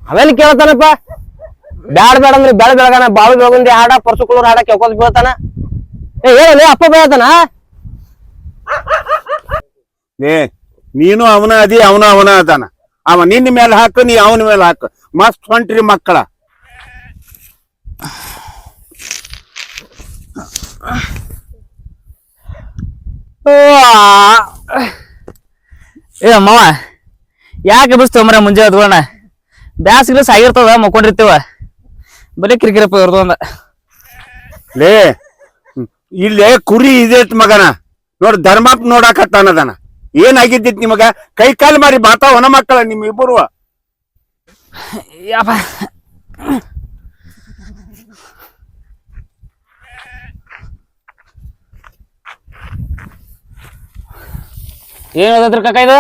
ಅವೆಲ್ಲಿ ಕೇಳ್ತಾನಪ್ಪ. ಬ್ಯಾಡ ಬ್ಯಾಡ ಅಂದ್ರೆ ಬೆಳ ಬೆಳಗನ ಬಾಳು ಬೆಳಗುಂದಿ ಹಾಡ ಪರ್ಸುಕುಳೂರ್ ಹಾಡ ಕೇಳ್ಕೊತ ಬೀಳ್ತಾನ. ಹೇಳಿ ಅಪ್ಪ ಬೆಳತಾನ. ನೀನು ಅವನ ಅದಿ, ಅವನ ಅದಾನ. ಅವ ನಿನ್ನ ಮೇಲೆ ಹಾಕು, ನೀ ಅವನ ಮೇಲೆ ಹಾಕು. ಮಸ್ತ್ ಹೊಂಟ್ರಿ ಮಕ್ಕಳ. ಏ ಅಮ್ಮವ ಯಾಕೆ ಬಿಸ್ತವ ಮರ ಮುಂಜಾನೆ ಅದ್ಗೋಣ ಬ್ಯಾಸ್ಗಿಲಸ್ ಆಗಿರ್ತದ ಮಕ್ಕೊಂಡಿರ್ತೀವ ಬರೀ ಕಿರಿಕಿರಪ್ಪ ಇರ್ದು ಅಂದ. ಲೇ ಇಲ್ಲೇ ಕುರಿ ಇದೈತ್ ಮಗನ ನೋಡ್, ಧರ್ಮಪ್ಪ ನೋಡಾಕತ್ತಾನದನ. ಏನಾಗಿದ್ದಿತ್ ನಿಮಗ? ಕೈ ಕಾಲು ಮಾರಿ ಬಾತ ಹೊನ ಮಕ್ಕಳ ನಿಮ್ ಇಬ್ಬರು. ಯಪ್ಪ ಏನ್ ಓದತ್ರಿ ಕಾಕ ಇದು?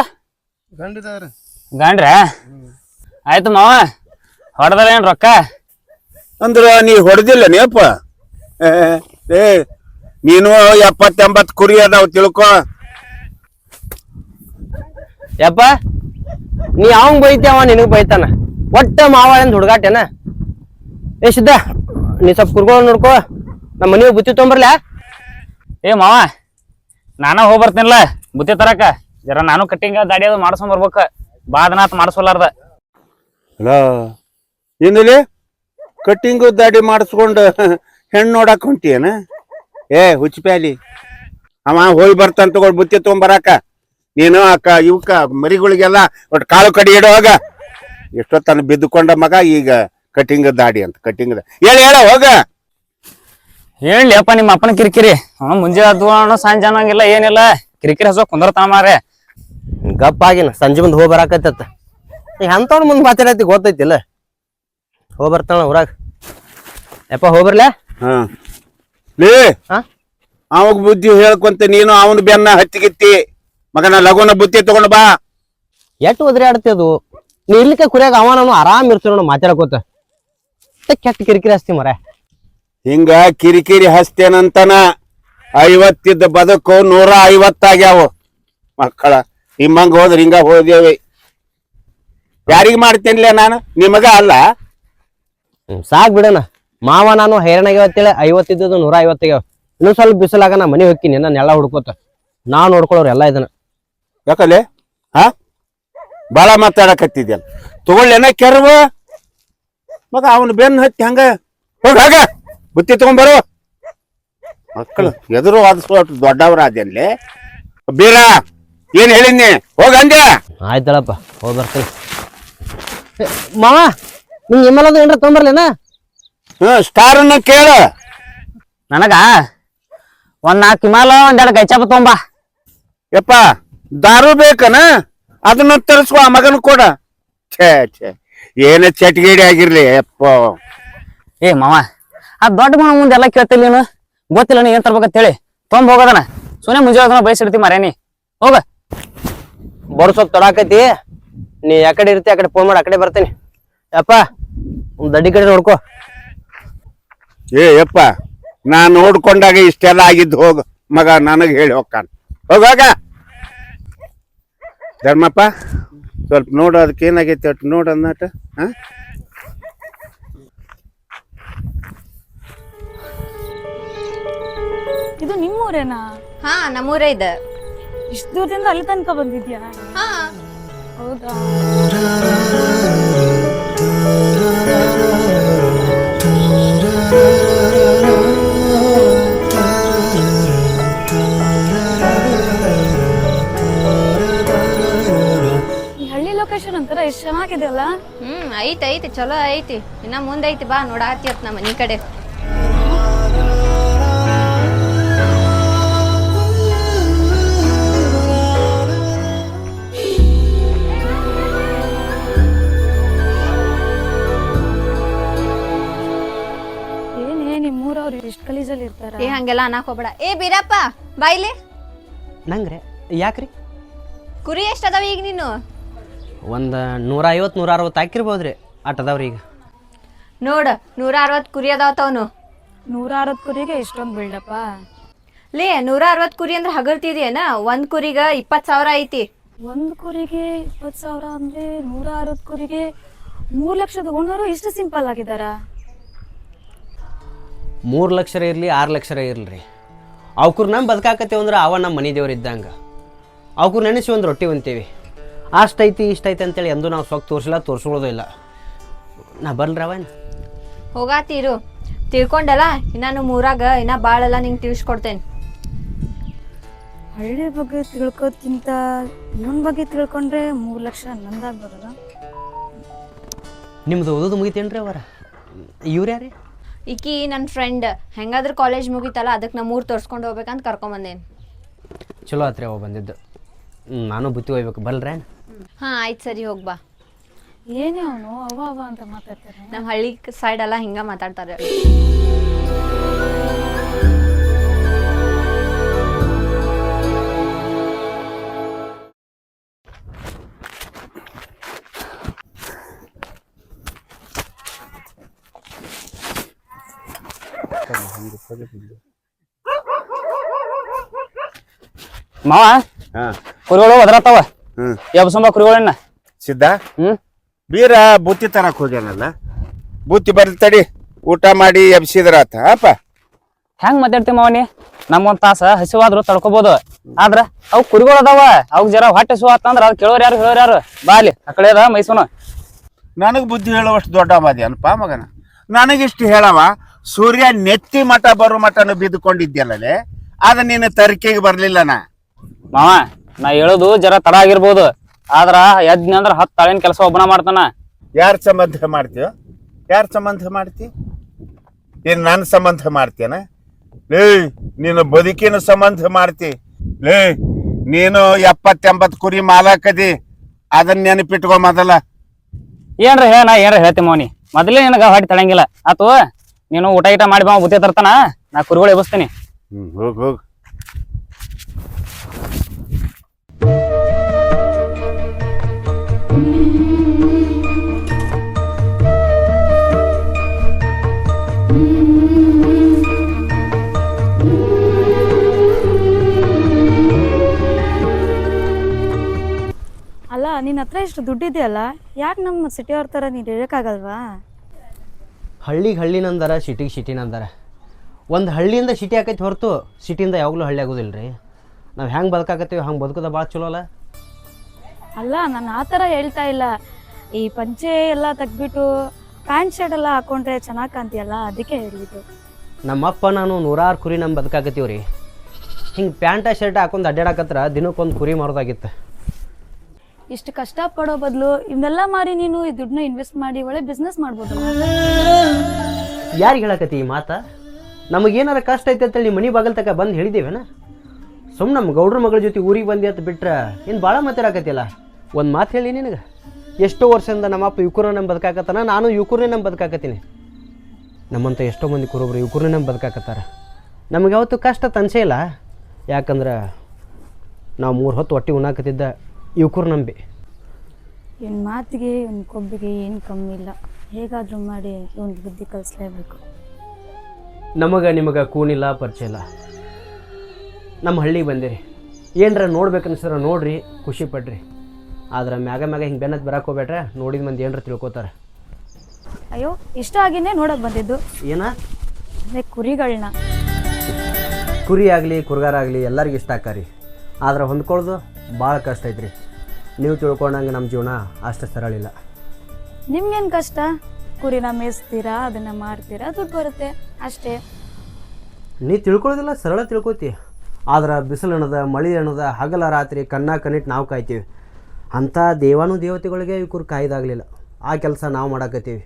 ಗಂಡ್ರ ಆಯ್ತು ಮಾವ ಹೊಡೆದಾರ ಏನ್ ರೊಕ್ಕ? ಅಂದ್ರ ನೀ ಹೊಡೆದಿಲ್ಲ ನೇಪ. ಏ ನೀನು 70-80 ಕುರಿ ಅದಾವ ತಿಳ್ಕೊ. ಯಪ್ಪ ನೀ ಅವಂಗ್ ಬೈತಿ, ಅವ ನಿನಗ್ ಬೈತಾನ. ಒಟ್ಟ ಮಾವ ಏನ್ ಹುಡುಗಾಟೇನ? ಏ ಸಿದ್ದ, ನೀ ಸ್ವಲ್ಪ ಕುರ್ಕೊಂಡು ನೋಡ್ಕೋ, ನಮ್ಮ ಮನೆಗೆ ಬುತ್ತಿ ತೊಗೊಂಬರ್ಲ. ಏ ಮಾವ ನಾನ ಹೋಗಿ ಬರ್ತೀನಿಲ್ಲ ಬುತ್ತಿ ತರಕ. ಜರ ನಾನು ಕಟ್ಟಿಂಗ ದಾಡಿ ಅದು ಮಾಡ್ಸ್ಕೊಂಡ್ ಬರ್ಬೇಕ. ಬಾದನಾತ್ ಮಾಡಿಸೋಲಾರ್ದ. ಏನಲ್ಲಿ ಕಟ್ಟಿಂಗು ದಾಡಿ ಮಾಡಿಸ್ಕೊಂಡು ಹೆಣ್ಣು ನೋಡಕ್ ಹೊಂಟಿಯನ? ಏ ಹುಚ್ಚಿಪ್ಯಾಲಿ, ಅವ ಹೋಗಿ ಬರ್ತಾನ ತಗೊಂಡ್ ಬುತ್ತಿ ತಗೊಂಬರಾಕ. ನೀನು ಅಕ್ಕ ಇವಕ್ಕ ಮರಿಗಳಿಗೆಲ್ಲ ಒಟ್ಟು ಕಾಳು ಕಡಿ ಇಡುವಾಗ ಎಷ್ಟೊತ್ತನ ಬಿದ್ದುಕೊಂಡ ಮಗ. ಈಗ ಕಟ್ಟಿಂಗ್ ದಾಡಿ ಅಂತ ಕಟ್ಟಿಂಗ್ ಹೇಳ ಹೋಗ. ಹೇಳಿ ಅಪ್ಪ ನಿಮ್ಮ ಅಪ್ಪನ ಕಿರಿಕಿರಿ. ಮುಂಜೆ ಅದ್ವಣ ಸಂಜೆ ಅನ್ನಂಗಿಲ್ಲ ಏನಿಲ್ಲ. ಕಿರಿಕಿರಿ ಹಸೋ ಕುಂದರ್ತಾನ ಮಾರೇ. ಗಪ್ಪಾಗಿನ ಸಂಜೆ ಮುಂದೆ ಹೋಗಿ ಬರಾಕತ್ತ. ಈಗ ಅಂತವ್ರ ಮುಂದೆ ಮಾತಾಡತಿ ಗೊತ್ತೈತಿಲ್ಲ. ಹೋಗಿ ಬರ್ತಾನ ಊರಾಗ. ಯಪ್ಪ ಹೋಗ್ಬರ್ಲ. ಲೇ ಅವಾಗ ಬುದ್ಧಿ ಹೇಳ್ಕೊಂತ ನೀನು ಅವನ ಬೆನ್ನ ಹತ್ತಿಗಿತ್ತಿ ಮಗನ. ಲಗುನ ಬುತ್ತಿ ತಗೊಂಡ್ ಬಾ. ಎಟ್ಟು ಒದ್ರಿ ಆಡ್ತದು. ನೀ ಇರ್ಲಿಕ್ಕೆ ಕುರಿಯಾಗ ಅವ ನಾನು ಆರಾಮ್ ಇರ್ತೀವಿ ನೋಡು ಮಾತಾಡ್ಕೋತ. ಕೆಟ್ಟ ಕಿರಿಕಿರಿ ಹಸ್ತಿ ಮರ. ಹಿಂಗ ಕಿರಿಕಿರಿ ಹಸ್ತೇನಂತನ 50 ಇದ್ದ ಬದುಕು 150 ಆಗ್ಯಾವ ಮಕ್ಕಳ. ನಿಮ್ಮಂಗ ಹೋದ್ರ ಹಿಂಗ ಹೋದೇವಿ. ಯಾರಿಗ ಮಾಡ್ತೇನ್ಲೇ ನಾನು? ನಿಮಗ ಅಲ್ಲ. ಸಾಕ್ ಬಿಡಣ. ಮಾವ ನಾನು ಹೈರಾಣಾಗ್ಯಾವತ್ತೇಳಿ 50 ಇದ್ದದ್ದು 150 ಆಗ್ಯಾವ. ಇನ್ನೊಂದ್ ಸ್ವಲ್ಪ ಬಿಸಿಲಾಗ ನಾ ಮನೆ ಹೋಗ್ತೀನಿ, ನಾನು ಎಲ್ಲ ಹುಡ್ಕೋತ. ನಾವ್ ನೋಡ್ಕೊಳ್ಳೋರು ಎಲ್ಲ ಇದನ್ನ. ಯಾಕಲೆ ಬಾಳ ಮಾತಾಡಕತ್ತಿದ್ಯಲ್ಲ. ತಗೊಳ್ಳೇನ ಕೆರವ ಮಗ. ಅವನು ಬೆನ್ನ ಹತ್ತಿ ಹಂಗ ಹೋಗ ಬುತ್ತಿ ತಗೊಂಡ್ಬರು. ಮಕ್ಕಳು ಎದುರು ವಾದಿಸುವಷ್ಟು ದೊಡ್ಡವ್ರ ಅದೇನ್ಲೆ. ಬೀರ ಏನ್ ಹೇಳಿದ್ನಿ? ಹೋಗ ಅಂದೆ. ಆಯ್ತಳಪ್ಪ ಹೋಗಿ ಬರ್ತೀನಿ. ಮಾವ ನಿಂಗೆ ಎಮ್ಮೆಲ್ಲದು ಏನ್ರ ತೊಗೊಂಬರ್ಲೇನ? ಸ್ಟಾರ್ ಅನ್ನ ಕೇಳ. ನನಗ ಒಂದ್ 4 ಹಿಮಾಲ 1-2 ಕೈಚಾಪ ತೊಂಬಾ. ಯಪ್ಪ ದಾರು ಬೇಕನ? ಅದನ್ನ ತರಿಸುವ ಮಗನ ಕೊಡ. ಛೇ ಛೇ ಏನ ಚಟ್ಗೇಡಿ ಆಗಿರ್ಲಿ ಯಪ್ಪ. ಏ ಮಾವ ಆ ದೊಡ್ಡ ಮನ ಮುಂದೆ ಎಲ್ಲ ಕೇಳ್ತಿಲ್ಲ ನೀನು. ಗೊತ್ತಿಲ್ಲ ನೀ ಏನ್ ತರ್ಬೇಕಂತ ಹೇಳಿ ತೊಂಬ ಹೋಗೋದನ. ಸುನೆ ಮುಂಜಾನೆ ಬಯಸಿಡ್ತಿ ಮರೇನಿ. ಹೋಗ ಬರೋ ಸ್ವಲ್ಪ ತೊಡಾಕೈತಿ. ನೀ ಯಾಕಡೆ ಇರ್ತಿ ಆ ಕಡೆ ಫೋನ್ ಮಾಡಿ ಆ ಕಡೆ ಬರ್ತೇನೆ. ಯಪ್ಪ ಒಂದ್ ದಡ್ಡಿ ಕಡೆ ನೋಡ್ಕೋ. ಏ ಯಪ್ಪ ನಾ ನೋಡ್ಕೊಂಡಾಗ ಇಷ್ಟೆಲ್ಲ ಆಗಿದ್ದು. ಹೋಗ ಮಗ, ನನಗೆ ಹೇಳಿ ಹೋಗ್ತಾನ. ಹೋಗಾಗ ಧರ್ಮಪ್ಪ ಸ್ವಲ್ಪ ನೋಡು ಅದಕ್ಕೆ ಏನಾಗೈತಿ ಅಟ್ ನೋಡು ಅನ್ನಟ. ಇದು ನಿಮ್ಮೂರೇನಾ? ಹಾ ನಮ್ಮೂರೇ ಇದೆ. ಇಷ್ಟು ದೂರದಿಂದ ಅಲ್ಲಿ ತನಕ ಬಂದಿದ್ಯಾ? ಹಾ ಹೌದಾ? ಈ ಹಳ್ಳಿ ಲೊಕೇಶನ್ ಅಂತಾರ ಎಷ್ಟು ಚೆನ್ನಾಗಿದೆ ಅಲ್ಲ. ಐತಿ ಚಲೋ ಐತಿ. ಇನ್ನ ಮುಂದೈತಿ ಬಾ ನೋಡಾತಿಯತ್ ನಮ್ಮ ಮನಿ ಕಡೆ. ಇಷ್ಟ ಗಲೀಜಲ್ಲಿ ಇರ್ತಾರ. ಏ ಹಂಗೆಲ್ಲ ಅನ್ನಕ್ ಹೋಗ್ಬೇಡ. ಏ ಬೀರಪ್ಪ ಬಾಯ್ಲಿ. ನಂಗ್ರೆ ಯಾಕ್ರಿ? ಕುರಿ ಎಷ್ಟ್ ಅದಾವ ಈಗ ನೀನು? ಒಂದ್ 150-160 ಹಾಕಿರ್ಬೋದ್ರಿ. ಅದಾವ್ರಿ ಈಗ. ನೋಡ 160 ಕುರಿ ಅದಾವತವನು. 160 ಕುರಿಗೆ ಇಷ್ಟೊಂದು ಬಿಲ್ಡಪ್ಪ. ಲೇ 160 ಕುರಿ ಅಂದ್ರೆ ಹಗರ್ತಿದ್ಯೇನ? ಒಂದ್ ಕುರಿಗ 20,000 ಐತಿ. ಒಂದು ಕುರಿಗೆ 20,000 ಅಂದ್ರೆ 160 ಕುರಿಗೆ 3 ಲಕ್ಷ ತಗೊಂಡವರು ಇಷ್ಟು ಸಿಂಪಲ್ ಆಗಿದಾರ? 3 ಲಕ್ಷ ಇರಲಿ 6 ಲಕ್ಷ ಇರಲಿ ಅವ್ಕರು ನಮ್ಮ ಬದುಕಾಕತ್ತೇವೆ ಅಂದ್ರೆ ಅವ ನಮ್ಮ ಮನೆ ದೇವ್ರು ಇದ್ದಂಗೆ ಅವ್ಕರು ನೆನೆಸಿ ಒಂದು ರೊಟ್ಟಿ ಉಣ್ತೀವಿ. ಅಷ್ಟೈತಿ ಇಷ್ಟೈತಿ ಅಂತೇಳಿ ಎಂದೂ ನಾವು ಸೊಕ್ಕ ತೋರಿಸಿಲ್ಲ, ತೋರಿಸ್ಕೊಳ್ಳೋದು ಇಲ್ಲ. ನಾ ಬರ್ಲ್ರವನ್ ಹೋಗಾತೀರು ತಿಳ್ಕೊಂಡಲ್ಲ. ಇನ್ನು ಮೂರಾಗ ಇನ್ನ ಭಾಳೆಲ್ಲ ನಿಂಗೆ ತಿಳಿಸ್ಕೊಡ್ತೇನೆ. ಹಳ್ಳಿ ಬಗ್ಗೆ ತಿಳ್ಕೋದ್ಕಿಂತ ಇವನ್ ಬಗ್ಗೆ ತಿಳ್ಕೊಂಡ್ರೆ 3 ಲಕ್ಷ ನಂದಾಗ ಬರಲ್ಲ. ನಿಮ್ದು ಓದೋದು ಮುಗಿತೇನ್ರಿ ಅವರ? ಇವ್ರು ಯಾರೇ? ಈಕಿ ನನ್ನ ಫ್ರೆಂಡ್. ಹೆಂಗಾದ್ರೂ ಕಾಲೇಜ್ ಮುಗಿತಲ್ಲ, ಅದಕ್ಕೆ ನಾ ಮೂರು ತೋರಿಸ್ಕೊಂಡು ಹೋಗ್ಬೇಕಂತ ಕರ್ಕೊಂಬಂದೇನಿ. ಚಲೋ ಆತ್ರಿ ಅವ ಬಂದಿದ್ದು. ನಾನು ಬುತ್ತಿ ಹೋಗ್ಬೇಕು, ಬಲ್ರೇನ್? ಹಾಂ ಆಯ್ತು, ಸರಿ ಹೋಗ್ಬಾ. ಏನೇ ಅವನು ಅವ ಅವ ಅಂತ ಮಾತಾಡ್ತಾರೆ. ನಮ್ಮ ಹಳ್ಳಿ ಸೈಡ್ ಎಲ್ಲ ಹಿಂಗ ಮಾತಾಡ್ತಾರೆ. ಮಾವ ಹಾ ಕುರಿಗಳು ಒದರತ್ತಾವ. ಹ್ಮ್ ಎಬ್ಸಂಬ ಕುರಿಗಳನ್ನ. ಸಿದ್ಧ ಹ್ಮ್ ಬೀರ ಬುತ್ತಿ ತರಕ್ ಹೋಗ್ಯಾನಲ್ಲ, ಬುತ್ತಿ ಬರ್ಲಿ ತಡಿ, ಊಟ ಮಾಡಿ ಎಬ್ಸಿದ್ರಾತ. ಅಪ್ಪ ಹೆಂಗ್ ಮಾತಾಡ್ತಿ ಮಾವನಿ? ನಮ್ಗೊಂದ್ ತಾಸ ಹಸಿವಾದ್ರು ತಡ್ಕೋಬಹುದು, ಆದ್ರ ಅವ್ ಕುರಿಗಳು ಅದಾವ. ಅವ್ ಜರ ಹೊಟ್ಟೆ ಹಸಿವು ಆತಂದ್ರ ಅದ್ ಕೇಳೋರ್ ಯಾರು ಬಾ ಅಲ್ಲಿ ಆ ಕಡೆ ಅದ ಮೈಸೂನು. ನನಗ್ ಬುದ್ಧಿ ಹೇಳುವಷ್ಟು ದೊಡ್ಡ ಮಾದಿ ಅನ್ಪ ಮಗನ. ನನಗಿಷ್ಟು ಹೇಳವ, ಸೂರ್ಯ ನೆತ್ತಿ ಮಠ ಬರೋ ಮಠನು ಬಿದ್ದುಕೊಂಡಿದ್ಯಲ್ಲೇ, ಅದ ನೀನು ತರಿಕೆಗೆ ಬರ್ಲಿಲ್ಲ. ಮಾವ ನಾ ಹೇಳೋದು ಜರ ತಡ ಆಗಿರ್ಬೋದು, ಆದ್ರ ಯಜ್ಞ ಅಂದ್ರ 10 ತಾಳಿನ ಕೆಲಸ ಒಬ್ಬನ ಮಾಡ್ತಾನ. ಯಾರ ಸಂಬಂಧ ಮಾಡ್ತೀವ? ಯಾರ ಸಂಬಂಧ ಮಾಡ್ತಿ? ಏನ್ ನನ್ನ ಸಂಬಂಧ ಮಾಡ್ತೇನ? ಲೇ ನೀನು ಬದುಕಿನ ಸಂಬಂಧ ಮಾಡ್ತಿ. ಲೇ ನೀನು 70-80 ಕುರಿ ಮಾಲಕದಿ, ಅದನ್ನ ನೆನಪಿಟ್ಕೊ ಮೊದಲ. ಏನ್ರ ನಾ ಏನ್ರ ಹೇಳ್ತಿ ಮಾವನಿ, ಮೊದಲೇ ನಿನಗ ಹೊಟ್ಟೆ ತಳಂಗಿಲ್ಲ ಆತು. ನೀನು ಊಟ ಗೀಟ ಮಾಡಿ ಬಾ, ಬುತ್ತಿ ತರ್ತಾನ, ನಾ ಕುರಿಗಳು ಎಬ್ಸ್ತೀನಿ. ಹೋಗ್ ಅಲ್ಲ, ನಿನ್ನ ಹತ್ರ ಇಷ್ಟು ದುಡ್ಡಿದೆಯಲ್ಲ, ಯಾಕೆ ನಮ್ಮ ಸಿಟಿ ಅವ್ರ ಥರ ನೀನು ಇರೋಕ್ಕಾಗಲ್ವಾ? ಹಳ್ಳಿಗೆ ಹಳ್ಳಿನಂದಾರ, ಸಿಟಿಗೆ ಸಿಟಿನಂದಾರ. ಒಂದು ಹಳ್ಳಿಯಿಂದ ಸಿಟಿ ಆಕೈತಿ ಹೊರತು ಸಿಟಿಯಿಂದ ಯಾವಾಗಲೂ ಹಳ್ಳಿ ಆಗೋದಿಲ್ಲ ರೀ. ನಾವು ಹೆಂಗೆ ಬದುಕಾಕತ್ತೀವಿ ಹಂಗೆ ಬದುಕೋದ ಭಾಳ ಚಲೋ ಅಲ್ಲ. ಅಲ್ಲ, ನಾನು ಆ ಥರ ಹೇಳ್ತಾ ಇಲ್ಲ. ಈ ಪಂಚೆ ಎಲ್ಲ ತೆಗ್ಬಿಟ್ಟು ಪ್ಯಾಂಟ್ ಶರ್ಟ್ ಎಲ್ಲ ಹಾಕೊಂಡ್ರೆ ಚೆನ್ನಾಗಿ ಕಾಣ್ತೀಯಲ್ಲ, ಅದಕ್ಕೆ ಹೇಳಿದ್ದು. ನಮ್ಮಪ್ಪ ನಾನು 100 ಕುರಿ ನಮ್ಮ ಬದುಕಾಕತ್ತೀವಿ ರೀ. ಹಿಂಗೆ ಪ್ಯಾಂಟ ಶರ್ಟ್ ಹಾಕೊಂಡು ಅಡ್ಡಾಡಕತ್ರ ದಿನಕ್ಕೊಂದು ಕುರಿ ಮಾರೋದಾಗಿತ್ತು. ಇಷ್ಟು ಕಷ್ಟಪಡೋ ಬದಲು ಇವನ್ನೆಲ್ಲ ಮಾರಿ ನೀನು ಈ ದುಡ್ಡನ್ನ ಇನ್ವೆಸ್ಟ್ ಮಾಡಿ ಒಳ್ಳೆ ಬಿಸ್ನೆಸ್ ಮಾಡ್ಬೋದು. ಯಾರಿಗೆ ಹೇಳಕತ್ತಿ ಈ ಮಾತಾ? ನಮಗೇನಾರ ಕಷ್ಟ ಐತೆ ಅಂತೇಳಿ ನಿಮ್ಮ ಮನೆ ಬಾಗಲ್ ತಕ ಬಂದು ಹೇಳಿದ್ದೇವೇನ? ಸುಮ್ಮನೆ ನಮ್ಮ ಗೌಡ್ರ ಮಗಳ ಜೊತೆ ಊರಿಗೆ ಬಂದು ಅಂತ ಬಿಟ್ರೆ ಏನು ಭಾಳ ಮಾತಾಡಕತ್ತಿಲ್ಲ. ಒಂದು ಮಾತು ಹೇಳಿ ನಿನಗೆ, ಎಷ್ಟೋ ವರ್ಷದಿಂದ ನಮ್ಮಪ್ಪ ಯುವಕರನ್ನ ನಮ್ಮ ಬದುಕಾಕತ್ತಾನ, ನಾನು ಯುವಕರನ್ನೇ ನಮ್ಮ ಬದುಕಾಕತ್ತೀನಿ. ನಮ್ಮಂತ ಎಷ್ಟೋ ಮಂದಿ ಕುರುಬ್ರು ಯುವಕರನ್ನೇ ನಮ್ಮ ಬದುಕಾಕತ್ತಾರ. ನಮಗೆ ಯಾವತ್ತೂ ಕಷ್ಟ ತನ್ಸೇ ಇಲ್ಲ. ಯಾಕಂದ್ರೆ ನಾವು 3 ಹೊತ್ತು ಹೊಟ್ಟೆ ಉಣ್ಣಾಕತ್ತಿದ್ದ ಯುವಕರು ನಂಬಿ. ಇವನ್ ಮಾತಿಗೆ ಇವನ್ ಕೊಬ್ಬಿಗೆ ಏನು ಕಮ್ಮಿ ಇಲ್ಲ. ಹೇಗಾದರೂ ಮಾಡಿ ಇವನ್ ಬುದ್ಧಿ ಕಲಿಸ್ಲೇಬೇಕು. ನಿಮಗೆ ಕೂನಿಲ್ಲ, ಪರಿಚಯ ಇಲ್ಲ. ನಮ್ಮ ಹಳ್ಳಿಗೆ ಬಂದಿರಿ, ಏನರ ನೋಡ್ಬೇಕನ್ಸಿದ್ರೆ ನೋಡ್ರಿ, ಖುಷಿ ಪಡ್ರಿ. ಆದ್ರೆ ಮ್ಯಾಗ ಹಿಂಗೆ ಬೆನ್ನತ್ ಬರಕ್ಕೆ ಹೋಗ್ಬೇಡ್ರೆ, ನೋಡಿದ ಮಂದಿ ಏನರ ತಿಳ್ಕೊತಾರೆ. ಅಯ್ಯೋ, ಇಷ್ಟ ಆಗಿನೇ ನೋಡಕ್ ಬಂದಿದ್ದು. ಏನ? ಅದೇ ಕುರಿಗಳನ್ನ. ಕುರಿ ಆಗಲಿ ಕುರ್ಗಾರ ಆಗಲಿ ಎಲ್ಲರಿಗೂ ಇಷ್ಟ ಆಕಾರಿ. ಆದ್ರೆ ಹೊಂದ್ಕೊಳ್ಳೋದು ಭಾಳ ಕಷ್ಟ ಐತ್ರಿ. ನೀವು ತಿಳ್ಕೊಂಡಂಗೆ ನಮ್ಮ ಜೀವನ ಅಷ್ಟು ಸರಳ ಇಲ್ಲ. ನಿಮ್ಗೇನು ಕಷ್ಟ? ಕುರಿನ ಮೇಯಿಸ್ತೀರಾ, ಅದನ್ನು ಮಾಡ್ತೀರಾ, ದುಡ್ಡು ಬರುತ್ತೆ ಅಷ್ಟೇ. ನೀ ತಿಳ್ಕೊಳ್ಳೋದಿಲ್ಲ, ಸರಳ ತಿಳ್ಕೊತಿ. ಆದ್ರೆ ಬಿಸಿಲು ಅನ್ನೋದ, ಮಳೆ ಅನ್ನೋದ, ಹಗಲ ರಾತ್ರಿ ಕಣ್ಣಿಟ್ಟು ನಾವು ಕಾಯ್ತೀವಿ. ಅಂಥ ದೇವತೆಗಳಿಗೆ ಇವ್ರು ಕಾಯ್ದಾಗಲಿಲ್ಲ. ಆ ಕೆಲಸ ನಾವು ಮಾಡಾಕತ್ತೀವಿ.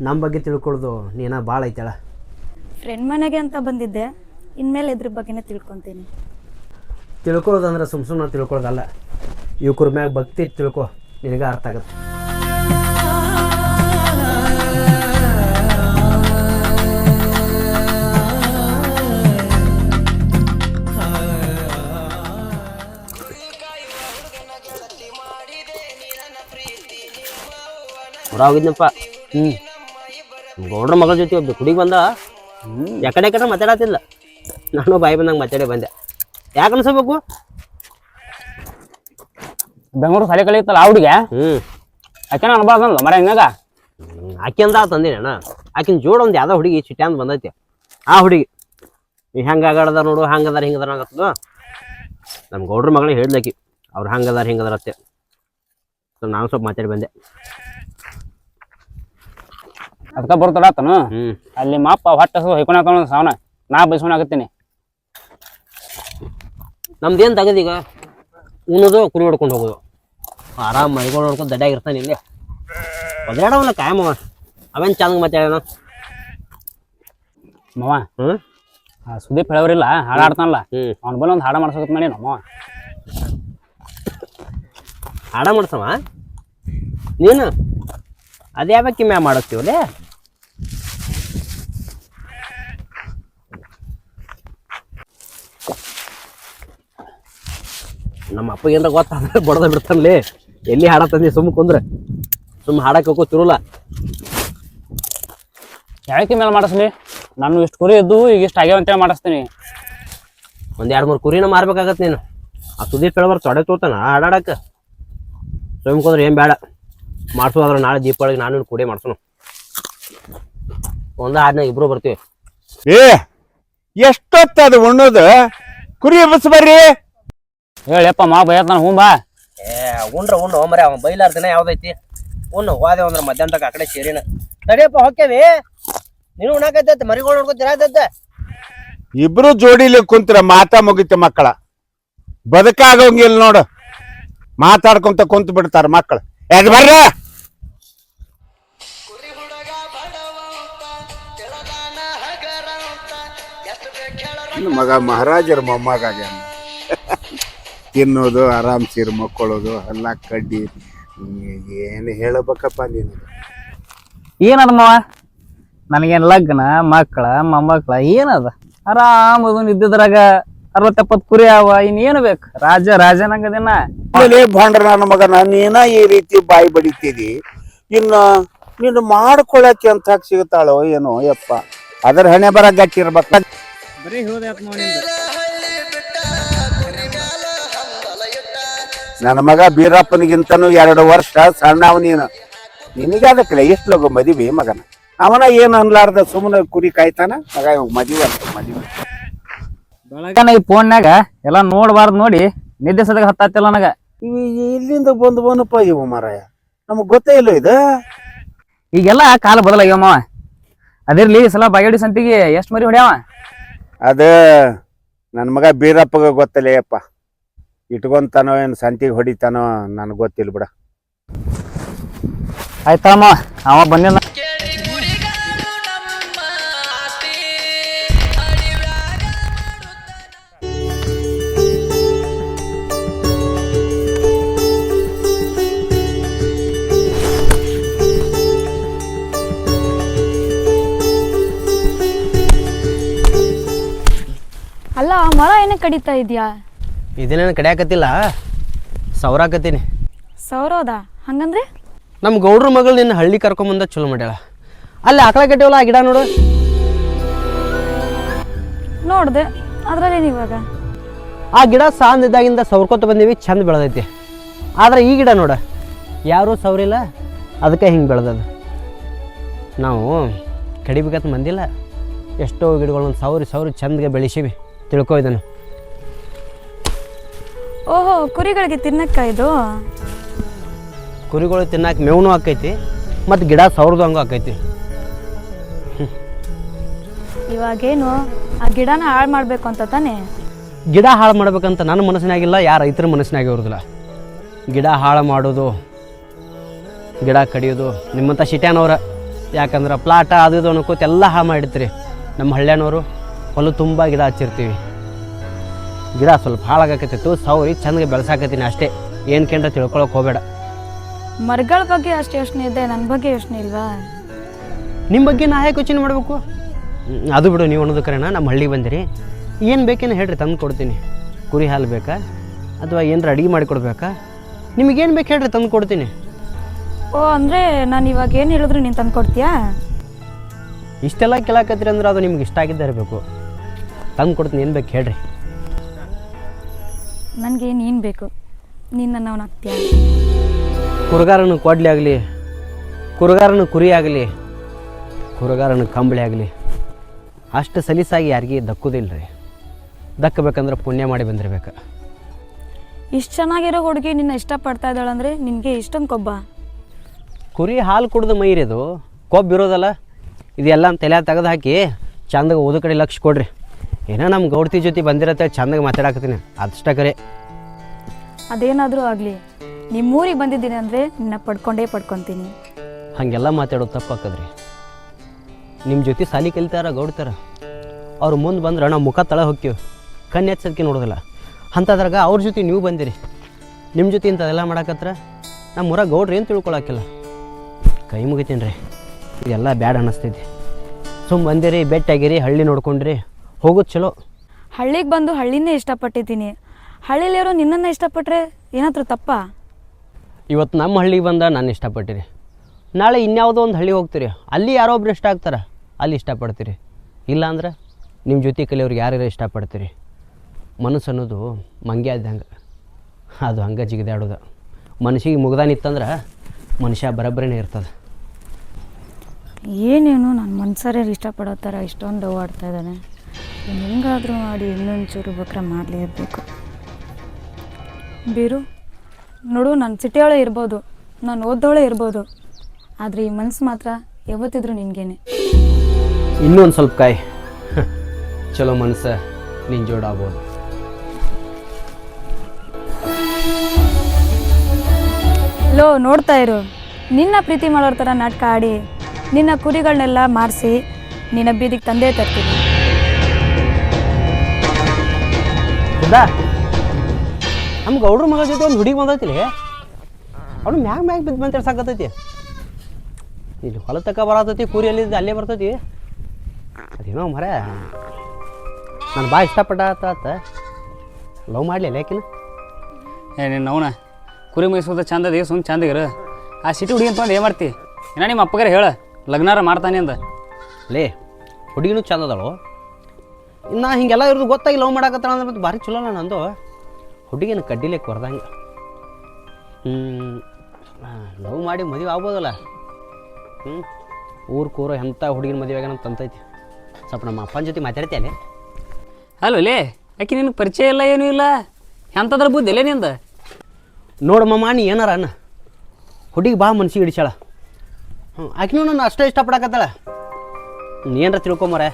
ನಮ್ಮ ಬಗ್ಗೆ ತಿಳ್ಕೊಳ್ಳೋದು ನೀನ ಭಾಳ ಐತಳ. ಫ್ರೆಂಡ್ ಮನೆಗೆ ಅಂತ ಬಂದಿದ್ದೆ, ಇನ್ಮೇಲೆ ಇದ್ರ ಬಗ್ಗೆನೇ ತಿಳ್ಕೊತೀನಿ. ತಿಳ್ಕೊಳ್ಳೋದಂದ್ರೆ ಸುಮ್ಮನೆ ತಿಳ್ಕೊಳ್ಳೋದಲ್ಲ, ಯುವಕರ ಮ್ಯಾಗ ಭಕ್ತಿ ತಿಳ್ಕೊ, ನಿನಗೆ ಅರ್ಥ ಆಗುತ್ತೆ. ಹೊರಾಗಿದ್ನಪ್ಪ. ಗೌಡ್ರ ಮಗಳ ಜೊತೆ ಒಬ್ಬ ಹುಡುಗಿ ಬಂದ. ಯಾಕಡೆ ಮಾತಾಡತ್ತಿಲ್ಲ. ನಾನು ಬಾಯಿ ಬಂದಂಗೆ ಮಾತಾಡೇ ಬಂದೆ. ಯಾಕೆ ಅನ್ಸಬೇಕು? ಬೆಂಗಳೂರು ಸಾಲಿ ಕಲಿಯುತ್ತಲ್ಲ ಆ ಹುಡುಗ ಆಕೆನ ಅನ್ಬಾರ್ದಲ್ಲ ಮರ ಹಿಂಗಾಗ ಆಕಿಂದ ತಂದಿನಿ ಅಣ್ಣ ಆಕಿನ ಜೋಡ ಒಂದು ಯಾವ್ದೋ ಹುಡುಗಿ ಚಿಟ್ಯಾಂದ ಬಂದೈತಿ ಆ ಹುಡುಗಿ ನೀ ಹೆಂಗೆ ಆಗಾಡದ ನೋಡು ಹಂಗದಾರ ಹಿಂಗದಾರ ಆಗತ್ತದ ನಮ್ಮ ಗೌಡ್ರ ಮಗಳಿಗೆ ಹೇಳ್ದಕಿ ಅವ್ರು ಹಂಗದಾರ ಹಿಂಗದಾರ ಅತ್ತೆ ನಾನು ಸ್ವಲ್ಪ ಮಾತಾಡಿ ಬಂದೆ. ಅದಕ್ಕೆ ಬರ್ತಾಡತ್ತನು ಹ್ಞೂ ಅಲ್ಲಿ ಮಾಪ ಹೊಟ್ಟೆ ಹೊಯ್ಕೊಳಕ ಸಾವನ ನಾ ಬೈಸ್ಕೊಳಕತ್ತೀನಿ. ನಮ್ದೇನು ತಗದೀಗ ಉಣ್ಣೋದು ಕುರಿ ಹೊಡ್ಕೊಂಡು ಹೋಗೋದು ಆರಾಮ್ ಮೈಗಳು ನೋಡ್ಕೊಂಡು ದಡ್ಡಾಗಿರ್ತಾನೆ ಇಲ್ಲಿ ಒದ್ರಾಡವಲ್ಲ ಕಾಯಮವ ಅವೇನು ಚಂದ ಮಾತಾಡ್ಯಾನ ಮಾವ ಹ್ಞೂ ಸುದೀಪ್ ಹೇಳೋರಿಲ್ಲ ಹಾಡಾಡ್ತಾನಲ್ಲ ಅವ್ನ ಬಲ್ಲಿ ಒಂದು ಹಾಡ ಮಾಡ್ಸೋಕತ್ ಮಾಡಿ ನಮ್ಮ ಹಾಡ ಮಾಡ್ಸವ ನೀನು ಅದು ಯಾವಕ್ಕೆ ಮ್ಯಾ ಮಾಡತ್ತೀವಲ್ಲೇ ನಮ್ಮ ಅಪ್ಪ ಏನಾರ ಗೊತ್ತಾದ್ರೆ ಬಡ್ದ ಬಿಡ್ತಾನಲ್ಲಿ ಎಲ್ಲಿ ಹಾಡ ತಂದಿ ಸುಮ್ಮ ಕುಂದ್ರೆ ಸುಮ್ಮ ಹಾಡಕ್ಕೆ ಹೋಗೋತಿರಲ್ಲ ಯಾಕೆ ಮೇಲೆ ಮಾಡಿಸ್ಲಿ ನಾನು ಇಷ್ಟು ಕುರಿ ಇದ್ದು ಈಗ ಇಷ್ಟು ಆಗ್ಯಾವ ಅಂತೇಳಿ ಮಾಡಿಸ್ತೀನಿ. ಒಂದು 2-3 ಕುರಿನ ಮಾರ್ಬೇಕಾಗತ್ತೆ ನೀನು ಆ ಸುದೀಪ್ ಹೇಳಬಾರ ತೊಡೆ ತೋತಾನ ಹಾಡಾಡಕ್ಕೆ ಸುಮ್ಮ ಕುಂದ್ರೆ ಏನು ಬೇಡ ಮಾಡ್ಸೋದ್ರ ನಾಳೆ ದೀಪಾವಳಿಗೆ ನಾನು ಕೂಡಿ ಮಾಡ್ಸೋಣ ಒಂದು ಹಾಡ್ನಾಗ ಇಬ್ರು ಬರ್ತೀವಿ. ಏ ಎಷ್ಟೊತ್ತದ ಉಣ್ಣೋದು ಕುರಿ ಬಸ್ ಬರ್ರಿ ಹೇಳಿಯಪ್ಪ ಮಾ ಬಯತ್ತಾನ ಹ್ಞೂ ಬಾ ಉಣ್ಣು ಮರೆ ಅವ ಬೈಲಾರ ದಿನ ಯಾವ್ದೈತಿ ಉಣ್ಣು ಹೋದೆ ಅಂದ್ರೆ ಮಧ್ಯಾಹ್ನ ತಕ ಆ ಕಡೆ ಸೇರಿನ ತಡಿಯಪ್ಪ ಹೊಕ್ಕೇವಿ ನೀನು ಉಣ್ಣಾಕೈತೆ ಮರಿಗಳು ನೋಡ್ಕೊತೀರ ಇಬ್ರು ಜೋಡಿಲಿ ಕುಂತ್ರ ಮಾತಾ ಮುಗಿತ ಮಕ್ಕಳ ಬದುಕಾಗೋಂಗಿಲ್ಲ ನೋಡು ಮಾತಾಡ್ಕೊಂತ ಕುಂತ ಬಿಡ್ತಾರ ಮಕ್ಕಳು ಯಾಕೆ ಬರ್ರ ಮಗ ಮಹಾರಾಜರ ಮೊಮ್ಮಗ ತಿನ್ನೋದು ಆರಾಮ್ ಸೀರ್ ಮಕ್ಕೊಳ್ಳೋದು ಎಲ್ಲ ಕಡ್ಡಿ ಏನು ಹೇಳಬೇಕಪ್ಪ ನೀನು ಏನದ ಮಾವ ನನಗೇನು ಲಗ್ನ ಮಕ್ಕಳ ಮೊಮ್ಮಕ್ಕಳ ಏನದ ಆರಾಮ್ ಅದನ್ನ ಇದ್ದಿದ್ರಾಗ 60-70 ಕುರಿ ಅವ ಇನ್ನೇನು ಬೇಕು ರಾಜನಂಗದಿನ ಭಾಂಡ್ರ ನನ್ನ ಮಗನ ನೀನ ಈ ರೀತಿ ಬಾಯಿ ಬಡಿತೀರಿ ಇನ್ನು ನೀನು ಮಾಡ್ಕೊಳಕ್ಕೆ ಅಂತ ಸಿಗುತ್ತಾಳೋ ಏನೋ ಯಪ್ಪ ಅದರ ಹಣೆ ಬರ ಗಟ್ಟಿ ಇರ್ಬೇಕ ನನ್ನ ಮಗ ಬೀರಪ್ಪನಿಗಿಂತನೂ 2 ವರ್ಷ ಸಣ್ಣವ ನೀನು ನಿನಗಾದಕ್ಕಿಲ್ಲ ಎಷ್ಟು ಲಗು ಮದಿವಿ ಮಗನ ಅವನ ಏನು ಅನ್ಲಾರ್ದ ಸುಮ್ಮನೆ ಕುರಿ ಕಾಯ್ತಾನ ಮಗ ಮದುವೆ ಅಂತ ಮದುವೆ ಬೆಳಗನ ಈ ಫೋನ್ಯಾಗ ಎಲ್ಲ ನೋಡ್ಬಾರ್ದು ನೋಡಿ ನಿದ್ದೆ ಸದಾಗ ಹತ್ತಾತಿಲ್ಲ ನನಗ ಇಲ್ಲಿಂದ ಬಂದವನಪ್ಪ ಇವು ಮಾರಾಯ ನಮಗ್ ಗೊತ್ತೇ ಇಲ್ಲ ಇದು ಈಗೆಲ್ಲ ಕಾಲ ಬದಲಾಗ್ಯಾವ ಮಾವ ಅದಿರ್ಲಿ ಈ ಸಲ ಬಾಗೇಡಿ ಸಂತಿಗೆ ಎಷ್ಟು ಮರಿ ಹೊಡ್ಯಾವ ಅದ ನನ್ನ ಮಗ ಬೀರಪ್ಪಗ ಗೊತ್ತಲ್ಲ ಅಪ್ಪ ಇಟ್ಕೊಂತಾನೋ ಏನು ಸಂತಿಗೆ ಹೊಡಿತಾನೋ ನನಗೆ ಗೊತ್ತಿಲ್ಲ ಬಿಡ ಆಯ್ತಮ್ಮ ಅವ ಬಂದ ಅಲ್ಲ ಮರ ಏನಕ್ಕೆ ಕಡಿತಾ ಇದೆಯಾ? ಇದನ್ನೇನು ಕಡಿಯಾಕತ್ತಿಲ್ಲ ಸೌರಾಕತ್ತೀನಿ. ಸೌರೋದ ಹಂಗಂದ್ರೆ ನಮ್ಮ ಗೌಡ್ರ ಮಗಳು ನಿನ್ನ ಹಳ್ಳಿ ಕರ್ಕೊಂಬಂದ ಚಲೋ ಮಾಡ್ಯಾಳ. ಅಲ್ಲಿ ಆಕಳ ಕಟ್ಟಿವಲ್ಲ ಆ ಗಿಡ ನೋಡು. ನೋಡ್ದೆ ಅದ್ರಲ್ಲಿ ಇವಾಗ ಆ ಗಿಡ ಸಾಂದಿದ್ದಾಗಿಂದ ಸೌರ್ಕೋತ ಬಂದೀವಿ, ಚಂದ ಬೆಳೆದೈತಿ. ಆದ್ರೆ ಈ ಗಿಡ ನೋಡ ಯಾರೂ ಸೌರಿಲ್ಲ, ಅದಕ್ಕೆ ಹಿಂಗೆ ಬೆಳೆದದು. ನಾವು ಕಡಿಬೇಕಂತ ಮಂದಿಲ್ಲ, ಎಷ್ಟೋ ಗಿಡಗಳನ್ನ ಸೌರಿ ಚಂದಗೆ ಬೆಳೆಸೀವಿ. ತಿಳ್ಕೊ ಇದನ್ನು. ಓಹೋ, ಕುರಿಗಳಿಗೆ ತಿನ್ನಕ್ಕ ಇದು? ಕುರಿಗಳು ತಿನ್ನಕ್ಕೆ ಮೇವನು ಆಕೈತಿ, ಮತ್ತು ಗಿಡ ಸೌರದು ಹಂಗೂ ಆಕೈತಿ. ಇವಾಗೇನು ಆ ಗಿಡನ ಹಾಳು ಮಾಡಬೇಕು ಅಂತ ತಾನೆ? ಗಿಡ ಹಾಳು ಮಾಡ್ಬೇಕಂತ ನನ್ನ ಮನಸ್ಸಿನಾಗಿಲ್ಲ, ಯಾರ ರೈತರ ಮನಸ್ಸಿನಾಗಿ ಇರೋದಿಲ್ಲ. ಗಿಡ ಹಾಳು ಮಾಡೋದು, ಗಿಡ ಕಡಿಯೋದು ನಿಮ್ಮಂಥ ಸಿಟ್ಯಾನವ್ರ. ಯಾಕಂದ್ರೆ ಪ್ಲಾಟ ಅದು ಇದು ಅನ್ಕೋತ ಎಲ್ಲ ಹಾಳು ಮಾಡಿರ್ತೀರಿ. ನಮ್ಮ ಹಳ್ಳ್ಯಾನವರು ಹೊಲ ತುಂಬ ಗಿಡ ಹಚ್ಚಿರ್ತೀವಿ. ಗಿಡ ಸ್ವಲ್ಪ ಹಾಳಾಗಕತ್ತಿತ್ತು, ಸೌರಿ ಚಂದಗೆ ಬೆಳೆಸಾಕತ್ತೀನಿ ಅಷ್ಟೇ. ಏನು ಕೇಂದ್ರ ತಿಳ್ಕೊಳಕ್ಕೆ ಹೋಗಬೇಡ. ಮರಗಳ ಬಗ್ಗೆ ಅಷ್ಟು ಯೋಚನೆ ಇದೆ, ನನ್ನ ಬಗ್ಗೆ ಯೋಚನೆ ಇಲ್ವಾ? ನಿಮ್ಮ ಬಗ್ಗೆ ನಾ ಯಾಕೆ ಯೋಚನೆ ಮಾಡಬೇಕು? ಅದು ಬಿಡು, ನೀವು ಅನ್ನೋದು ಕರೆನ ನಮ್ಮ ಹಳ್ಳಿಗೆ ಬಂದಿರಿ. ಏನು ಬೇಕೇನು ಹೇಳ್ರಿ, ತಂದು ಕೊಡ್ತೀನಿ. ಕುರಿ ಹಾಲು ಬೇಕಾ ಅಥವಾ ಏನಾರ ಅಡುಗೆ ಮಾಡಿ ಕೊಡ್ಬೇಕಾ? ನಿಮಗೇನು ಬೇಕು ಹೇಳ್ರಿ, ತಂದು ಕೊಡ್ತೀನಿ. ಓ, ಅಂದರೆ ನಾನು ಇವಾಗ ಏನು ಹೇಳಿದ್ರು ನೀನು ತಂದು ಕೊಡ್ತೀಯಾ? ಇಷ್ಟೆಲ್ಲ ಕೇಳಾಕತ್ತೀರಿ ಅಂದ್ರೆ ಅದು ನಿಮ್ಗೆ ಇಷ್ಟ ಆಗಿದ್ದೇ ಇರಬೇಕು. ತಂದು ಕೊಡ್ತೀನಿ, ಏನು ಬೇಕು ಹೇಳ್ರಿ. ನನಗೆ ನೀನು ಬೇಕು. ನೀನು ನನ್ನವನ ಆಗ್ತೀಯ. ಕುರುಗಾರನ ಕೊಡ್ಲಿ ಆಗಲಿ, ಕುರುಗಾರನ ಕುರಿ ಆಗಲಿ, ಕುರುಗಾರನ ಕಂಬಳಿ ಆಗಲಿ ಅಷ್ಟು ಸಲೀಸಾಗಿ ಯಾರಿಗೆ ದಕ್ಕುದಿಲ್ಲ ರೀ. ದಕ್ಕಬೇಕಂದ್ರೆ ಪುಣ್ಯ ಮಾಡಿ ಬಂದಿರ್ಬೇಕು. ಇಷ್ಟು ಚೆನ್ನಾಗಿರೋ ಹುಡುಗಿ ನಿನ್ನ ಇಷ್ಟಪಡ್ತಾ ಇದ್ದಾಳಂದ್ರೆ ನಿನಗೆ ಇಷ್ಟೊಂದು ಕೊಬ್ಬ. ಕುರಿ ಹಾಲು ಕುಡ್ದು ಮೈರಿದು ಕೊಬ್ಬು ಇರೋದಲ್ಲ. ಇದೆಲ್ಲ ತಲೆ ತೆಗೆದು ಹಾಕಿ ಚಂದಾಗ ಓದೋ ಕಡೆ ಲಕ್ಷ ಕೊಡ್ರಿ. ಏನೋ ನಮ್ಮ ಗೌಡ್ತಿ ಜೊತೆ ಬಂದಿರತ್ತೆ ಚಂದಾಗ ಮಾತಾಡಕತ್ತೀನಿ, ಅದಷ್ಟ ಕರೆ. ಅದೇನಾದರೂ ಆಗಲಿ, ನಿಮ್ಮೂರಿಗೆ ಬಂದಿದ್ದೀನಿ ಅಂದರೆ ನಿನ್ನ ಪಡ್ಕೊತೀನಿ. ಹಾಗೆಲ್ಲ ಮಾತಾಡೋದು ತಪ್ಪಾಕದ್ರಿ. ನಿಮ್ಮ ಜೊತೆ ಸಾಲಿ ಕಲಿತಾರ ಗೌಡ್ತಾರ, ಅವ್ರು ಮುಂದೆ ಬಂದ್ರೆ ನಾವು ಮುಖ ತಳ ಹೋಗ್ತೀವಿ, ಕಣ್ಣು ಎಚ್ಚರಿಕೆ ನೋಡೋದಿಲ್ಲ. ಅಂಥದ್ರಾಗ ಅವ್ರ ಜೊತೆ ನೀವು ಬಂದಿರಿ, ನಿಮ್ಮ ಜೊತೆ ಇಂಥದೆಲ್ಲ ಮಾಡಕತ್ರ ನಮ್ಮ ಊರಾಗ ಗೌಡ್ರು ಏನು ತಿಳ್ಕೊಳಕಿಲ್ಲ. ಕೈ ಮುಗಿತೀನಿ ರೀ, ಇದೆಲ್ಲ ಬ್ಯಾಡ್ ಅನ್ನಿಸ್ತೈತಿ. ಸುಮ್ಮ ಬಂದಿರಿ, ಬೆಟ್ಟಾಗಿರಿ, ಹಳ್ಳಿ ನೋಡ್ಕೊಂಡ್ರಿ, ಹೋಗೋದು ಚಲೋ. ಹಳ್ಳಿಗೆ ಬಂದು ಹಳ್ಳಿನೇ ಇಷ್ಟಪಟ್ಟಿದ್ದೀನಿ. ಹಳ್ಳಿಲಿರೋ ನಿನ್ನನ್ನು ಇಷ್ಟಪಟ್ಟರೆ ಏನಾದರೂ ತಪ್ಪಾ? ಇವತ್ತು ನಮ್ಮ ಹಳ್ಳಿಗೆ ಬಂದ ನಾನು ಇಷ್ಟಪಟ್ಟಿರಿ, ನಾಳೆ ಇನ್ಯಾವುದೋ ಒಂದು ಹಳ್ಳಿ ಹೋಗ್ತೀರಿ, ಅಲ್ಲಿ ಯಾರೋ ಒಬ್ರು ಇಷ್ಟ ಆಗ್ತಾರೆ, ಅಲ್ಲಿ ಇಷ್ಟಪಡ್ತೀರಿ. ಇಲ್ಲಾಂದ್ರೆ ನಿಮ್ಮ ಜೊತೆ ಕಲಿಯವ್ರಿಗೆ ಯಾರ್ಯಾರು ಇಷ್ಟಪಡ್ತೀರಿ. ಮನಸ್ಸು ಅನ್ನೋದು ಮಂಗ್ಯ ಇದ್ದಂಗೆ, ಅದು ಹಂಗೆ ಜಿಗಿದಾಡೋದು. ಮನಸ್ಸಿಗೆ ಮುಗ್ದಾನಿತ್ತಂದ್ರೆ ಮನುಷ್ಯ ಬರಬ್ಬರಿನೇ ಇರ್ತದೆ. ಏನೇನು ನನ್ನ ಮನ್ಸರೇ ಇಷ್ಟಪಡೋ ಥರ ಇಷ್ಟೊಂದು ಓಡಾಡ್ತಾ ಇದ್ದಾನೆ. ಹೆಂಗಾದರೂ ಮಾಡಿ ಇನ್ನೊಂಚೂರು ಬೇಕ್ರೆ ಮಾಡಲೇ ಇರಬೇಕು. ಬೀರು ನೋಡು, ನಾನು ಸಿಟಿಯೊಳೆ ಇರ್ಬೋದು, ನಾನು ಓದೋಳೆ ಇರ್ಬೋದು, ಆದರೆ ಈ ಮನಸ್ಸು ಮಾತ್ರ ಯಾವತ್ತಿದ್ರು ನಿನಗೇನೆ. ಇನ್ನೊಂದು ಸ್ವಲ್ಪ ಕಾಯಿ, ಚಲೋ ಮನಸ್ಸು ನಿನ್ನ ಜೋಡಾಗ್ಬೋದು. ಲೋ, ನೋಡ್ತಾ ಇರು, ನಿನ್ನ ಪ್ರೀತಿ ಮಾಡೋರ ಥರ ನಾಟಕ ಆಡಿ ನಿನ್ನ ಕುರಿಗಳನ್ನೆಲ್ಲ ಮಾರಿಸಿ ನಿನ್ನ ಬೀದಿಗೆ ತಂದೆ ತರ್ತೀನಿ. ಹೌದಾ? ನಮ್ಮ ಗೌಡ್ರ ಮಗಳ ಜೊತೆ ಒಂದು ಹುಡುಗಿ ಬಂದೈತಿಲಿ, ಅವಳು ಮ್ಯಾಗ ಬಿದ್ದು ಬಂತ ಸಾಕತೈತಿ. ಇಲ್ಲಿ ಹೊಲ ತಕ ಬರತೈತಿ, ಕುರಿಯಲ್ಲಿದ್ದು ಅಲ್ಲೇ ಬರ್ತೈತಿ. ಅದೇನೋ ಮರ ನಾನು ಭಾಳ ಇಷ್ಟಪಟ್ಟ ಲವ್ ಮಾಡಲಿಲ್ಲ ಯಾಕಿನ. ನಿನ್ನ ಅವನ ಕುರಿ ಮೈಸೂದ ಚಂದದಿ ಸುಮ್ ಚಂದಗಿರು. ಆ ಸಿಟಿ ಹುಡುಗಿ ಅಂತಂದು ಏನು ಮಾಡ್ತಿ? ಏನ ನಿಮ್ಮ ಅಪ್ಪಗಾರ ಹೇಳ ಲಗ್ನಾರ ಮಾಡ್ತಾನೆ ಅಂದ. ಲೇ, ಹುಡುಗಿನೂ ಚಂದ ಅದಾಳು. ಇನ್ನು ಹಿಂಗೆಲ್ಲ ಇರೋದು ಗೊತ್ತಾಗಿ ಲವ್ ಮಾಡಾಕತ್ತಾಳ ಅಂದ್ರೆ ಮತ್ತೆ ಭಾರಿ ಚಲೋ ನಂದು. ಹುಡುಗಿನ ಕಡ್ಡಿಲೆ ಕೊರ್ದಂಗೆ ಲವ್ ಮಾಡಿ ಮದುವೆ ಆಗ್ಬೋದಲ್ಲ. ಊರು ಕೂರೋ ಎಂಥ ಹುಡುಗಿನ ಮದುವೆ ಆಗ್ಯಾನ ತಂತೈತಿ. ಸ್ವಲ್ಪ ನಮ್ಮ ಅಪ್ಪನ ಜೊತೆ ಮಾತಾಡ್ತೀಯಲ್ಲೇ? ಅಲ್ಲೇ ಯಾಕೆ ನಿನಗೆ ಪರಿಚಯ ಇಲ್ಲ, ಏನೂ ಇಲ್ಲ, ಎಂಥದ್ರ ಬುದ್ಧಿ ಇಲ್ಲೇ ನಿಂದ. ನೋಡಮ್ಮ, ನೀ ಏನಾರ ಅನ್ನ ಹುಡುಗಿ ಭಾಳ ಮನ್ಸಿಗೆ ಹಿಡಿಸಾಳ. ಆಕಿನೂ ನನ್ನ ಅಷ್ಟೇ ಇಷ್ಟಪಡಕತ್ತಾಳ. ಏನಾರ ತಿಳ್ಕೊಂಬರ.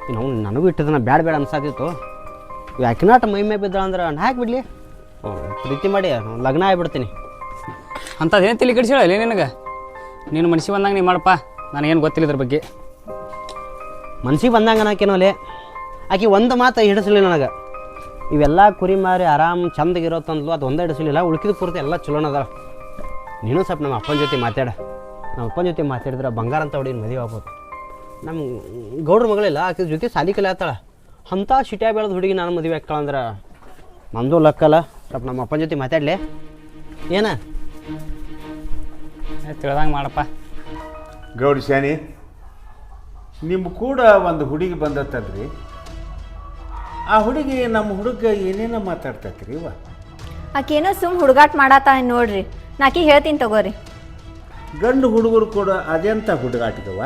ಇನ್ನು ನನಗೂ ಇಟ್ಟದನ್ನ ಬ್ಯಾಡ ಅನ್ಸಾತಿತ್ತು. ಯಾಕಿನಾಟ ಮೈ ಮೇ ಬಿದ್ದಾಳ ಅಂದ್ರೆ ನಾನು ಹಾಕಿ ಬಿಡಲಿ, ಪ್ರೀತಿ ಮಾಡಿ ಲಗ್ನ ಆಗಿಬಿಡ್ತೀನಿ. ಅಂಥದ್ದೇನು ತಲೆ ಕೆಡಿಸ್ಯಾಳ ಇಲ್ಲ ನಿನಗೆ? ನೀನು ಮನ್ಸಿಗೆ ಬಂದಂಗೆ ನೀ ಮಾಡಪ್ಪ, ನನಗೇನು ಗೊತ್ತಿಲ್ಲ ಇದ್ರ ಬಗ್ಗೆ. ಮನ್ಸಿಗೆ ಬಂದಂಗೆ ಅನ್ನೋಕೇನೋಲೆ ಆಕೆ ಒಂದು ಮಾತು ಹಿಡಿಸಲಿ ನನಗೆ. ಇವೆಲ್ಲ ಕುರಿ ಮಾರಿ ಆರಾಮ್ ಚಂದಗಿರೋ ತಂದ್ಲು, ಅದು ಒಂದೇ ಹಿಡಿಸಲಿಲ್ಲ, ಉಳ್ಕಿದ ಪೂರ್ತಿ ಎಲ್ಲ ಚಲೋನದ. ನೀನು ಸ್ವಲ್ಪ ನಮ್ಮ ಅಪ್ಪನ ಜೊತೆ ಮಾತಾಡ. ನಮ್ಮ ಅಪ್ಪನ ಜೊತೆ ಮಾತಾಡಿದ್ರೆ ಬಂಗಾರ ಅಂತ ಹುಡುಗಿನ ಮದುವೆ ಆಗ್ಬೋದು. ನಮ್ಮ ಗೌಡ್ರ ಮಗಳಿಲ್ಲ, ಆಕೆ ಜೊತೆ ಸಾಲಿ ಕಲೆ ಆತಾಳ. ಅಂಥ ಶಿಟ್ಯಾ ಬೆಳೆದ ಹುಡುಗಿ ನಾನು ಮದುವೆ ಆಗ್ತಾಳಂದ್ರೆ ನಮ್ಮದು ಲಕ್ಕಲ್ಲ. ಸ್ವಲ್ಪ ನಮ್ಮ ಅಪ್ಪನ ಜೊತೆ ಮಾತಾಡಲಿ ಏನ ತಿಳ್ದಂಗೆ ಮಾಡಪ್ಪ. ಗೌಡಿ ಶಾನಿ, ನಿಮ್ಮ ಕೂಡ ಒಂದು ಹುಡುಗಿ ಬಂದತ್ತಲ್ರಿ, ಆ ಹುಡುಗಿ ನಮ್ಮ ಹುಡುಗ ಏನೇನೋ ಮಾತಾಡ್ತೈತ್ರಿ ಇವ. ಆಕೇನೋ ಸುಮ್ ಹುಡುಗಾಟ ಮಾಡಾತ ನೋಡ್ರಿ, ನಾಕಿ ಹೇಳ್ತೀನಿ ತಗೋರಿ. ಗಂಡು ಹುಡುಗರು ಕೂಡ ಅದೆಂಥ ಹುಡುಗಾಟಿದವ.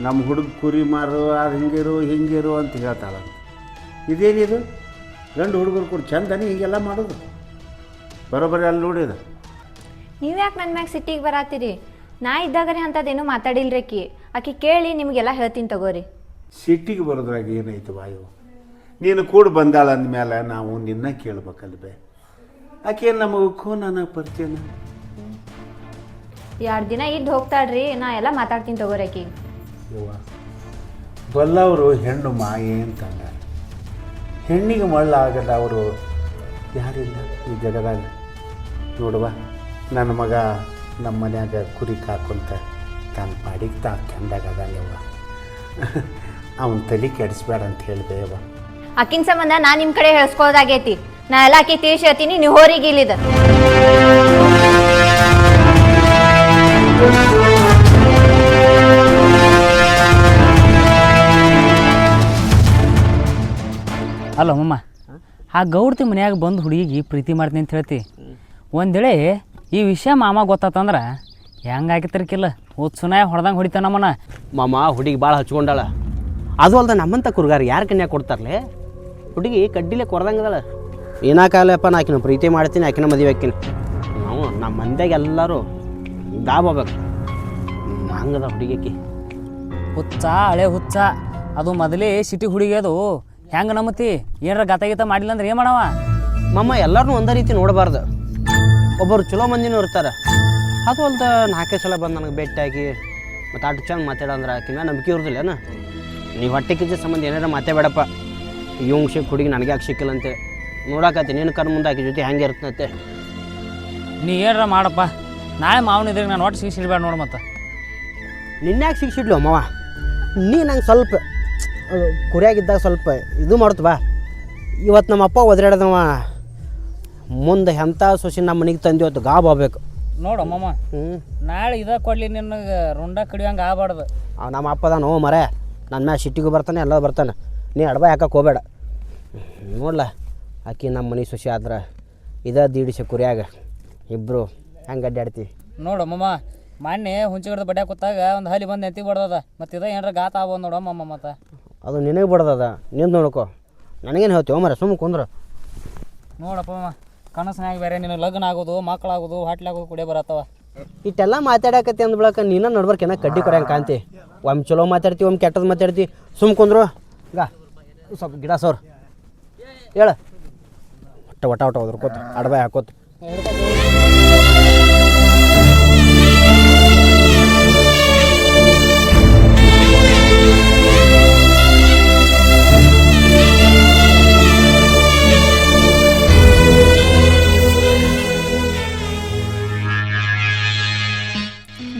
ನಮ್ಮ ಹುಡುಗ ಕುರಿ ಮಾರು, ಅದು ಹಿಂಗಿರು ಅಂತ ಹೇಳ್ತಾಳ. ಇದೇನಿದು? ಗಂಡು ಹುಡುಗರು ಕೂಡ ಚಂದನಿ ಹೀಗೆಲ್ಲ ಮಾಡೋದು ಬರೋಬ್ಬರಿ ಅಲ್ಲಿ ನೋಡಿದ. ನೀವು ಯಾಕೆ ನನ್ನ ಮ್ಯಾಗ ಸಿಟ್ಟಿಗೆ ಬರಾತೀರಿ? ನಾ ಇದ್ದಾಗರೆ ಅಂಥದ್ದೇನು ಮಾತಾಡಿಲ್ರಿ ಆಕಿ ಕೇಳಿ ನಿಮಗೆಲ್ಲ ಹೇಳ್ತೀನಿ ತಗೋರಿ. ಸಿಟ್ಟಿಗೆ ಬರೋದ್ರಾಗ ಏನೈತೆ ವಾಯು? ನೀನು ಕೂಡ ಬಂದಾಳ ಅಂದಮೇಲೆ ನಾವು ನಿನ್ನ ಕೇಳ್ಬೇಕಲ್ವೇ? ಆಕೆ ನಮಗೆ ಖೂನ ಪರಿಚಯನ 2 ದಿನ ಇದ್ದು ಹೋಗ್ತಾಳ್ರಿ, ನಾ ಎಲ್ಲ ಮಾತಾಡ್ತೀನಿ ತಗೋರಿ ಆಕಿಗೆ. ಬಲ್ಲವರು ಹೆಣ್ಣು ಮಾಯೆ ಅಂತಂದ. ಹೆಣ್ಣಿಗೆ ಮಳ್ಳಾಗದ ಅವರು ಯಾರಿಲ್ಲ ಈ ಜಗದಾಗ. ನೋಡುವ, ನನ್ನ ಮಗ ನಮ್ಮ ಮನ್ಯಾಗ ಕುರಿ ಕಾಕೊಂತ ತಾನು ಪಾಡಿಗೆ ಚಂದಾಗ ಅದಾಗವ. ಅವನ ತಲೆ ಕೆಡಿಸ್ಬೇಡ ಅಂತ ಹೇಳಿದೆ ಅವ. ಆಕಿನ ಸಂಬಂಧ ನಾ ನಿಮ್ಮ ಕಡೆ ಹೇಳ್ಸ್ಕೊಳ್ಳೋದಾಗೈತಿ. ನಾ ಎಲ್ಲ ಆಕಿ ತಿಳಿಸಿ ಹೇಳ್ತೀನಿ, ನೀವು ಹೋರಿಗೆ ಇಲ್ಲಿದ. ಅಲ್ಲ ಮಮ್ಮ, ಆ ಗೌಡ್ತಿ ಮನ್ಯಾಗ ಬಂದು ಹುಡುಗಿಗೆ ಪ್ರೀತಿ ಮಾಡ್ತೀನಿ ಅಂತ ಹೇಳ್ತಿ. ಒಂದು ವೇಳೆ ಈ ವಿಷಯ ಮಾಮ ಗೊತ್ತಾತಂದ್ರೆ ಹೆಂಗೆ ಆಗಿತ್ತರ್ಕಿಲ್ಲ ಹುಚ್ಚುನಾಯ ಹೊಡೆದಂಗೆ ಹೊಡಿತಾನ ನಮ್ಮನ. ಮಾಮ ಹುಡುಗಿ ಭಾಳ ಹಚ್ಕೊಂಡಾಳ. ಅದು ಅಲ್ದ ನಮ್ಮಂಥ ಕುರ್ಗಾರ ಯಾರು ಕನ್ಯಾಗ ಕೊಡ್ತಾರಲೆ? ಹುಡುಗಿ ಕಡ್ಡಿಲೆ ಕೊರ್ದಂಗದಳ. ಏನಾಕಾಲಪ್ಪ ನಾ ಆಕಿನ ಪ್ರೀತಿ ಮಾಡ್ತೀನಿ, ಆಕಿನ ಮದುವೆ ಆಕಿನ. ನಾವು ನಮ್ಮ ಮಂದ್ಯಾಗ ಎಲ್ಲರೂ ದಾಬಬೇಕು ಹಂಗದ ಹುಡುಗಿಕಿ. ಹುಚ್ಚ ಹಳೆ ಹುಚ್ಚ ಅದು ಮೊದಲೇ ಸಿಟಿ ಹುಡುಗಿ ಅದು. ಹೆಂಗೆ ನಮ್ಮತಿ ಏನಾರ ಗೀತ ಮಾಡಿಲ್ಲ ಅಂದ್ರೆ ಏನು ಮಾಡವ? ಮಾಮ ಎಲ್ಲರನ್ನೂ ಒಂದೇ ರೀತಿ ನೋಡಬಾರ್ದು. ಒಬ್ಬರು ಚಲೋ ಮಂದಿನೂ ಇರ್ತಾರೆ. ಅದು ಅಲ್ದ 4 ಸಲ ಬಂದು ನನಗೆ ಭೇಟಿಯಾಗಿ ಮತ್ತು ಅಷ್ಟು ಚಂದ ಮಾತಾಡಂದ್ರೆ ಆಕಿನ ನಂಬಿಕೆ ಇರೋದಿಲ್ಲೇನ? ನೀವು ಹೊಟ್ಟೆ ಕಿಚ್ಚ ಸಂಬಂಧ ಏನಾರ ಮಾತಾಡಬೇಡಪ್ಪ. ಇವಂಗೆ ಸಿಕ್ಕ ಹುಡುಗಿ ನನಗೆ ಯಾಕೆ ಸಿಕ್ಕಿಲ್ಲ ಅಂತೇಳಿ ನೋಡಾಕತ್ತಿ ನೀನು ಕಣ್ಣು ಮುಂದೆ ಆಕಿ ಜೊತೆ ಹೆಂಗೆ ಇರ್ತಂತೆ. ನೀ ಏನಾರ ಮಾಡಪ್ಪ. ನಾಳೆ ಮಾವನ ಇದ್ರಿಗೆ ನಾನು ಒಟ್ಟು ಸಿಗಿಸಿಡ್ಬೇಡ ನೋಡು. ಮತ್ತು ನಿನ್ಯಾಕೆ ಸಿಕ್ಸಿಡ್ಲು ಅಮ್ಮವ? ನೀ ನಂಗೆ ಸ್ವಲ್ಪ ಕುರಿಯಾಗಿದ್ದಾಗ ಸ್ವಲ್ಪ ಇದು ಮಾಡ್ತು ಬಾ. ಇವತ್ತು ನಮ್ಮ ಅಪ್ಪ ಒದರಾಡದವ ಮುಂದೆ ಎಂಥ ಸೊಸಿ ನಮ್ಮ ಮನೆಗೆ ತಂದಿವತ್ತು ಗಾಬ್ ಆಗ್ಬೇಕು. ನೋಡು ಅಮ್ಮಮ್ಮ, ನಾಳೆ ಇದ ಕೊಡ್ಲಿ ನಿನಗೆ ರುಂಡ ಕಡಿಯೋಂಗೆ ಆಗಬಾರ್ದು. ನಮ್ಮ ಅಪ್ಪದಾನೋ ಮರೆ ನನ್ನ ಮ್ಯಾಲೆ ಸಿಟ್ಟಿಗೂ ಬರ್ತಾನೆ, ಎಲ್ಲ ಬರ್ತಾನೆ. ನೀ ಅಡ್ಬ ಯಾಕಕ್ಕೆ ಹೋಗಬೇಡ. ನೋಡ್ಲ ಆಕಿ ನಮ್ಮ ಮನೆ ಸೊಸಿ ಆದ್ರೆ ದೀಡಿಸಿ ಕುರಿಯಾಗ ಇಬ್ಬರು ಹೆಂಗೆ ಅಡ್ಡಾಡ್ತೀವಿ ನೋಡು ಅಮ್ಮಮ್ಮ. ಮೊನ್ನೆ ಹುಂಚಿಗಡ್ದು ಬಡ್ಯಾಕ ಕೂತಾಗ ಒಂದು ಹಲಿ ಬಂದು ನೆತ್ತಿ ಬಡ್ದದ. ಮತ್ತು ಇದ ಏನಾರ ಗಾತ ಆಗ್ಬೋದು ನೋಡು ಅಮ್ಮಮ್ಮ. ಮತ್ತು ಅದು ನಿನಗೆ ಬಡ್ದದ, ನಿಂದು ನೋಡ್ಕೊ. ನನಗೇನು ಹೇಳ್ತೀವಿ ಮರ ಸುಮ್ಮ ಕುಂದ್ರ. ನೋಡಪ್ಪ ಕನಸಿನಾಗ ಬೇರೆ ನೀನು ಲಗ್ನ ಆಗೋದು, ಮಕ್ಕಳಾಗೋದು, ಹಾಟ್ಲಾಗೋದು ಕುಡಿಯೋ ಬರತ್ತವ. ಇಟ್ಟೆಲ್ಲ ಮಾತಾಡಕತ್ತಿ ಅಂದ ಬಳಕ ನೀನ ನಡ್ಬರ್ಕೇನ ಕಡ್ಡಿ ಕೊಡ್ಯಂಗೆ ಕಾಂತಿ. ಒಮ್ಮೆ ಚಲೋ ಮಾತಾಡ್ತೀವಿ, ಒಮ್ಮೆ ಕೆಟ್ಟದ್ದು ಮಾತಾಡ್ತಿ. ಸುಮ್ಮ ಕುಂದ್ರು ಈಗ ಸ್ವಲ್ಪ ಗಿಡ ಸೋರ್ ಹೇಳ ಒಟ್ಟ ಹೋದ್ರಕೋತ ಅಡ್ಬಾಯ್ ಹಾಕೋತ.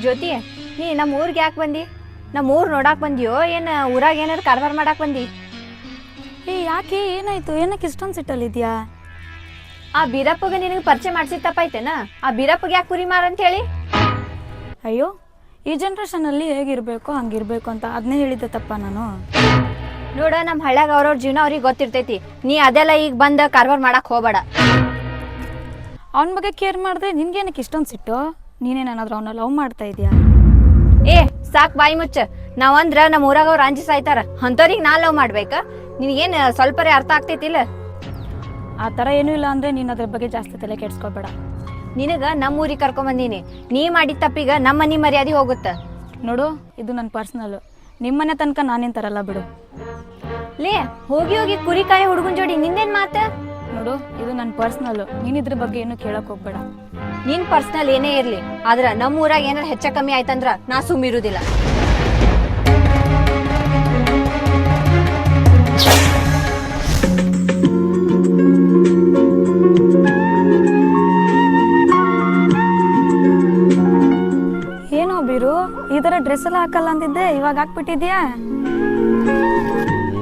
ಜ್ಯೋತಿ, ನೀ ನಮ್ಮ ಊರಿಗೆ ಯಾಕೆ ಬಂದಿ? ನಮ್ಮ ಊರು ನೋಡಕ್ಕೆ ಬಂದಿಯೋ ಏನು ಊರಾಗ ಏನಾರು ಕಾರ್ಬಾರ್ ಮಾಡಕ್ಕೆ ಬಂದಿ? ಯಾಕೆ ಏನಾಯ್ತು? ಏನಕ್ಕೆ ಇಷ್ಟೊಂದು ಸಿಟ್ಟಲ್ಲಿದ್ಯಾ? ಆ ಬೀರಪ್ಪಗೆ ನಿನಗೆ ಪರಿಚಯ ಮಾಡಿಸಿದ ತಪ್ಪಾಯ್ತೇನ? ಆ ಬೀರಪ್ಪಗೆ ಯಾಕೆ ಕುರಿ ಮಾರಂತ ಹೇಳಿ? ಅಯ್ಯೋ, ಈ ಜನ್ರೇಷನಲ್ಲಿ ಹೇಗಿರಬೇಕು ಹಂಗಿರ್ಬೇಕು ಅಂತ ಅದನ್ನೇ ಹೇಳಿದ್ದೆ ತಪ್ಪ ನಾನು? ನೋಡ, ನಮ್ಮ ಹಳ್ಳ್ಯಾಗ ಅವ್ರವ್ರ ಜೀವನ ಅವ್ರಿಗೆ ಗೊತ್ತಿರ್ತೈತಿ. ನೀ ಅದೆಲ್ಲ ಈಗ ಬಂದು ಕಾರ್ಬಾರ್ ಮಾಡಕ್ಕೆ ಹೋಗಬೇಡ. ಅವನ ಬಗ್ಗೆ ಕೇರ್ ಮಾಡಿದ್ರೆ ನಿನ್ಗೇನಕ್ಕೆ ಇಷ್ಟೊಂದು ಸಿಟ್ಟು? ನೀನೇನಾದ್ರೂ ಅವನ್ನ ಲವ್ ಮಾಡ್ತಾ ಇದೀಯಾ? ಏ ಸಾಕ್ ಬಾಯಿ ಮುಚ್ಚ. ನಾವಂದ್ರ ನಮ್ಮ ಊರಾಗ ಅವ್ರು ಅಂಜಿ ಸಾಯ್ತಾರ, ಅಂಥವ್ರಿಗೆ ನಾ ಲವ್ ಮಾಡ್ಬೇಕಾ? ನಿನಗೇನು ಸ್ವಲ್ಪರೇ ಅರ್ಥ ಆಗ್ತೈತಿಲ್ಲ? ಆ ಥರ ಏನೂ ಇಲ್ಲ ಅಂದರೆ ನೀನು ಅದ್ರ ಬಗ್ಗೆ ಜಾಸ್ತಿ ತಲೆ ಕೆಡ್ಸ್ಕೊಬೇಡ. ನಿನಗೆ ನಮ್ಮ ಊರಿಗೆ ಕರ್ಕೊಂಬಂದೀನಿ. ನೀ ಮಾಡಿದ ತಪ್ಪಿಗೆ ನಮ್ಮ ಮನೆ ಮರ್ಯಾದೆ ಹೋಗುತ್ತೆ. ನೋಡು, ಇದು ನನ್ನ ಪರ್ಸ್ನಲ್ಲು. ನಿಮ್ಮನೆ ತನಕ ನಾನೇನು ತರಲ್ಲ ಬಿಡು. ಲೇ ಹೋಗಿ ಹೋಗಿ ಕುರಿ ಕಾಯಿ ಹುಡುಗನ ಜೋಡಿ ನಿಂದೇನು ಮಾತು? ನೋಡು, ಇದು ನನ್ನ ಪರ್ಸ್ನಲ್ಲು. ನೀನು ಇದ್ರ ಬಗ್ಗೆ ಏನು ಕೇಳಕ್ಕೆ ಹೋಗ್ಬೇಡ. ನಿನ್ ಪರ್ಸ್ನಲ್ ಏನೇ ಇರ್ಲಿ, ಆದ್ರೆ ನಮ್ಮ ಊರಾಗ ಏನಾರ ಹೆಚ್ಚ ಕಮ್ಮಿ ಆಯ್ತಂದ್ರ ನಾ ಸುಮ್ಮಿರುದಿಲ್ಲ. ಏನೋ ಬೀರು, ಈ ಥರ ಡ್ರೆಸ್ ಎಲ್ಲ ಹಾಕಲ್ಲ ಅಂತಿದ್ದೆ, ಇವಾಗ ಹಾಕ್ಬಿಟ್ಟಿದ್ಯಾ?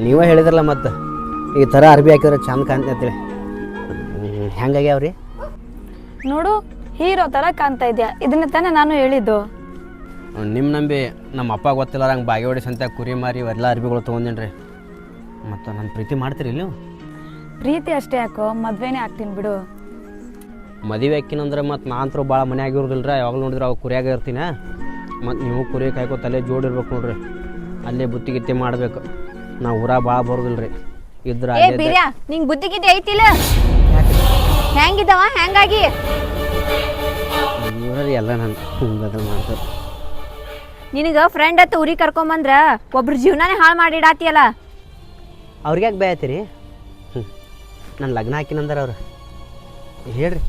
ನೀವೇ ಹೇಳಿದ್ರಲ್ಲ ಮತ್ತು ಈ ಥರ ಅರ್ಬಿ ಹಾಕಿದ್ರೆ ಚಂದ ಕಾಣ್ತೈತಿ. ಹೆಂಗಾಗ್ಯಾವ್ರಿ? ನೋಡು, ಹೀರೋ ಥರ ಕಾಣ್ತಾ ಇದೆಯಾ. ಇದನ್ನ ತಾನೇ ನಾನು ಹೇಳಿದ್ದು. ನಿಮ್ಮ ನಂಬಿ ನಮ್ಮ ಅಪ್ಪ ಗೊತ್ತಿಲ್ಲ ಹಂಗೆ ಬಾಗಿ ಹೊಡಿಸಿ ಅಂತ ಕುರಿ ಮಾರಿ ಎಲ್ಲ ಅರ್ಬಿಗಳು ತೊಗೊಂಡೇನ್ರಿ. ಮತ್ತು ನನ್ನ ಪ್ರೀತಿ ಮಾಡ್ತೀರಿ ನೀವು? ಪ್ರೀತಿ ಅಷ್ಟೇ ಯಾಕೋ, ಮದುವೆನೇ ಆಗ್ತೀನಿ ಬಿಡು. ಮದುವೆ ಹಾಕಿನಂದ್ರೆ ಮತ್ತು ನಾನಂತರೂ ಭಾಳ ಮನೆ ಆಗಿರೋದಿಲ್ಲ. ಯಾವಾಗ ನೋಡಿದ್ರೆ ಅವಾಗ ಕುರಿಯಾಗ ಇರ್ತೀನಿ. ಮತ್ತು ನೀವು ಕುರಿ ಕಾಯ್ಕೋ ತಲೆ ಜೋಡಿರ್ಬೇಕು ನೋಡ್ರಿ. ಅಲ್ಲೇ ಬುತ್ತಿ ಗಿತ್ತಿ ಮಾಡಬೇಕು. ನಾವು ಊರಾಗ ಭಾಳ ಬರೋದಿಲ್ಲ ರೀ. ಇದ್ರ ನಿಂಗೆ ಬುದ್ಧಿಗಿದ್ದೆ ಐತಿಲ್ಲ? ಹೆಂಗಿದವ ಹೆಂಗಾಗಿ ಎಲ್ಲ ನಾನು ಬದಲು ಮಾಡ್ತಾರೆ. ನಿನಗೆ ಫ್ರೆಂಡ್ ಹತ್ತ ಊರಿಗೆ ಕರ್ಕೊಂಬಂದ್ರ ಒಬ್ರ ಜೀವನಾನೇ ಹಾಳು ಮಾಡಿಡಾತಿಯಲ್ಲ. ಅವ್ರಿಗೆ ಯಾಕೆ ಬೇಯತ್ತೀರಿ? ನನ್ನ ಲಗ್ನ ಹಾಕಿನಂದ್ರೆ ಅವ್ರು ಹೇಳ್ರಿ.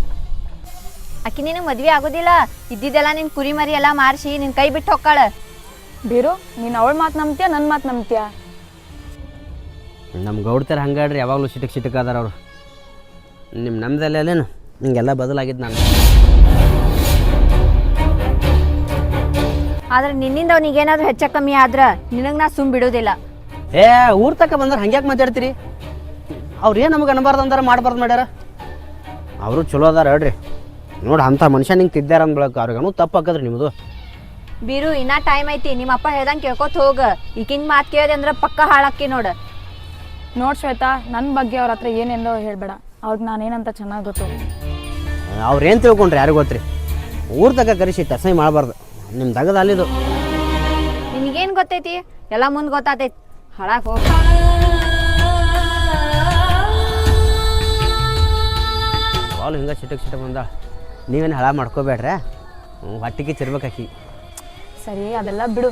ಆಕಿ ನಿನಗೆ ಮದ್ವೆ ಆಗೋದಿಲ್ಲ. ಇದ್ದಿದ್ದೆಲ್ಲ ನಿನ್ ಕುರಿ ಮರಿ ಎಲ್ಲ ಮಾರಿಸಿ ನಿನ್ ಕೈ ಬಿಟ್ಟು ಹೊಕ್ಕಾಳ. ಬೀರು, ನೀನು ಅವಳ ಮಾತು ನಂಬ್ತೀಯ, ನನ್ನ ಮಾತು ನಂಬ್ತೀಯ? ನಮ್ಮ ಗೌಡ್ತಾರೆ ಹಂಗಾಡ್ರಿ, ಯಾವಾಗಲೂ ಸಿಟಕ್ ಅದಾರ ಅವರು. ನಿಮ್ಮ ನಮ್ದಲ್ಲೇನು ಹಿಂಗೆಲ್ಲ ಬದಲಾಗಿದ್ದು ನಾನು. ಆದ್ರೆ ನಿನ್ನಿಂದ ಅವನಿಗೇನಾದ್ರೂ ಹೆಚ್ಚ ಕಮ್ಮಿ ಆದ್ರ ನಿನಗೆ ನಾ ಸುಮ್ ಬಿಡೋದಿಲ್ಲ. ಊರ್ ತಕ ಬಂದ್ರೆ ಹಂಗ್ಯಾಕೆ ಮಾತಾಡ್ತೀರಿ? ಅವ್ರು ಏನು ನಮಗೆ ಅನ್ಬಾರ್ದು ಅಂದಾರ ಮಾಡಬಾರ್ದು ಮಾಡ್ಯಾರ. ಅವರು ಚಲೋ ಅದಾರ ಹೇಳ್ರಿ. ನೋಡಿ ಅಂಥ ಮನುಷ್ಯ ನಿಂಗೆ ತಿದ್ದಾರ ಅಂದ್ಬಿಳಕ್ಕೆ ಅವ್ರಿಗೇನು ತಪ್ಪು ಹಾಕದ್ರಿ ನಿಮ್ಮದು. ಬೀರು, ಇನ್ನ ಟೈಮ್ ಐತಿ. ನಿಮ್ಮ ಅಪ್ಪ ಹೇಳ್ದಂಗೆ ಕೇಳ್ಕೊತ ಹೋಗ. ಈಗಿನ ಮಾತು ಕೇಳಿದೆ ಅಂದ್ರೆ ಪಕ್ಕ ಹಾಳಾಕಿ ನೋಡ. ನೋಡ್ ಶ್ವೇತಾ, ನನ್ನ ಬಗ್ಗೆ ಅವ್ರ ಹತ್ರ ಏನೆಲ್ಲೋ ಹೇಳ್ಬೇಡ. ಅವ್ರಿಗೆ ನಾನೇನಂತ ಚೆನ್ನಾಗಿ ಗೊತ್ತು. ಅವ್ರೇನು ತಿಳ್ಕೊಂಡ್ರಿ ಯಾರಿಗೂ ಗೊತ್ತ್ರಿ. ಊರ್ ತಗ ಕರೆಸಿ ಟಸೈ ಮಾಡಬಾರ್ದು. ನಿಮ್ಮ ತಗದ ಅಲ್ಲಿದು. ನಿನಗೇನ್ ಗೊತ್ತೈತಿ? ಎಲ್ಲ ಮುಂದ್ ಗೊತ್ತಾತೈತಿ. ಹಾಳಾಗ್ ಹೋಗ. ಬಾಲ್ ಹಿಂಗೆ ಸಿಟಕ್ ಬಂದ. ನೀವೇನು ಹಾಳ ಮಾಡ್ಕೋಬೇಡ್ರೆ. ಹೊಟ್ಟಿಗೆ ಚಿರ್ಬೇಕಾಕಿ. ಸರಿ, ಅದೆಲ್ಲ ಬಿಡು.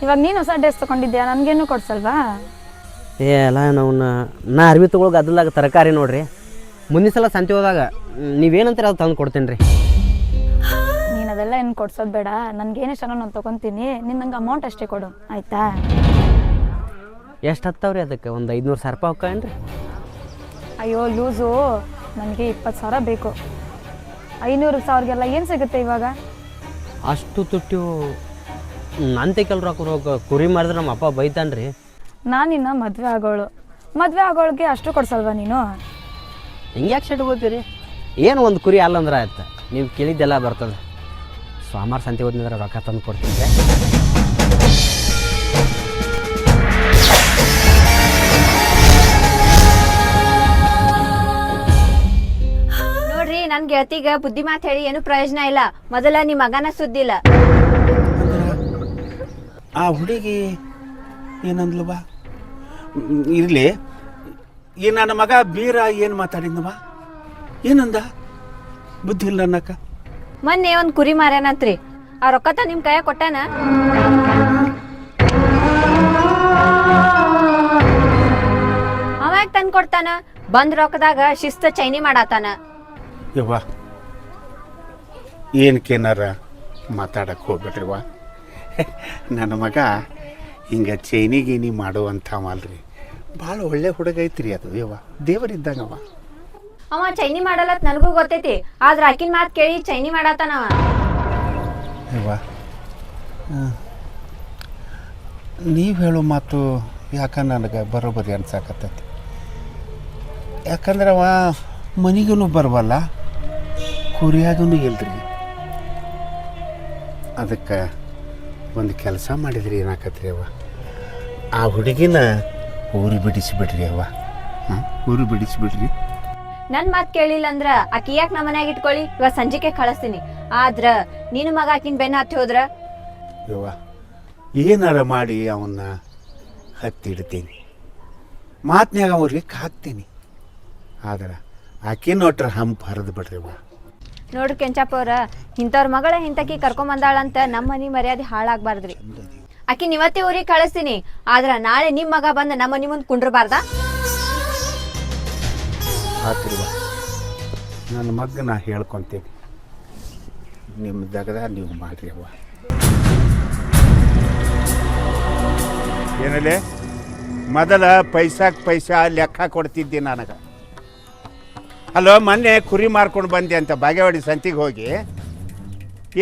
ಇವಾಗ ನೀನು ಹೊಸ ಡ್ರೆಸ್ ತೊಗೊಂಡಿದ್ಯಾ, ನನಗೇನು ಕೊಡ್ಸಲ್ವಾ? ಅಲ್ಲ ನಾ ಅರ್ವಿ ತೊಗೊಳಗೆ ಅದ್ರದಾಗ ತರಕಾರಿ ನೋಡ್ರಿ. ಮುಂದಿನ ಸಲ ಸಂತೆ ಹೋದಾಗ ನೀವೇನಂತೀರ ಅದು ತಂದು ಕೊಡ್ತೀನಿ ರೀ. ನೀನು ಅದೆಲ್ಲ ಏನು ಕೊಡ್ಸೋದು ಬೇಡ. ನನಗೇನು ಇಷ್ಟ ನಾನು ತೊಗೊತೀನಿ. ನೀನು ನಂಗೆ ಅಮೌಂಟ್ ಅಷ್ಟೇ ಕೊಡು, ಆಯಿತಾ? ಎಷ್ಟು ಹತ್ತವ್ರಿ ಅದಕ್ಕೆ? ಒಂದು 500,000 ರೂಪಾಯಿ ಹೋಗ್ಕೇನು ರೀ? ಅಯ್ಯೋ ಲೂಸು, ನನಗೆ 20,000 ಬೇಕು. 500,000ಗೆಲ್ಲ ಏನು ಸಿಗುತ್ತೆ ಇವಾಗ? ಅಷ್ಟು ತುಟ್ಟಿ ನಂತೆ ಕೆಲ್ರು ಹಾಕೋರು ಕುರಿ ಮಾಡಿದ್ರೆ ನಮ್ಮ ಅಪ್ಪ ಬೈತಾನ್ರಿ. ನಾನಿನ್ನ ಮದುವೆ ಆಗೋಳಿಗೆ ಅಷ್ಟು ಕೊಡ್ಸಲ್ವಾ ನೀನು? ಹಿಂಗೆ ಯಾಕೆ ಶೆಟ್ ಹೋಗ್ತೀರಿ? ಏನು ಒಂದು ಕುರಿ ಅಲ್ಲಂದ್ರೆ ಆಯ್ತು. ನೀವು ಕೇಳಿದ್ದೆಲ್ಲ ಬರ್ತದೆ. ಸೋಮವಾರ ಸಂತೆ ಹೋದ್ನಿದ್ರೆ ರೊಕ್ಕ ತಂದು ಕೊಡ್ತೀನಿ. ನೋಡ್ರಿ, ನನ್ ಗೆಳತಿಗ ಬುದ್ಧಿ ಮಾತು ಹೇಳಿ ಏನು ಪ್ರಯೋಜನ ಇಲ್ಲ. ಮೊದಲ ನಿಮ್ ಮಗನ ಸುದ್ದಿಲ್ಲ. ಆ ಹುಡುಗಿ ಏನಂದ್ಲವ? ಇರ್ಲಿ, ಈ ನನ್ನ ಮಗ ಬೀರ ಏನು ಮಾತಾಡಿದ್ನವ? ಏನಂದ? ಬುದ್ಧಿ ಇಲ್ಲ ಅನ್ನಕ್ಕ. ಮೊನ್ನೆ ಒಂದ್ ಕುರಿ ಮಾರ್ಯಾನಂತ್ರಿ. ಆ ರೊಕ್ಕ ನಿಮ್ ಕೈಯಾಗ ಕೊಟ್ಟಾನ? ಅವ ಯಾಕೆ ತಂದ್ ಕೊಡ್ತಾನ? ಬಂದ್ ರೊಕ್ಕದಾಗ ಶಿಸ್ತ ಚೈನಿ ಮಾಡಾತಾನ. ಯವ್ವ, ಏನಕ್ಕೇನಾರ ಮಾತಾಡಕ್ಕೆ ಹೋಗ್ಬೇಡ್ರಿವ. ನನ್ನ ಮಗ ಹಿಂಗೆ ಚೈನಿ ಗೀನಿ ಮಾಡುವಂಥವಲ್ರಿ. ಭಾಳ ಒಳ್ಳೆ ಹುಡುಗ ಐತ್ರಿ ಅದು. ಯವ್ವ, ದೇವರಿದ್ದಂಗವ. ಅವ ಚೈನಿ ಮಾಡಲ್ಲತ್ ನನಗೂ ಗೊತ್ತೈತಿ. ಆದ್ರ ಆಕಿನ ಮಾತು ಕೇಳಿ ಚೈನಿ ಮಾಡಾತಾನವ. ಯವ್ವ, ನೀವು ಹೇಳೋ ಮಾತು ಯಾಕ ನನಗೆ ಬರೋಬ್ಬರಿ ಅನ್ಸಾಕತ್ತೈತಿ. ಯಾಕಂದ್ರೆ ಅವ ಮನೆಗೂ ಬರವಲ್ಲ, ಕುರಿಯಾಗೂ ಇಲ್ರಿ. ಅದಕ್ಕೆ ಒಂದು ಕೆಲಸ ಮಾಡಿದ್ರಿ ಏನಾಕತ್ರಿ ಅವ್ವ, ಆ ಹುಡುಗಿನ ಊರು ಬಿಡಿಸಿಬಿಡ್ರಿ ಅವ್ವ. ಊರು ಬಿಡಿಸಿಬಿಡ್ರಿ. ನನ್ ಮಾತ್ ಕೇಳಿಲ್ಲ ಅಂದ್ರ ಆಕಿ ಯಾಕೆ ನಮ್ಮ ಮನ್ಯಾಗ ಇಟ್ಕೊಳ್ಳಿ. ಇವಾಗ ಸಂಜಿಕೆ ಕಳಿಸ್ತೀನಿ. ಆದ್ರ ನಿನ್ನ ಮಗ ಆಕಿನ ಬೆನ್ನ ಹತ್ತಿ ಹೋದ್ರ ಯವ್ವ, ಏನಾರ ಮಾಡಿ ಅವನ್ನ ಹತ್ತಿಡ್ತೀನಿ. ಮಾತ್ನ್ಯಾಗ ಅವ್ರಿಗೆ ಹಾಕ್ತೀನಿ. ಆದ್ರೆ ಆಕಿನ ಒಟ್ರ ಹಂಪ್ ಹರಿದು ಬಿಡ್ರಿ ಅವ್ವ. ನೋಡ್ರಿ ಕೆಂಚಪ್ಪ ಅವ್ರ, ಇಂಥವ್ರ ಮಗಳ ಇಂತಕಿ ಕರ್ಕೊಂಬಂದಾಳಂತ ನಮ್ಮ ಮನಿ ಮರ್ಯಾದೆ ಹಾಳಾಗ್ಬಾರ್ದ್ರಿ. ಆಕಿನ ಇವತ್ತೇ ಊರಿಗೆ ಕಳಿಸ್ತೀನಿ. ಆದ್ರ ನಾಳೆ ನಿಮ್ ಮಗ ಬಂದ ನಮ್ಮ ಮನಿ ಮುಂದ್ ಕುಂಡ್ರಬಾರ್ದ? ಆತ್ರಿವ, ನನ್ನ ಮಗ ನಾ ಹೇಳ್ಕೊತೀನಿ. ನಿಮ್ಮ ದಗದ ನೀವು ಮಾಡ್ರಿ ಅವ್ವ. ಏನಲ್ಲಿ ಮೊದಲ ಪೈಸಾ ಲೆಕ್ಕ ಕೊಡ್ತಿದ್ದೆ ನನಗೆ. ಹಲೋ, ಮೊನ್ನೆ ಕುರಿ ಮಾರ್ಕೊಂಡು ಬಂದೆ ಅಂತ ಬಾಗೇವಾಡಿ ಸಂತಿಗೆ ಹೋಗಿ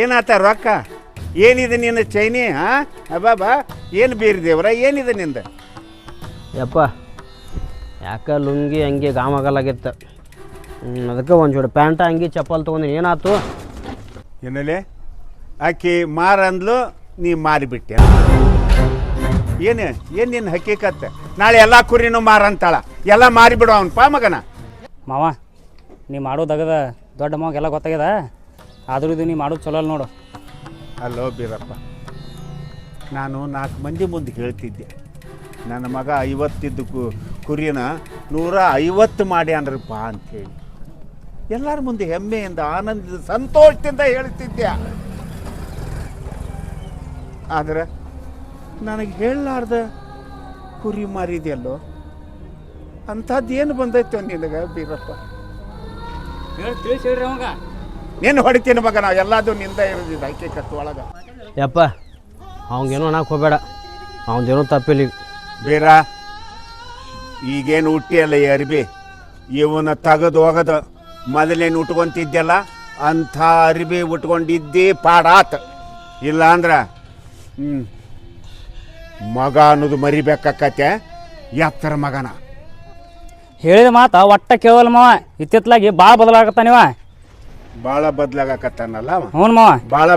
ಏನಾತ ರೊಕ್ಕ? ಏನಿದೆ ನಿನ್ನ ಚೈನಿ? ಅಬ್ಬಾಬಾ, ಏನು ಬೀರ್ದೇವ್ರ? ಏನಿದೆ ನಿಂದ? ಯಪ್ಪ, ಯಾಕೆ ಲುಂಗಿ ಹಂಗೆ ಗಾಮಗಲಾಗಿತ್ತು. ಅದಕ್ಕೆ ಒಂದು ಜೋಡಿ ಪ್ಯಾಂಟ ಅಂಗಿ ಚಪ್ಪಲ್ ತೊಗೊಂಡಿನಿ. ಏನಾಯ್ತು? ಏನಲ್ಲಿ ಆಕಿ ಮಾರಂದ್ಲು, ನೀ ಮಾರಿಬಿಟ್ಟೆ. ಏನು ನಿನ್ನ ಹಕ್ಕಿಕತ್ತೆ? ನಾಳೆ ಎಲ್ಲ ಕುರಿನೂ ಮಾರಂತಾಳ. ಎಲ್ಲ ಮಾರಿಬಿಡು ಅವನು ಪಾ ಮಗನ. ಮಾವ, ನೀ ಮಾಡೋದಾಗದ ದೊಡ್ಡ ಮಾವ ಎಲ್ಲ ಗೊತ್ತಾಗ್ಯದ. ಆದ್ರೂ ಇದು ನೀ ಮಾಡೋದು ಚಲೋ ಅಲ್ಲ ನೋಡು. ಅಲ್ಲೋ ಬೀರಪ್ಪ, ನಾನು 4 ಮಂದಿ ಮುಂದೆ ಹೇಳ್ತಿದ್ದೆ, ನನ್ನ ಮಗ 50 ಕುರಿನ 150 ಮಾಡ್ಯಾನ್ರಪ್ಪ ಅಂಥೇಳಿ. ಎಲ್ಲರ ಮುಂದೆ ಹೆಮ್ಮೆಯಿಂದ, ಆನಂದದ, ಸಂತೋಷದಿಂದ ಹೇಳ್ತಿದ್ದೆ. ಆದ್ರೆ ನನಗೆ ಹೇಳಲಾರ್ದ ಕುರಿ ಮಾರಿದೆಯಲ್ಲೋ, ಅಂಥದ್ದೇನು ಬಂದೈತೋ ನಿನಗೆ ಬೀರಪ್ಪ? ತಿಳಿಸಿಡ್ರಿ ಅವಾಗ. ನೀನು ಹೊಡಿತೀನಿ ಮಗ, ನಾವು ಎಲ್ಲದೂ ನಿಂದ ಇರೋದಿದ್ದು ಆಕೆ ಕತ್ತು ಒಳಗೆ. ಯಪ್ಪ, ಅವಂಗೇನೋ ಅನ್ನಕ್ಕೆ ಹೋಗಬೇಡ. ಅವಂದೇನೋ ತಪ್ಪಿಲ್ಲ. ಬೇರ ಈಗೇನು ಹುಟ್ಟಿಯಲ್ಲ ಈ ಅರಿಬಿ, ಇವನ್ನ ತೆಗೆದು ಹೋಗೋದು. ಮೊದಲೇನು ಉಟ್ಕೊಂತಿದ್ದೆಲ್ಲ ಅಂಥ ಅರಿಬಿ ಉಟ್ಕೊಂಡಿದ್ದೇ ಪಾಡಾತ್. ಇಲ್ಲ ಅಂದ್ರೆ ಮಗ ಅನ್ನೋದು ಮರಿಬೇಕಾಕತ್ತೆ. ಎತ್ತರ ಮಗನ ಹೇಳಿದ ಮಾತ ಒಟ್ಟ ಕೇವಲ ಮಾವ. ಇತ್ತಿತ್ಲಾಗಿ ಭಾಳ ಬದಲಾಗತ್ತಾನಿವ. ಭಾಳ ಬದ್ಲಾಗಕತ್ತಾನಲ್ಲ ಅವ. ಹ್ಞೂ ಮಾವ, ಭಾಳ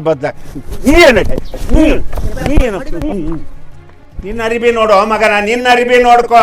ನಿನ್ನ ಅರಿಬಿ ನೋಡು ಮಗನ, ನಿನ್ನ ಅರಿಬಿ ನೋಡ್ಕೋ.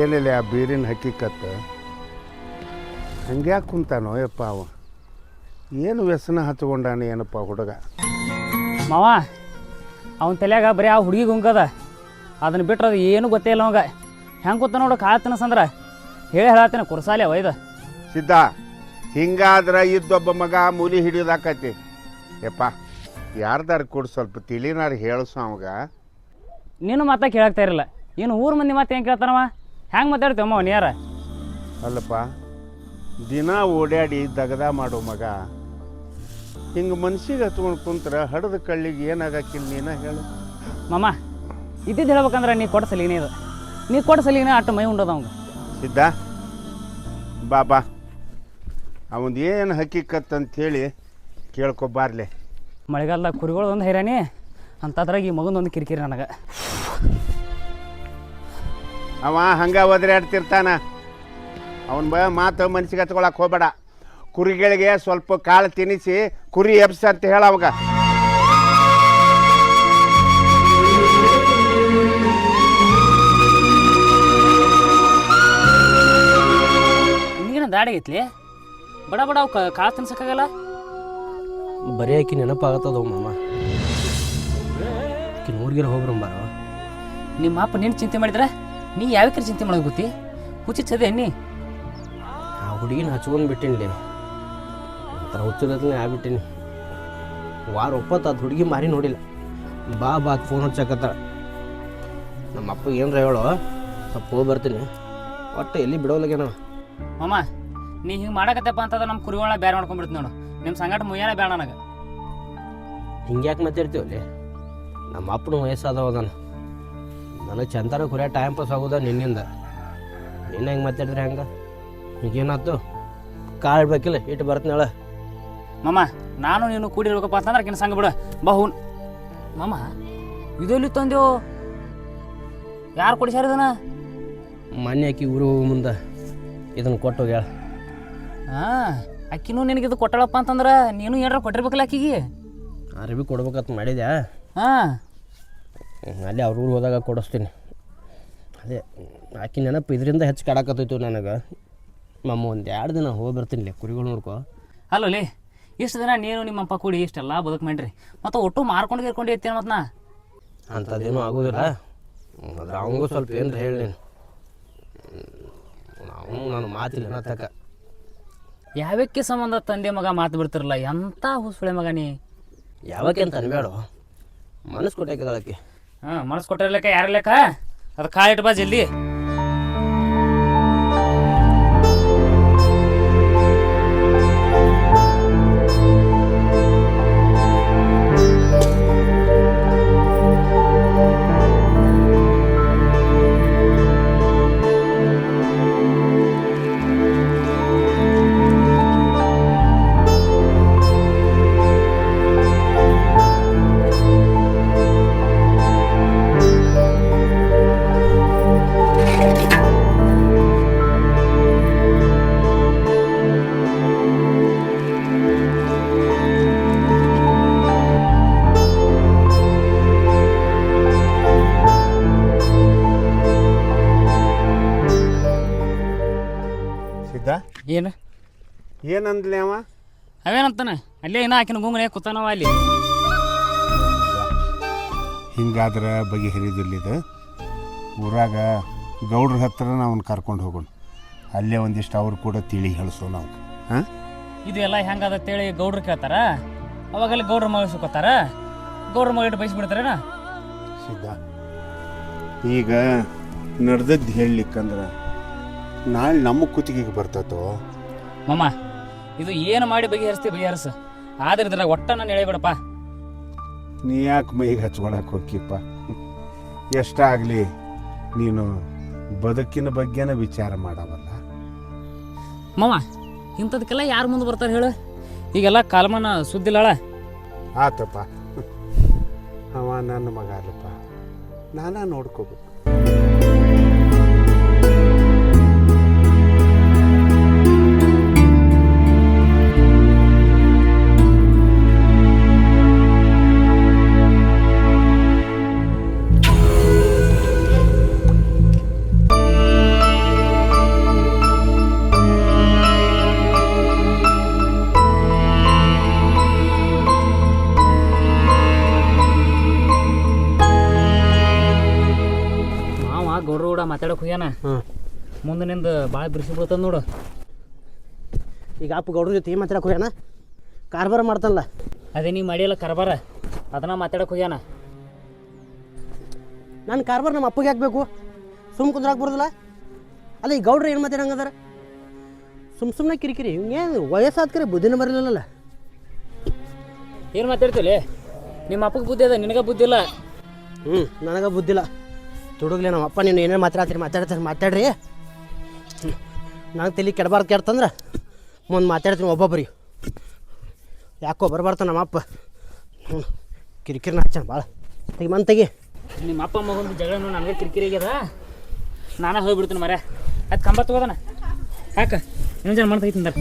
ಏನಿಲ್ಲ ಆ ಬೀರಿನ ಹಕ್ಕಿಕತ್ತು ಹಂಗ್ಯಾಕೆ ಕುಂತಾನೋ ಯಪ್ಪ ಅವ ಏನು ವ್ಯಸನ ಹಚ್ಕೊಂಡಾನ ಏನಪ್ಪ ಹುಡುಗ. ಮಾವ ಅವನ ತಲೆಯಾಗ ಬರೀ ಆ ಹುಡುಗಿ ಗುಂಕದ ಅದನ್ನ ಬಿಟ್ರೆ ಅದು ಏನು ಗೊತ್ತೇ ಇಲ್ಲ ಅವಾಗ ಹೆಂಗೆ ಗೊತ್ತ ನೋಡು ಕಾಳ್ತನಸಂದ್ರ ಹೇಳತ್ತೇನೆ ಕುರ್ಸಾಲೆ ಒಯ್ದ ಸಿದ್ಧ ಹಿಂಗಾದ್ರೆ ಇದ್ದೊಬ್ಬ ಮಗ ಮೂಲಿ ಹಿಡಿಯೋದಾಕತಿ ಯಪ್ಪ. ಯಾರ್ದಾರ ಕೂಡ ಸ್ವಲ್ಪ ತಿಳಿನಾರ ಹೇಳಿಸು ಅವಾಗ. ನೀನು ಮಾತಾ ಕೇಳಾಕ್ತಾ ಇರಲಿಲ್ಲ ಏನು ಊರು ಮಂದಿ ಮಾತು ಹೆಂಗೆ ಕೇಳ್ತಾನವ ಹೆಂಗೆ ಮಾತಾಡ್ತೀವಮ್ಮ ನೀಯಾರ ಅಲ್ಲಪ್ಪ ದಿನ ಓಡಾಡಿ ದಗದ ಮಾಡೋ ಮಗ ಹಿಂಗೆ ಮನ್ಸಿಗೆ ಹಚ್ಕೊಂಡು ಕುಂತ್ರ ಹಡದ ಕಳ್ಳಿಗೆ ಏನಾಗಕ್ಕಿಲ್ಲ ನೀನ ಹೇಳು. ಮಾಮ ಇದ್ದಿದ್ದು ಹೇಳ್ಬೇಕಂದ್ರೆ ನೀ ಕೊಟ್ಟ ಸಲಿನೇ ಇದು ನೀ ಕೊಟ್ಟ ಸಲಿನೇ ಅಟ್ಟು ಮೈ ಉಂಡದ ಅವಂಗ. ಸಿದ್ಧ ಬಾಬಾ ಅವಂದು ಏನು ಹಕ್ಕಿಕತ್ತಂಥೇಳಿ ಕೇಳ್ಕೊಬಾರ್ಲೆ. ಮಳೆಗಾಲದಾಗ ಕುರಿಗಳದೊಂದು ಹೈರಾಣಿ ಅಂಥದ್ರಾಗ ಈ ಮಗಂದೊಂದು ಕಿರಿಕಿರಿ ನನಗೆ. ಅವ ಹಂಗೆ ಒದರಾಡ್ತಿರ್ತಾನ. ಅವನ ಮಾತು ಮನ್ಸಿಗೆ ಹಚ್ಕೊಳಕ್ಕೆ ಹೋಗ್ಬೇಡ. ಕುರಿಗಳಿಗೆ ಸ್ವಲ್ಪ ಕಾಳು ತಿನ್ನಿಸಿ ಕುರಿ ಎಬ್ಸ ಅಂತ ಹೇಳ ಅವಾಗ. ನಿನಗೇನ ದಾಡಿ ಐತ್ಲಿ ಬಡ ಬಡ ಅವು ಕಾಳು ತಿನ್ಸಕ್ಕಾಗಲ್ಲ. ಬರೀ ಆಕಿ ನೆನಪಾಗತ್ತದವು ಮಾಮ. ಆಕಿ ಊರಿಗೆಲ್ಲ ಹೋಗ್ರಂಬಾರ. ನಿಮ್ಮ ಅಪ್ಪ ನೀನು ಚಿಂತೆ ಮಾಡಿದ್ರೆ ನೀ ಯಾವಕ್ರ ಚಿಂತೆ ಮಾಡೋದು ಗೊತ್ತಿ ಹುಚ್ಚಿಚ್ಚದೆ ನೀ. ಆ ಹುಡುಗಿನ ಹಚ್ಕೊಂಡು ಬಿಟ್ಟಿನಿ ಒಂಥರ ಹುಚ್ಚಿರತ್ನೇ ಆಗ್ಬಿಟ್ಟಿನಿ. ವಾರ ಒಪ್ಪತ್ತು ಅದು ಹುಡುಗಿ ಮಾರಿ ನೋಡಿಲ್ಲ. ಬಾ ಫೋನ್ ಹಚ್ಚಕತ್ತಾಳ. ನಮ್ಮ ಅಪ್ಪಗೆ ಏನರ ಹೇಳೋ ಸ್ವಲ್ಪ ಹೋಗಿ ಬರ್ತೀನಿ. ಒಟ್ಟು ಎಲ್ಲಿ ಬಿಡೋಲಾಗೇನೋ. ಮಾಮ ನೀ ಹಿಂಗೆ ಮಾಡಕತ್ತಪ್ಪ ಅಂತಂದ್ರೆ ನಮ್ಮ ಕುರಿಗಳನ್ನ ಬೇರೆ ಮಾಡ್ಕೊಂಡ್ಬಿಡ್ತೀನಿ ನೋಡು. ನಿಮ್ಮ ಸಂಗಾಟ ಮುಯ್ಯಾನ ಬೇಡ ನನಗೆ. ಹಿಂಗ್ಯಾಕೆ ಮಾತಾಡ್ತೀವಲ್ಲಿ? ನಮ್ಮ ಅಪ್ಪನ ವಯಸ್ಸಾದವದಾನ. ನನಗೆ ಚಂತರ ಕುರಿಯ ಟೈಮ್ ಪಾಸ್ ಆಗೋದ ನಿನ್ನಿಂದ. ನಿನ್ನ ಹೆಂಗೆ ಮಾತಾಡಿದ್ರೆ ಹೆಂಗೆ? ಈಗೇನಾಯ್ತು ಕಾಳು ಬೇಕಿಲ್ಲ ಇಟ್ಟು ಬರ್ತೀನಳ. ಮಾಮ ನಾನು ನೀನು ಕೂಡಿರ್ಬೇಕಪ್ಪ ಅಂತಂದ್ರೆ ಆಕಿನ ಸಂಗ ಬಿಡು ಬಾ ಹೂನ್. ಮಾಮ ಇದೆಲ್ಲಿ ತಂದೆವು ಯಾರು ಕೊಡಿಸ್ಯಾರ ಇದನ್ನ? ಮೊನ್ನೆ ಆಕಿ ಊರು ಹೋಗೋ ಮುಂದೆ ಇದನ್ನು ಕೊಟ್ಟು ಹೋಗ್ಯಾಳ. ಹಾಂ ಅಕ್ಕಿನೂ ನಿನಗೆ ಇದು ಕೊಟ್ಟಳಪ್ಪ ಅಂತಂದ್ರೆ ನೀನು ಏನಾರ ಕೊಟ್ಟಿರ್ಬೇಕಲ್ಲ ಆಕಿಗೆ. ಅರಿವಿ ಕೊಡ್ಬೇಕಂತ ಮಾಡಿದ್ಯಾ? ಹಾಂ ಅಲ್ಲಿ ಅವ್ರ ಊರು ಹೋದಾಗ ಕೊಡಿಸ್ತೀನಿ. ಅದೇ ಆಕಿ ನೆನಪು ಇದರಿಂದ ಹೆಚ್ಚು ಕಾಡಕತ್ತೈತು ನನಗೆ. ಮಮ್ಮ ಒಂದು 2 ದಿನ ಹೋಗಿ ಬರ್ತೀನಿ ಕುರಿಗಳು ನೋಡ್ಕೊ. ಅಲ್ಲೋಲಿ ಇಷ್ಟು ದಿನ ನೀನು ನಿಮ್ಮಪ್ಪ ಕೂಡಿ ಇಷ್ಟೆಲ್ಲ ಬದುಕು ಮಾಡ್ರಿ ಮತ್ತು ಒಟ್ಟು ಮಾರ್ಕೊಂಡು ಗೇರ್ಕೊಂಡು ಇರ್ತೀನಿ ಮತ್ತು ನಾ ಅಂಥದ್ದೇನೂ ಆಗೋದಿಲ್ಲ. ಅದ್ರ ಅವಂಗೂ ಸ್ವಲ್ಪ ಏನ್ರ ಹೇಳಿ ನೀನು. ಅವನು ನಾನು ಮಾತಿಲ್ಲ ತಕ. ಯಾವಕ್ಕೆ ಸಂಬಂಧ ತಂದೆ ಮಗ ಮಾತು ಬಿಡ್ತಿರಲ್ಲ ಎಂಥ ಹುಸುಳೆ ಮಗ ನೀ. ಯಾವಕ್ಕೆ ಅಂತ ಅನ್ಬೇಡ. ಮನಸ್ಸು ಕೊಟ್ಟಾಕಿದಾಳಕ್ಕೆ. ಹಾಂ ಮನಸ್ಸು ಕೊಟ್ಟಿರ್ಲಿಕ್ಕ ಯಾರಿರ್ಲಿಕ್ಕ ಅದು ಕಾಳಿಟ್ಟು ಬಾ ಜಲ್ದಿ. ಏನು ಏನಂದ್ಲಿ ಅವ? ಅವೇನಂತಾನ ಅಲ್ಲೇ ಏನೋ ಆಕಿನ ಗುಂಗನೆ ಕೂತಾನವ ಅಲ್ಲಿ. ಹಿಂಗಾದ್ರೆ ಬಗೆಹರಿದಿಲ್ಲಿದು. ಊರಾಗ ಗೌಡ್ರ ಹತ್ರ ಅವನು ಕರ್ಕೊಂಡು ಹೋಗೋಣ. ಅಲ್ಲೇ ಒಂದಿಷ್ಟು ಅವ್ರು ಕೂಡ ತಿಳಿ ಹೇಳಿಸೋ ನಾವು. ಹಾಂ ಇದು ಎಲ್ಲ ಹೆಂಗದತ್ತೇಳಿ ಗೌಡ್ರು ಕೇಳ್ತಾರ. ಅವಾಗಲ್ಲಿ ಗೌಡ್ರ ಮಗಳು ಸುಕೋತಾರ. ಗೌಡ್ರ ಮಗಳು ಬಯಸ್ಬಿಡ್ತಾರೇನ? ಸಿದ್ಧ ಈಗ ನಡೆದದ್ದು ಹೇಳಲಿಕ್ಕಂದ್ರೆ ನಾಳೆ ನಮ್ಮ ಕುತ್ತಿಗೆಗೆ ಬರ್ತತೋ. ಮಮ್ಮ ಇದು ಏನು ಮಾಡಿ ಬಗೆಹರಿಸ ಆದ್ರೆ ಇದ್ರಾಗ ಒಟ್ಟ ನಾನು ಹೇಳಿಬಿಡಪ್ಪ. ನೀ ಯಾಕೆ ಮೈಗೆ ಹಚ್ಕೊಳಕ್ಕೆ ಹೋಗಿಪ್ಪ? ಎಷ್ಟಾಗಲಿ ನೀನು ಬದುಕಿನ ಬಗ್ಗೆನ ವಿಚಾರ ಮಾಡವಲ್ಲ. ಮಮ್ಮ ಇಂಥದಕ್ಕೆಲ್ಲ ಯಾರು ಮುಂದೆ ಬರ್ತಾರೆ ಹೇಳು? ಈಗೆಲ್ಲ ಕಾಲಮಾನ ಸುದ್ದಿಲ್ಲಳ. ಆತಪ್ಪ, ಅವ ನನ್ನ ಮಗ ಅಲ್ಲಪ್ಪ, ನಾನಾ ನೋಡ್ಕೋಬೇಕು. ಮಾತಾಡೋಕೆ ಹೋಗ್ಯಾನ. ಹಾಂ, ಮುಂದೆ ನಿಂದು ಭಾಳ ಬಿಡಿಸಿ ಬಿಡ್ತದ ನೋಡು. ಈಗ ಅಪ್ಪ ಗೌಡ್ರ ಜೊತೆ ಏನು ಮಾತಾಡಕ್ಕೆ ಹೋಗ್ಯಾನ? ಕಾರ್ಬಾರ ಮಾಡ್ತಾನಲ್ಲ. ಅದೇ ನೀ ಮಾಡಿಯಲ್ಲ ಕರ್ಬಾರ, ಅದನ್ನ ಮಾತಾಡೋಕೆ ಹೋಗ್ಯಾನ. ನಾನು ಕಾರ್ಬಾರ ನಮ್ಮ ಅಪ್ಪಗೆ ಹಾಕಬೇಕು, ಸುಮ್ಮ ಕುಂದ್ರಾಕ್ ಬರೋದಿಲ್ಲ. ಅಲ್ಲ ಈ ಗೌಡ್ರು ಏನು ಮಾತಾಡಂಗದಾರ? ಸುಮ್ಮನೆ ಕಿರಿಕಿರಿ. ಏನು ವಯಸ್ಸಾದ ಕರೆ ಬುದ್ಧಿನ ಬರಲಿಲ್ಲಲ್ಲ. ಏನು ಮಾತಾಡ್ತೀವಿ? ನಿಮ್ಮ ಅಪ್ಪಗೆ ಬುದ್ಧಿ ಅದ, ನಿನಗೆ ಬುದ್ಧಿ ಇಲ್ಲ. ನನಗೆ ಬುದ್ಧಿಲ್ಲ. ತುಡುಗ್ಲಿ ನಮ್ಮ ಅಪ್ಪ ನೀನು ಏನೇನು ಮಾತಾಡ್ರಿ. ನನಗೆ ತಲೆ ಕೆಡಬಾರ್ದು ಕೆಡ್ತಂದ್ರೆ ಮುಂದೆ ಮಾತಾಡ್ತೀನಿ ಒಬ್ಬೊಬ್ಬರಿಗೆ. ಯಾಕೋ ಬರಬಾರ್ತ ನಮ್ಮ ಅಪ್ಪ ಕಿರಿಕಿರಿನ ಹಚ್ಚಾನ ಭಾಳ. ತೆಗಿ ನಿಮ್ಮ ಅಪ್ಪ ಮಗಂದು ಜಗಳ ನನಗೆ ಕಿರಿಕಿರಿ ಆಗ್ಯದ. ನಾನೇ ಹೋಗ್ಬಿಡ್ತೀನಿ ಮರ. ಅದು ಕಂಬ ತಗೋದನ ಯಾಕ ಇನ್ನೊಂದು ಜನ ಮಾಡ್ತೈತಿ ಅಂದಾರ.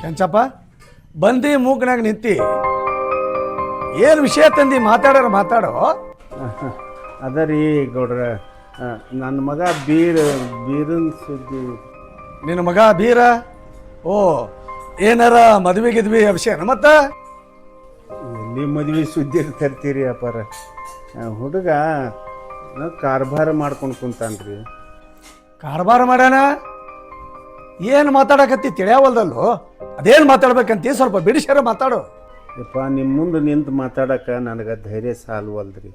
ಕೆಂಚಪ್ಪ ಬಂದು ಮೂಗ್ನಾಗ ನಿಂತಿ ಏನು ವಿಷಯ ತಂದು ಮಾತಾಡೋ. ಅದ ರೀ ಗೌಡ್ರ, ನನ್ನ ಮಗ ಬೀರನ್ ಸುದ್ದಿ. ನಿನ್ನ ಮಗ ಬೀರ? ಓ, ಏನಾರ ಮದುವೆ ಗಿದ್ವಿ ವಿಷಯನ? ಮತ್ತ ಎಲ್ಲಿ ಮದುವೆ ಸುದ್ದಿ ತರ್ತೀರಿ ಅಪ್ಪಾರ? ಹುಡುಗ ಕಾರ್ಬಾರ ಮಾಡ್ಕೊಂಡು ಕುಂತಾನ್ರಿ. ಕಾರ್ಬಾರ ಮಾಡ್ಯಾನ? ಏನು ಮಾತಾಡಕತ್ತಿ ತಿಳಿಯಾವಲ್ದಲ್ಲೋ. ಅದೇನು ಮಾತಾಡ್ಬೇಕಂತ ಸ್ವಲ್ಪ ಬಿಡಿಸ್ಯಾರ ಮಾತಾಡು. ಯಪ್ಪ, ನಿಮ್ಮ ಮುಂದೆ ನಿಂತು ಮಾತಾಡಕ್ಕೆ ನನಗೆ ಧೈರ್ಯ ಸಾಲವಲ್ದ್ರಿ.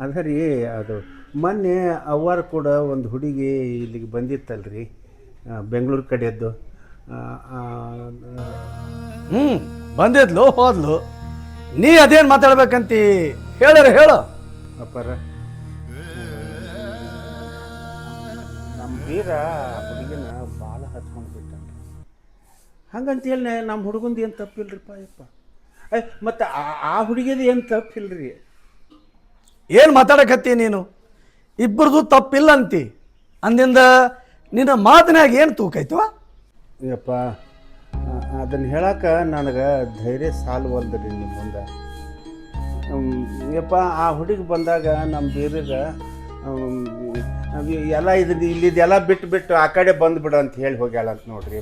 ಅದ ರೀ, ಅದು ಮೊನ್ನೆ ಅವ್ವಾರು ಕೂಡ ಒಂದು ಹುಡುಗಿ ಇಲ್ಲಿಗೆ ಬಂದಿತ್ತಲ್ರಿ, ಬೆಂಗಳೂರು ಕಡೆಯದ್ದು. ಬಂದಿದ್ಲು, ಹೋದ್ಲು. ನೀ ಅದೇನು ಮಾತಾಡ್ಬೇಕಂತಿ ಹೇಳು. ಅಪ್ಪಾರ, ನಮ್ಮ ಬೀರ ಹುಡುಗಿನ ಭಾಳ ಹಚ್ಕೊಂಡು ಬಿಟ್ಟ. ಹಂಗಂತೇಳಿ ನಮ್ಮ ಹುಡುಗಂದು ಏನು ತಪ್ಪಿಲ್ರಿಪ್ಪ ಯಪ್ಪ. ಮತ್ತು ಆ ಹುಡುಗಿದು ಏನು ತಪ್ಪಿಲ್ರಿ. ಏನು ಮಾತಾಡಕತ್ತಿ ನೀನು? ಇಬ್ಬರದು ತಪ್ಪಿಲ್ಲ ಅಂತಿ ಅಂದಿಂದ ನಿನ್ನ ಮಾತಿನಾಗ ಏನು ತೂಕೈತವ? ಯಪ್ಪ, ಅದನ್ನು ಹೇಳಕ್ಕೆ ನನಗೆ ಧೈರ್ಯ ಸಾಲವಲ್ದ್ರಿ ನಿಮ್ಮ ಮುಂದೆ. ಯಪ್ಪ, ಆ ಹುಡುಗಿ ಬಂದಾಗ ನಮ್ಮ ಬೀರಿಗೆ ಎಲ್ಲ ಇಲ್ಲಿದೆಲ್ಲ ಬಿಟ್ಟು ಆ ಕಡೆ ಬಂದುಬಿಡು ಅಂತ ಹೇಳಿ ಹೋಗ್ಯಾಳ ಅಂತ ನೋಡ್ರಿ.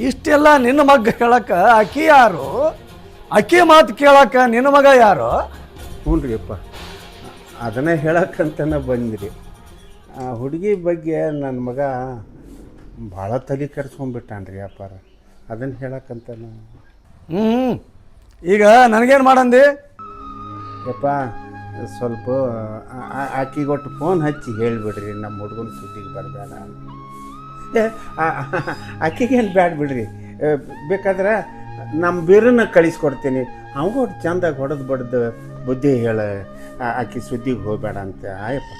ಇಷ್ಟೆಲ್ಲ ನಿನ್ನ ಮಗ ಹೇಳಕ್ಕ ಅಕ್ಕಿ ಯಾರು? ಅಕ್ಕಿ ಮಾತು ಕೇಳಕ್ಕ ನಿನ್ನ ಮಗ ಯಾರು? ಹ್ಞೂ ರೀ ಅಪ್ಪ, ಅದನ್ನೇ ಹೇಳಕ್ಕಂತನೇ ಬಂದ್ರಿ. ಆ ಹುಡುಗಿ ಬಗ್ಗೆ ನನ್ನ ಮಗ ಭಾಳ ತಲೆ ಕೆಡ್ಸ್ಕೊಂಡ್ಬಿಟ್ಟಾನ್ರಿ ಅಪ್ಪಾರ. ಅದನ್ನು ಹೇಳಕ್ಕಂತನ. ಈಗ ನನಗೇನು ಮಾಡಂದಿ? ಯಪ್ಪ, ಸ್ವಲ್ಪ ಆಕಿಗೊಟ್ಟು ಫೋನ್ ಹಚ್ಚಿ ಹೇಳಿಬಿಡ್ರಿ, ನಮ್ಮ ಹುಡುಗನ ಸುದ್ದಿಗೆ ಬರಬೇಡ. ಆಕೆಗೇನು ಬ್ಯಾಡ ಬಿಡ್ರಿ, ಬೇಕಾದ್ರೆ ನಮ್ಮ ಬೀರನ್ನ ಕಳಿಸ್ಕೊಡ್ತೀನಿ. ಅವಂಗೂ ಚಂದಾಗಿ ಹೊಡೆದು ಬುದ್ಧಿ ಹೇಳ, ಆಕೆ ಸುದ್ದಿಗೆ ಹೋಗಬೇಡ ಅಂತ. ಆಯಪ್ಪ,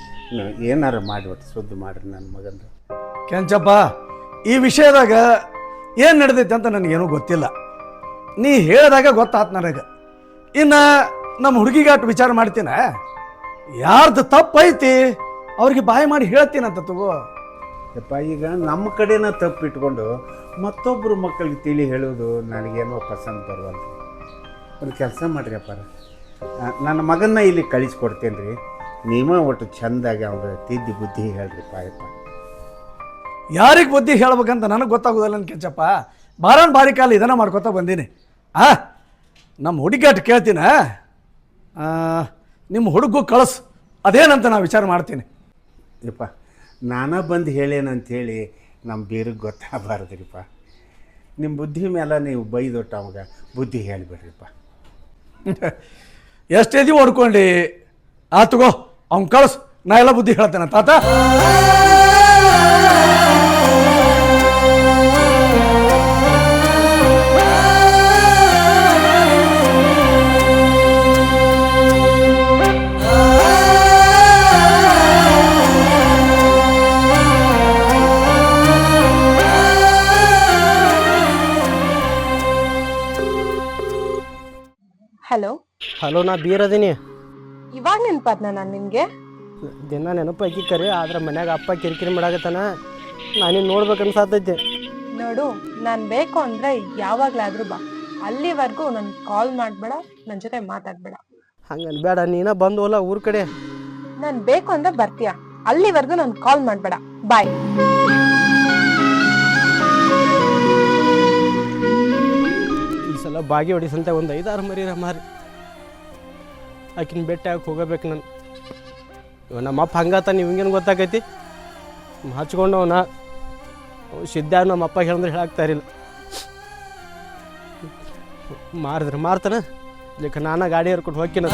ಏನಾರು ಮಾಡಿಬಿಟ್ಟು ಸುದ್ದಿ ಮಾಡ್ರಿ ನನ್ನ ಮಗಂದು. ಕೆಂಚಪ್ಪ, ಈ ವಿಷಯದಾಗ ಏನು ನಡೆದೈತೆ ಅಂತ ನನಗೇನೂ ಗೊತ್ತಿಲ್ಲ. ನೀ ಹೇಳಿದಾಗ ಗೊತ್ತಾತು ನನಗೆ. ಇನ್ನು ನಮ್ಮ ಹುಡುಗಿಗಾಟ ವಿಚಾರ ಮಾಡ್ತೀನ, ಯಾರ್ದು ತಪ್ಪೈತಿ ಅವ್ರಿಗೆ ಬಾಯಿ ಮಾಡಿ ಹೇಳ್ತೀನಂತ ತಗೋ. ಯಪ್ಪ, ಈಗ ನಮ್ಮ ಕಡೆನ ತಪ್ಪಿಟ್ಕೊಂಡು ಮತ್ತೊಬ್ಬರು ಮಕ್ಕಳಿಗೆ ತಿಳಿ ಹೇಳೋದು ನನಗೇನೋ ಪಸಂದ್ ಬರುವಲ್ರಿ. ಒಂದು ಕೆಲಸ ಮಾಡಿರಿ ಅಪ್ಪಾರ, ನನ್ನ ಮಗನ್ನ ಇಲ್ಲಿ ಕಳಿಸ್ಕೊಡ್ತೇನೆ ರೀ. ನೀವೇ ಒಟ್ಟು ಚೆಂದಾಗಿ ಅವ್ರ ತಿದ್ದಿ ಬುದ್ಧಿ ಹೇಳ್ರಿಪ್ಪ. ಯಪ್ಪ, ಯಾರಿಗೆ ಬುದ್ಧಿ ಹೇಳ್ಬೇಕಂತ ನನಗೆ ಗೊತ್ತಾಗೋದಿಲ್ಲ ಕೆಂಚಪ್ಪ. ಬಾರಿ ಕಾಲ ಇದನ್ನ ಮಾಡ್ಕೊತಾ ಬಂದೀನಿ. ನಮ್ಮ ಹುಡುಗಾಟ ಕೇಳ್ತೀನ, ನಿಮ್ಮ ಹುಡುಗು ಕಳಿಸ್, ಅದೇನಂತ ನಾ ವಿಚಾರ ಮಾಡ್ತೀನಿ. ಯಪ್ಪ, ನಾನೇ ಬಂದು ಹೇಳೇನಂಥೇಳಿ ನಮ್ಮ ಬೀರಿಗೆ ಗೊತ್ತಾಗಬಾರ್ದ್ರಿಪ್ಪ. ನಿಮ್ಮ ಬುದ್ಧಿ ಮೇಲೆ ನೀವು ಬೈದೊಟ್ಟು ಅವಾಗ ಬುದ್ಧಿ ಹೇಳಿಬಿಡ್ರಿಪ್ಪ. ಎಷ್ಟೇದಿ ಹೊಡ್ಕೊಂಡು ಆತಗೋ, ಅವ್ನು ಕಳಿಸ್, ನಾ ಎಲ್ಲ ಬುದ್ಧಿ ಹೇಳ್ತೇನೆ ತಾತ. ಹಲೋ. ಹಲೋ, ನಾ ಬೀರದೀನಿ. ಇವಾಗ ನೆನ್ಪಾದ್ನ ನಾನು ನಿನ್ಗೆ? ದಿನ ನೆನಪಾಕಿ ಕರೆ, ಆದ್ರೆ ಮನ್ಯಾಗ ಅಪ್ಪ ಕಿರಿಕಿರಿ ಮಾಡಾಕತ್ತಾನ. ನಾನಿನ್ ನೋಡ್ಬೇಕು ಅನ್ಸಾತೈತಿ. ನೋಡು, ನಾನ್ ಬೇಕು ಅಂದ್ರೆ ಯಾವಾಗ್ಲಾದ್ರೂ ಬಾ. ಅಲ್ಲಿವರೆಗೂ ನನ್ ಕಾಲ್ ಮಾಡ್ಬೇಡ, ನನ್ ಜೊತೆ ಮಾತಾಡ್ಬೇಡ. ಹಂಗನ್ ಬೇಡ, ನೀನ ಬಂದು ಹೋಲ ಊರ್ ಕಡೆ. ನಾನ್ ಬೇಕು ಅಂದ್ರೆ ಬರ್ತೀಯ, ಅಲ್ಲಿವರೆಗೂ ನನ್ ಕಾಲ್ ಮಾಡ್ಬೇಡ. ಬಾಯ್. ಈ ಸಲ ಬಾಗಿ ಹೊಡಿಸಂತ ಒಂದು 5-6 ಮರಿರ ಮಾರಿ ಆಕಿನ ಬೆಟ್ಟ ಹಾಕಿ ಹೋಗಬೇಕು ನಾನು. ಇವ ನಮ್ಮಪ್ಪ ಹಂಗಾತ, ನೀವು ಹಿಂಗೇನು ಗೊತ್ತಾಗೈತಿ? ಹಚ್ಕೊಂಡು ಅವನ ಸಿದ್ಧ ನಮ್ಮಪ್ಪ ಹೇಳಿದ್ರೆ ಹೇಳಾಕ್ತಾರಿಲ್ಲ. ಮಾರಿದ್ರೆ ಮಾರ್ತಾನ, ಇಲ್ಲಿಕ ನಾನಾ ಗಾಡಿ ಹರ್ಕೊಂಡು ಹೋಗ್ಕಿನ.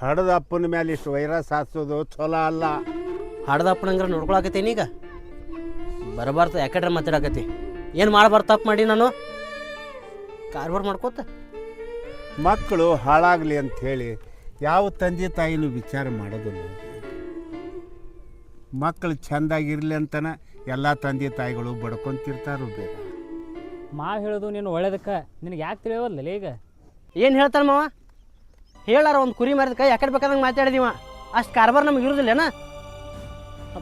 ಹಡದ ಅಪ್ಪನ ಮೇಲೆ ಇಷ್ಟು ವೈರಸ್ ಹಾಸೋದು ಚಲೋ ಅಲ್ಲ. ಹಾಡ್ದಪ್ಪನಂಗ್ರ ನೋಡ್ಕೊಳಕತ್ತೀನಿ. ಈಗ ಬರಬಾರ್ತ ಯಾಕಡ್ರೆ ಮಾತಾಡಕತ್ತಿ. ಏನು ಮಾಡಬಾರ್ದು ತಪ್ಪು ಮಾಡಿ ನಾನು ಕಾರ್ಬಾರ್ ಮಾಡ್ಕೋತ. ಮಕ್ಕಳು ಹಾಳಾಗಲಿ ಅಂಥೇಳಿ ಯಾವ ತಂದೆ ತಾಯಿನೂ ವಿಚಾರ ಮಾಡೋದಿಲ್ಲ. ಮಕ್ಕಳು ಚೆಂದಾಗಿರ್ಲಿ ಅಂತನ ಎಲ್ಲ ತಂದೆ ತಾಯಿಗಳು ಬಡ್ಕೊಂತಿರ್ತಾರು. ಬೇಗ ಮಾವು ಹೇಳೋದು ನೀನು ಒಳ್ಳೇದಕ್ಕೆ ನಿನಗೆ ಯಾಕೆ ತಿಳಿಯವಲ್ಲ ಈಗ? ಏನು ಹೇಳ್ತಾನೆ ಮಾವ? ಹೇಳಾರ ಒಂದು ಕುರಿ ಮಾರಿದ ಕೈ ಯಾಕಡೆ ಬೇಕಾದಂಗೆ ಮಾತಾಡಿದೀವ. ಅಷ್ಟು ಕಾರ್ಬಾರ್ ನಮ್ಗೆ ಇರೋದಿಲ್ಲೇನ?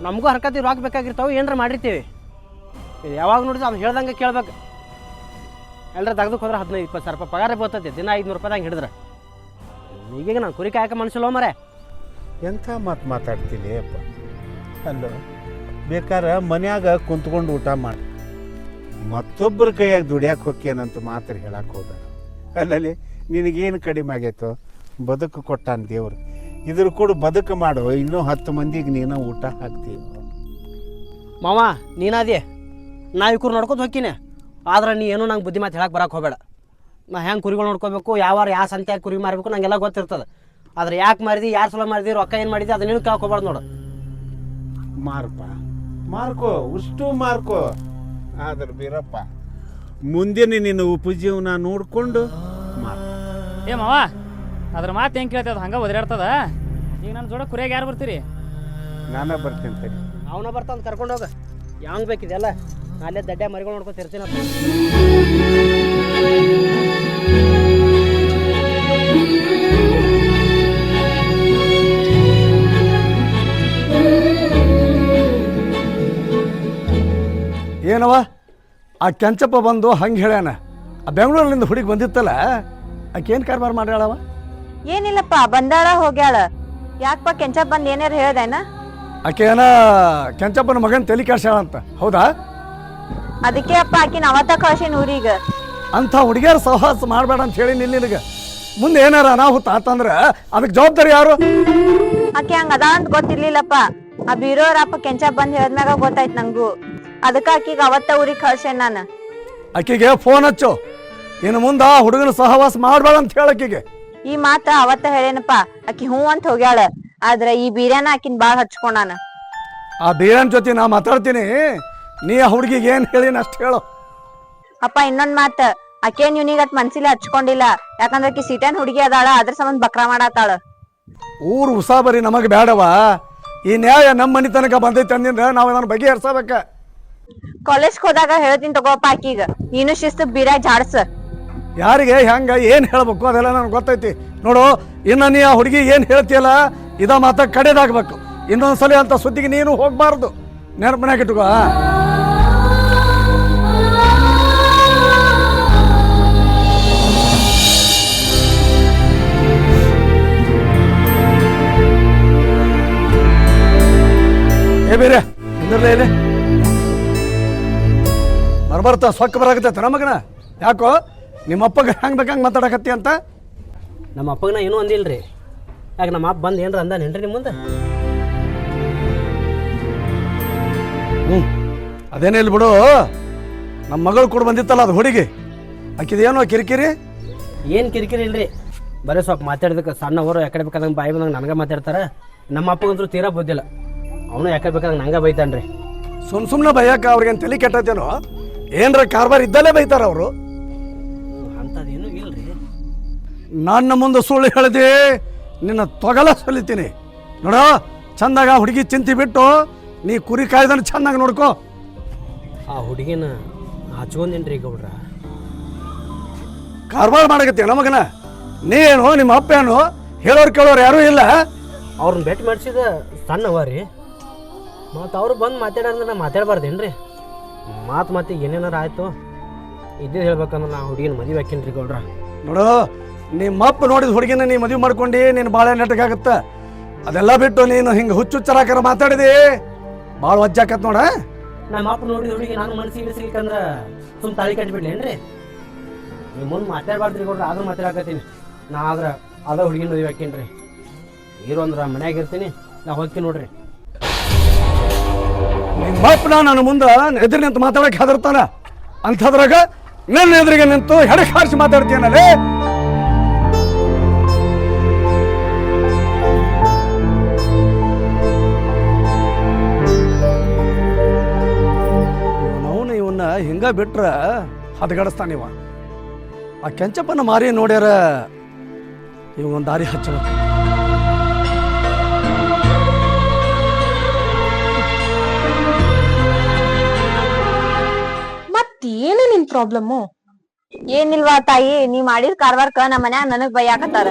ನಮಗೂ ಹರ್ಕತಿ ರೊಕ್ಕ ಬೇಕಾಗಿರ್ತಾವೆ, ಏನಾರ ಮಾಡಿರ್ತೀವಿ. ಯಾವಾಗ ನೋಡಿದ್ರೆ ಅವ್ನು ಹೇಳ್ದಂಗೆ ಕೇಳ್ಬೇಕು. ಎಲ್ಲರ ತೆಗೆದಕ್ಕೆ ಹೋದ್ರೆ 15-20 ಸಾವಿರ ರೂಪಾಯಿ ಪಗಾರ ಬರ್ತೈತಿ. ದಿನ 500 ರೂಪಾಯಿದಂಗೆ ಹಿಡಿದ್ರೆ. ಈಗೀಗ ನಾನು ಕುರಿ ಕಾಯಕ ಮನುಷ್ಯಲ್ಲೋ ಮರೆ. ಎಂಥ ಮಾತು ಮಾತಾಡ್ತೀನಿ ಅಪ್ಪ. ಅಲ್ಲ, ಬೇಕಾದ್ರೆ ಮನ್ಯಾಗ ಕುಂತ್ಕೊಂಡು ಊಟ ಮಾಡಿ ಮತ್ತೊಬ್ಬರ ಕೈಯಾಗ ದುಡಿಯಾಕೆ ಹೋಗ್ಯೇನಂತ ಮಾತ್ರ ಹೇಳಕ್ಕೆ ಹೋದ. ಅಲ್ಲಲ್ಲಿ ನಿನಗೇನು ಕಡಿಮೆ ಆಗೈತೋ? ಬದುಕು ಕೊಟ್ಟಾನ ದೇವ್ರು. ಇದ್ರ ಕೂಡ ಬದುಕು ಮಾಡು. ಇನ್ನೂ 10 ಮಂದಿಗೆ ನೀನು ಊಟ ಹಾಕ್ತೀವಿ. ಮಾವ ನೀನಾದೇ, ನಾ ಈ ಕುರಿ ನೋಡ್ಕೊತ ಹೋಗ್ತೀನಿ. ಆದ್ರೆ ನೀ ಏನೂ ನಂಗೆ ಬುದ್ಧಿ ಮಾತು ಹೇಳಕ್ಕೆ ಬರಕ್ಕೆ ಹೋಗಬೇಡ. ನಾ ಹೆಂಗೆ ಕುರಿಗಳು ನೋಡ್ಕೋಬೇಕು, ಯಾವ ಸಂತ್ಯಾಗ ಕುರಿ ಮಾರಬೇಕು ನಂಗೆಲ್ಲ ಗೊತ್ತಿರ್ತದೆ. ಆದ್ರೆ ಯಾಕೆ ಮಾರಿದಿ, ಯಾರು ಸಲ ಮಾರಿದಿ, ರೊಕ್ಕ ಏನು ಮಾಡಿದಿ ಅದನ್ನೇನು ಕೇಳ್ಕೊಬಾರ್ದು ನೋಡು. ಮಾರಪ್ಪ, ಮಾರ್ಕೋ, ಉಷ್ಟು ಮಾರ್ಕೋ. ಆದ್ರೆ ಬೀರಪ್ಪ, ಮುಂದಿನ ನಿನ್ನ ಉಪಜೀವನ ನೋಡಿಕೊಂಡು ಮಾರ. ಏ ಮಾವ, ಅದ್ರ ಮಾತು ಹೆಂಗೆ ಕೇಳ್ತದ? ಹಂಗೆ ಒದರಾಡ್ತದ. ಈಗ ನನ್ನ ಜೋಡ ಕುರಿಯಾಗ ಯಾರು ಬರ್ತೀರಿ? ನಾನೇ ಬರ್ತೀನಿ ತಡಿ. ಅವನ ಬರ್ತಾನೆ ಕರ್ಕೊಂಡು ಹೋಗ. ಯಾವಂಗೆ ಬೇಕಿದೆಲ್ಲ ಅಲ್ಲೇ ದಡ್ಡ ಮರಿಗಳು ನೋಡ್ಕೊತ ಇರ್ತೀನಪ್ಪ. ಏನವ ಆ ಕೆಂಚಪ್ಪ ಬಂದು ಹಂಗೆ ಹೇಳ್ಯಾನ? ಆ ಬೆಂಗಳೂರಿನಿಂದ ಹುಡುಗಿ ಬಂದಿತ್ತಲ್ಲ, ಆಕೇನು ಕಾರ್ಬಾರ್ ಮಾಡ್ಯಾಳವ? ಏನಿಲ್ಲಪ್ಪ, ಬಂದಾಳ ಹೋಗ್ಯಾಳ. ಯಾಕಪ್ಪ ಕೆಂಚಪ್ಪ ಬಂದ್ ಏನಾರ ಹೇಳ್ದೇನ? ಆಕೆ ಏನ ಕೆಂಚಪ್ಪನ ಮಗನ ತಲೆ ಕೆಡ್ಸ್ಯಾಳಂತ, ಹೌದಾ? ಅದಕ್ಕೆ ಅಪ್ಪ ಆಕಿನ ಅವತ್ತ ಕಳ್ಸಿನ ಊರಿಗ. ಅಂಥ ಹುಡುಗಿಯರ ಸಹವಾಸ ಮಾಡಬೇಡ ಅಂತ ಹೇಳಿ ನಿನಗೆ. ಮುಂದೆ ಏನಾರ ಅನಾಹುತ ಆತಂದ್ರೆ ಅದಕ್ಕೆ ಜವಾಬ್ದಾರಿ ಯಾರು? ಆಕೆ ಹಂಗ ಅದ ಅಂತ ಗೊತ್ತಿರ್ಲಿಲ್ಲಪ್ಪ. ಆ ಬೀರೋರಪ್ಪ ಕೆಂಚಪ್ಪ ಬಂದ್ ಹೇಳಿದ್ಮ್ಯಾಗ ಗೊತ್ತಾಯ್ತು ನಂಗೂ. ಅದಕ್ಕ ಆಕಿಗ ಅವತ್ತ ಊರಿಗೆ ಕಳ್ಸೇನ್ ನಾನು. ಆಕೆಗೆ ಫೋನ್ ಹಚ್ಚು, ಇನ್ನು ಮುಂದೆ ಆ ಹುಡುಗನ ಸಹವಾಸ ಮಾಡಬೇಡ ಅಂತ ಹೇಳಕ್ಕಿಗೆ. ಈ ಮಾತ ಅವತ್ತ ಹೇಳೇನಪ್ಪ. ಆಕಿ ಹ್ಞೂ ಅಂತ ಹೋಗ್ಯಾಳ. ಆದ್ರ ಈ ಬೀರ್ಯಾನ ಆಕಿನ್ ಬಾಳ್ ಹಚ್ಕೊಂಡಾನ. ಆ ಬೀರನ್ ಜೊತೆ ನಾ ಮಾತಾಡ್ತೀನಿ, ನೀ ಆ ಹುಡುಗಿಗೆ ಏನು ಹೇಳಿನ ಅಷ್ಟು ಹೇಳು. ಅಪ್ಪ ಇನ್ನೊಂದ್ ಮಾತ, ಆಕೇನ್ ಇವ್ನಿಗಟ್ ಮನ್ಸಿಲೆ ಹಚ್ಕೊಂಡಿಲ್ಲ. ಯಾಕಂದ್ರ ಆಕಿ ಸಿಟೇನ್ ಹುಡುಗಿ ಅದಾಳ, ಅದ್ರ ಸಂಬಂಧ ಬಕ್ರ ಮಾಡಾತಾಳ. ಊರು ಉಸಾಬರಿ ನಮಗೆ ಬೇಡವಾ? ಈ ನ್ಯಾಯ ನಮ್ಮ ಮನೆ ತನಕ ಬಂದೈತೆ ಅಂದಿಂದ ನಾವು ಅದನ್ನ ಬಗೆಹರಿಸಬೇಕ. ಕಾಲೇಜ್ ಹೋದಾಗ ಹೇಳ್ತೀನಿ ತಗೋಪ್ಪ ಆಕಿಗ. ನೀನು ಶಿಸ್ತು ಬೀರ್ಯಾಗ ಜಾಡ್ಸ. ಯಾರಿಗೆ ಹೆಂಗ ಏನು ಹೇಳ್ಬೇಕು ಅದೆಲ್ಲ ನನಗೆ ಗೊತ್ತೈತಿ. ನೋಡು, ಇನ್ನು ನೀ ಆ ಹುಡುಗಿ ಏನು ಹೇಳ್ತೀಯಲ್ಲ, ಇದ ಮಾತ ಕಡೆದಾಗಬೇಕು. ಇನ್ನೊಂದ್ಸಲಿ ಅಂತ ಸುದ್ದಿಗೆ ನೀನು ಹೋಗ್ಬಾರ್ದು, ನೆನಪನಾಗ ಇಟ್ಕೋ. ಏ ಬೇರೆ ಇಂದ್ರಲೇ ಇದೆ ಬರ್ಬರ್ತಾ ಸೊಕ್ಕ ಬರಾಕತ್ತೈತೆ ನಮಗನ. ಯಾಕೋ ನಿಮ್ಮಪ್ಪಗೆ ಹೆಂಗೆ ಬೇಕಂಗೆ ಮಾತಾಡಕತ್ತಿ ಅಂತ? ನಮ್ಮ ಅಪ್ಪಗೆ ನಾ ಏನೂ ಅಂದಿಲ್ರಿ. ಯಾಕೆ ನಮ್ಮ ಅಪ್ಪ ಬಂದು ಏನ್ರ ಅಂದಾನೇನ್ರಿ ನಿಮ್ಮ ಮುಂದೆ? ಅದೇನೇ ಇಲ್ಲಿ ಬಿಡು. ನಮ್ಮ ಮಗಳು ಕೂಡ ಬಂದಿತ್ತಲ್ಲ ಅದು ಹುಡುಗಿ, ಆಕಿದೇನೋ ಕಿರಿಕಿರಿ? ಏನು ಕಿರಿಕಿರಿ ಇಲ್ರಿ, ಬರೀ ಸ್ವಲ್ಪ ಮಾತಾಡಿದಕ್ಕೆ ಸಣ್ಣವರು ಯಾಕಡೆ ಬೇಕಾದಂಗೆ ಬಾಯಿ ಬಂದಂಗೆ ನನಗೆ ಮಾತಾಡ್ತಾರೆ. ನಮ್ಮ ಅಪ್ಪಗಂತೂ ತೀರಾ ಬುದ್ಧಿಲ್ಲ. ಅವನು ಯಾಕಡೆ ಬೇಕಾದಂಗೆ ನಂಗೆ ಬೈತಾನ್ರಿ. ಸುಮ್ಮನೆ ಬೈಯಾಕ ಅವ್ರಿಗೇನು ತಲೆ ಕೆಟ್ಟದೇನೋ? ಏನರ ಕಾರ್ಬಾರ್ ಇದ್ದಲ್ಲೇ ಬೈತಾರ ಅವರು. ಅಂಥದ್ದೇನು ಇಲ್ರಿ. ನನ್ನ ಮುಂದೆ ಸುಳ್ಳು ಹೇಳಿದೆ ನಿನ್ನ ತೊಗಲ ಸಲಿತೀನಿ ನೋಡ. ಚಂದಾಗ ಹುಡುಗಿ ಚಿಂತೆ ಬಿಟ್ಟು ನೀ ಕುರಿ ಕಾಯ್ದನ ಚಂದಾಗ ನೋಡ್ಕೋ. ಆ ಹುಡುಗಿನ ಹಚ್ಕೊಂಡೇನ್ರಿ ಗೌಡ್ರ. ಕಾರ್ಬಾರ್ ಮಾಡಕತ್ತೀಯ ನಮಗನ. ನೀನು ನಿಮ್ಮ ಅಪ್ಪ ಏನು ಹೇಳೋರು ಕೇಳೋರು ಯಾರೂ ಇಲ್ಲ. ಅವ್ರನ್ನ ಭೇಟಿ ಮಾಡಿಸಿದ ಸಣ್ಣವ ರೀ. ಮತ್ತು ಅವ್ರು ಬಂದು ಮಾತಾಡಂದ್ರೆ ನಾ ಮಾತಾಡಬಾರ್ದೇನ್ರಿ? ಮಾತಿಗೆ ಏನೇನಾರು ಆಯಿತು ಇದ್ದಿದ್ದು ಹೇಳ್ಬೇಕಂದ್ರೆ ನಾ ಹುಡುಗಿನ ಮದುವೆ ಹಾಕೀನಿ ರೀ ಗೌಡ್ರ. ನೋಡು, ನಿಮ್ಮ ಅಪ್ಪ ನೋಡಿದ ಹುಡುಗಿನ ನೀ ಮದುವೆ ಮಾಡ್ಕೊಂಡು ನೀನು ಭಾಳ ನೆಟ್ಟಗಾಗತ್ತ. ಅದೆಲ್ಲ ಬಿಟ್ಟು ನೀನು ಹಿಂಗೆ ಹುಚ್ಚುಚ್ಚರಾಕರ ಮಾತಾಡಿದಿ, ಭಾಳ ವಜ್ಜಾಕತ್ ನೋಡ. ನಮ್ಮ ಅಪ್ಪ ನೋಡಿದ ಹುಡುಗಿ ನಾನು ಮನಸ್ಸಿಗೆ ಇಳಿಸ್ಲಿಕ್ಕಂದ್ರೆ ಸುಮ್ಮ ತಾಳಿ ಕಟ್ಟಿಬಿಡ್ಲೇನ್ರಿ? ನೀವು ಮುಂದೆ ಮಾತಾಡಬಾರ್ದ್ರಿ ಗೌಡ್ರ. ಆದ್ರೂ ಮಾತಾಡಕತ್ತೀನಿ ನಾ. ಆದ್ರೆ ಅದ ಹುಡುಗಿನ ಮದುವೆ ಹಾಕೀನಿ ರೀ. ಇರೋ ಅಂದ್ರೆ ಮನ್ಯಾಗ ಇರ್ತೀನಿ, ನಾ ಹೋಗ್ತೀನಿ ನೋಡ್ರಿ. ನಿಮ್ಮ ಅಪ್ಪನ ನನ್ನ ಮುಂದೆ ಎದುರು ನಿಂತು ಮಾತಾಡಕ್ಕೆ ಹೆದರ್ತಾನ. ಅಂಥದ್ರಾಗ ನನ್ನ ಎದುರಿಗೆ ನಿಂತು ಹೆಡಕ್ ಹಾರಿಸಿ ಮಾತಾಡ್ತೀನಲ್ಲೇ. ಇವನ್ನ ಹಿಂಗ ಬಿಟ್ರ ಹದಗಡಿಸ್ತಾನಿವ. ಆ ಕೆಂಚಪ್ಪನ ಮಾರಿ ನೋಡ್ಯಾರ ಇವೊಂದು ದಾರಿ ಹಚ್ಚಬೇಕು. ಮತ್ತೇನು ನಿನ್ ಪ್ರಾಬ್ಲಮ್ಮು? ಏನಿಲ್ವಾ ತಾಯಿ, ನೀ ಮಾಡಿದ ಕಾರ್ವಾರ್ಕ ನಮ್ಮ ಮನ್ಯಾಗ ನನಗ್ ಬೈಯಾಕತ್ತಾರ.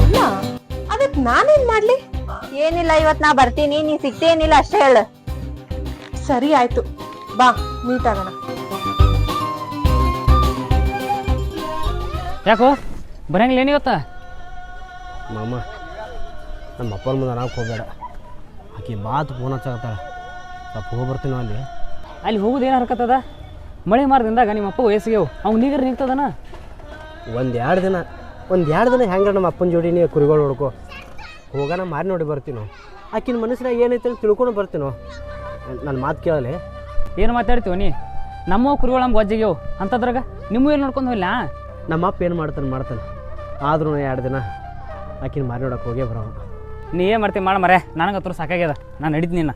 ಅಲ್ಲ, ಅದಕ್ ನಾನೇನ್ ಮಾಡ್ಲಿ? ಏನಿಲ್ಲ, ಇವತ್ ನಾ ಬರ್ತೀನಿ, ನೀ ಸಿಗ್ತೇನಿಲ್ಲ ಅಷ್ಟೇ ಹೇಳ. ಸರಿ ಆಯ್ತು, ಬಾ ಮೀಟ್ ಆಗೋಣ. ಯಾಕೋ ಬರಂಗಿಲ್ಲ ಏನಿವತ್ತ? ಮಾಮ, ನಮ್ಮ ಅಪ್ಪನ ಮುಂದೆ ಅನ್ನಕ್ಕೆ ಹೋಗ್ಬೇಡ. ಆಕೆ ಮಾತು ಫೋನ್ ಹಚ್ಚಾಕತ್ತಾಳ. ಸ್ವಲ್ಪ ಹೋಗ್ಬರ್ತೀನೋ ಅಲ್ಲಿ. ಅಲ್ಲಿ ಹೋಗುದು ಏನು ಹರ್ಕತ್ತದ? ಮಳೆ ಮಾರದಿಂದಾಗ ನಿಮ್ಮ ಅಪ್ಪ ವಯಸ್ಸಿಗೆ ಅವ್ನು ನೀಗರ್ ನಿಂತದನ. ಒಂದು ಎರಡು ದಿನ ಹೆಂಗ ನಮ್ಮ ಅಪ್ಪನ ಜೋಡಿ ನೀವು ಕುರಿಗಳು ನೋಡ್ಕೊ. ಹೋಗೋಣ, ಮಾರಿ ನೋಡಿ ಬರ್ತೀನೋ. ಆಕಿನ ಮನಸ್ಸಿನಾಗ ಏನೈತೆ ಅಂತ ತಿಳ್ಕೊಂಡು ಬರ್ತೀನೋ. ನನ್ನ ಮಾತು ಕೇಳಲೆ. ಏನು ಮಾತಾಡ್ತೀವ ನೀ? ನಮ್ಮ ಕುರಿಗಳು ನಮ್ಗೆ ವಜ್ಜಿಗೆವು ಅಂತದ್ರಾಗ ನಿಮ್ಮ ಏನು ನೋಡ್ಕೊಂಡು ಹೋಗ್ಲಾ? ನಮ್ಮ ಅಪ್ಪ ಏನು ಮಾಡ್ತಾನೆ. ಆದ್ರೂ 2 ದಿನ ಆಕಿನ ಮಾರಿ ನೋಡಕ್ಕೆ ಹೋಗೇ ಬರೋ. ನೀ ಏನು ಮಾಡ್ತೀವಿ ಮಾಡ ಮರೆ, ನನಗೆ ಹತ್ರ ಸಾಕಾಗ್ಯದ, ನಾನು ನಡೀತೀನಿ ನಿನ್ನ.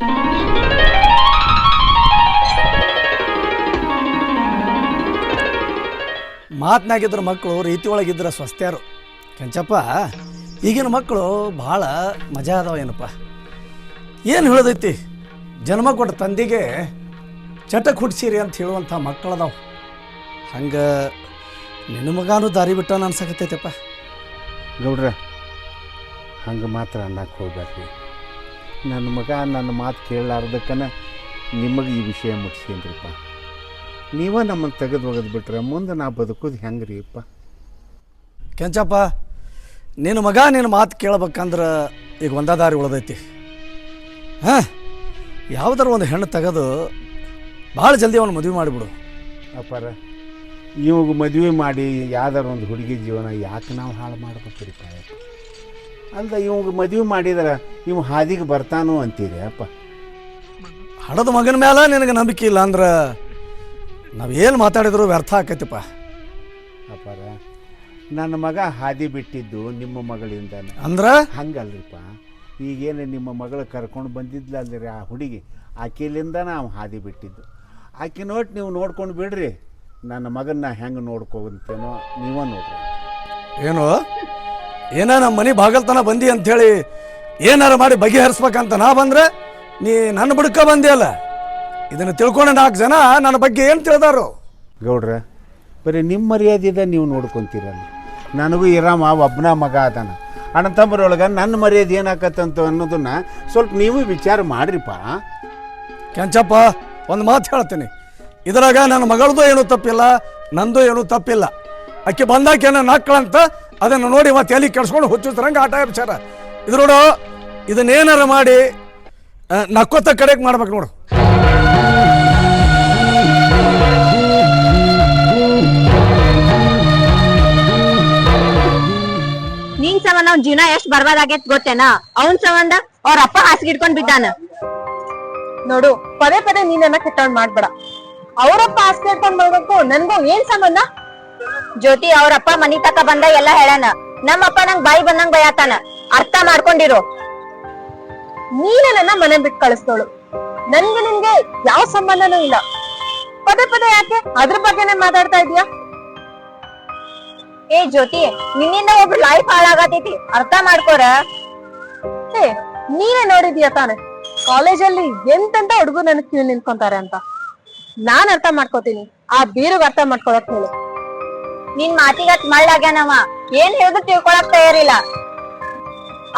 ಮಾತನಾಗಿದ್ರ ಮಕ್ಕಳು ರೀತಿ ಒಳಗಿದ್ರ ಸ್ವಸ್ಥ್ಯಾರು. ಕೆಂಚಪ್ಪ, ಈಗಿನ ಮಕ್ಕಳು ಭಾಳ ಮಜಾ ಅದಾವ ಏನಪ್ಪ. ಏನು ಹೇಳೋದೈತಿ, ಜನ್ಮ ಕೊಟ್ಟ ತಂದೆಗೆ ಚಟಕ್ ಹುಡ್ಸಿರಿ ಅಂತ ಹೇಳುವಂಥ ಮಕ್ಕಳದಾವ. ಹಂಗೆ ನಿನ್ನ ಮಗಾನು ದಾರಿ ಬಿಟ್ಟ ಅನ್ಸಕತ್ತೈತಪ್ಪ. ಗೌಡ್ರ, ಹಂಗೆ ಮಾತ್ರ ಅನ್ನಕ್ಕೆ ಹೋಗ್ಬೇಡ್ರಿ. ನನ್ನ ಮಗ ನನ್ನ ಮಾತು ಕೇಳಲಾರ್ದಕ್ಕನ ನಿಮಗೆ ಈ ವಿಷಯ ಮುಟ್ಸೀನ್ರಿಪ್ಪ. ನೀವೇ ನಮ್ಮನ್ನು ತೆಗೆದು ಒಗೆದು ಬಿಟ್ರೆ ಮುಂದೆ ನಾ ಬದುಕೋದು ಹೆಂಗೆ ರೀ ಅಪ್ಪ? ಕೆಂಚಪ್ಪ, ನಿನ್ನ ಮಗ ನಿನ್ನ ಮಾತು ಕೇಳ್ಬೇಕಂದ್ರೆ ಈಗ ಒಂದೇ ದಾರಿ ಉಳ್ದೈತಿ. ಹಾಂ, ಯಾವುದಾರ ಒಂದು ಹೆಣ್ಣು ತೆಗೆದು ಭಾಳ ಜಲ್ದಿ ಅವನು ಮದುವೆ ಮಾಡಿಬಿಡು. ಅಪ್ಪಾರ, ಇವಾಗ ಮದುವೆ ಮಾಡಿ ಯಾವ್ದಾರ ಒಂದು ಹುಡುಗಿ ಜೀವನ ಯಾಕೆ ನಾವು ಹಾಳು ಮಾಡ್ಬೇಕ್ರಿ ಪಾಯ? ಅಲ್ಲ, ಇವಾಗ ಮದುವೆ ಮಾಡಿದ್ರೆ ಇವು ಹಾದಿಗೆ ಬರ್ತಾನೋ ಅಂತೀರಿ ಅಪ್ಪ. ಹಡದ ಮಗನ ಮೇಲೆ ನಿನಗೆ ನಂಬಿಕೆ ಇಲ್ಲ ಅಂದ್ರೆ ನಾವೇನು ಮಾತಾಡಿದ್ರು ವ್ಯರ್ಥ ಆಕೈತಿಪ್ಪ. ಅಪ್ಪಾರ, ನನ್ನ ಮಗ ಹಾದಿ ಬಿಟ್ಟಿದ್ದು ನಿಮ್ಮ ಮಗಳಿಂದಾನೆ. ಅಂದ್ರೆ ಹಂಗಲ್ರಿಪ್ಪ, ಈಗೇನು ನಿಮ್ಮ ಮಗಳು ಕರ್ಕೊಂಡು ಬಂದಿದ್ಲ ಅಲ್ರಿ ಆ ಹುಡುಗಿ, ಆಕೆಲಿಂದ ನಾವು ಹಾದಿ ಬಿಟ್ಟಿದ್ದು. ಆಕೆ ನೋಡಿ ನೀವು ನೋಡ್ಕೊಂಡು ಬಿಡ್ರಿ, ನನ್ನ ಮಗನ್ನ ಹೆಂಗೆ ನೋಡ್ಕೊಂತೇನೋ ನೀವೇ ನೋಡ್ರಿ. ಏನು ನಮ್ಮ ಮನೆ ಬಾಗಲ್ತನ ಬಂದಿ ಅಂಥೇಳಿ ಏನಾರು ಮಾಡಿ ಬಗೆಹರಿಸ್ಬೇಕಂತ ನಾ ಬಂದ್ರೆ ನೀ ನನ್ನ ಬುಡಕ ಬಂದಿಯಲ್ಲ. ಇದನ್ನು ತಿಳ್ಕೊಂಡು 4 ಜನ ನನ್ನ ಬಗ್ಗೆ ಏನು ತಿಳಿದಾರು? ಗೌಡ್ರ, ಬರೀ ನಿಮ್ಮ ಮರ್ಯಾದೆದ ನೀವು ನೋಡ್ಕೊತೀರಲ್ಲ. ನನಗೂ ಇರಾಮ ಒಬ್ಬನ ಮಗ ಅದಾನ. ಅಣ್ಣ ತಮ್ಮರೊಳಗೆ ನನ್ನ ಮರ್ಯಾದೆ ಏನಾಕತ್ತಂತ ಅನ್ನೋದನ್ನ ಸ್ವಲ್ಪ ನೀವು ವಿಚಾರ ಮಾಡ್ರಿಪ್ಪ. ಕೆಂಚಪ್ಪ, ಒಂದು ಮಾತು ಹೇಳ್ತೀನಿ, ಇದ್ರಾಗ ನನ್ನ ಮಗಳದು ಏನೂ ತಪ್ಪಿಲ್ಲ, ನಂದು ಏನೂ ತಪ್ಪಿಲ್ಲ. ಆಕೆ ಬಂದಾಕೆ ನನ್ನ ಮಕ್ಕಳಂತ ಅದನ್ನು ನೋಡಿ ಮತ್ತೆ ಎಲ್ಲಿ ಕೆಡ್ಸ್ಕೊಂಡು ಹುಚ್ಚುತ್ತರಂಗೆ ಆಟ ವಿಚಾರ ಇದು ನೋಡು. ಇದನ್ನೇನಾರು ಮಾಡಿ ನಕ್ಕೋತ ಕಡೆಗೆ ಮಾಡ್ಬೇಕು ನೋಡು. ನಿನ್ ಸಂಬಂಧ ಅವ್ನ ಜೀವನ ಎಷ್ಟ್ ಬರ್ಬಾದಾಗೈತ್ ಗೊತ್ತೇನಾ? ಅವನ್ ಸಂಬಂಧ ಅವ್ರ ಅಪ್ಪ ಹಾಸಿಗೆ ಇಟ್ಕೊಂಡ್ ಬಿದ್ದಾನ. ನೋಡು, ಪದೇ ಪದೇ ನೀನನ್ನ ಕೆಟ್ಟವನ್ ಮಾಡ್ಬೇಡ. ಅವರಪ್ಪ ಆಸ್ತಿ ಇಟ್ಕೊಂಡ್ ಬರ್ಬೇಕು, ನನ್ಗೂ ಏನ್ ಸಂಬಂಧ? ಜ್ಯೋತಿ, ಅವ್ರಪ್ಪ ಮನಿ ತಕ ಬಂದ ಎಲ್ಲಾ ಹೇಳಾನ. ನಮ್ಮಪ್ಪ ನಂಗ್ ಬಾಯಿ ಬಂದಂಗ್ ಬೈಯಾತಾನ, ಅರ್ಥ ಮಾಡ್ಕೊಂಡಿರು. ನೀನೇ ನನ್ನ ಮನೆ ಬಿಟ್ಟು ಕಳಿಸ್ತೋಳು, ನನ್ಗೆ ನಿನ್ಗೆ ಯಾವ ಸಂಬಂಧನೂ ಇಲ್ಲ. ಪದೇ ಪದೇ ಯಾಕೆ ಅದ್ರ ಬಗ್ಗೆನೆ ಮಾತಾಡ್ತಾ ಇದೀಯಾ? ಏ ಜ್ಯೋತಿ, ನಿನ್ನಿಂದ ಒಬ್ರು ಲೈಫ್ ಹಾಳಾಗತೈತಿ, ಅರ್ಥ ಮಾಡ್ಕೋರ. ನೀನೇ ನೋಡಿದ್ಯಾ ತಾನೆ ಕಾಲೇಜಲ್ಲಿ ಎಂತೆಂತ ಹುಡುಗರು ನನಗ್ ಕ್ಯೂ ನಿಂತ್ಕೊಂತಾರೆ ಅಂತ. ನಾನ್ ಅರ್ಥ ಮಾಡ್ಕೋತೀನಿ, ಆ ಬೀರುಗ್ ಅರ್ಥ ಮಾಡ್ಕೊಳಕ್ ಹೇಳು. ನಿನ್ ಮಾತಿಗತ್ ಮಳ್ಳಾಗ್ಯಾನವ, ಏನ್ ಹೇಳಿದ್ರು ತಿಳ್ಕೊಳಕ್ ತಯಾರಿಲ್ಲ.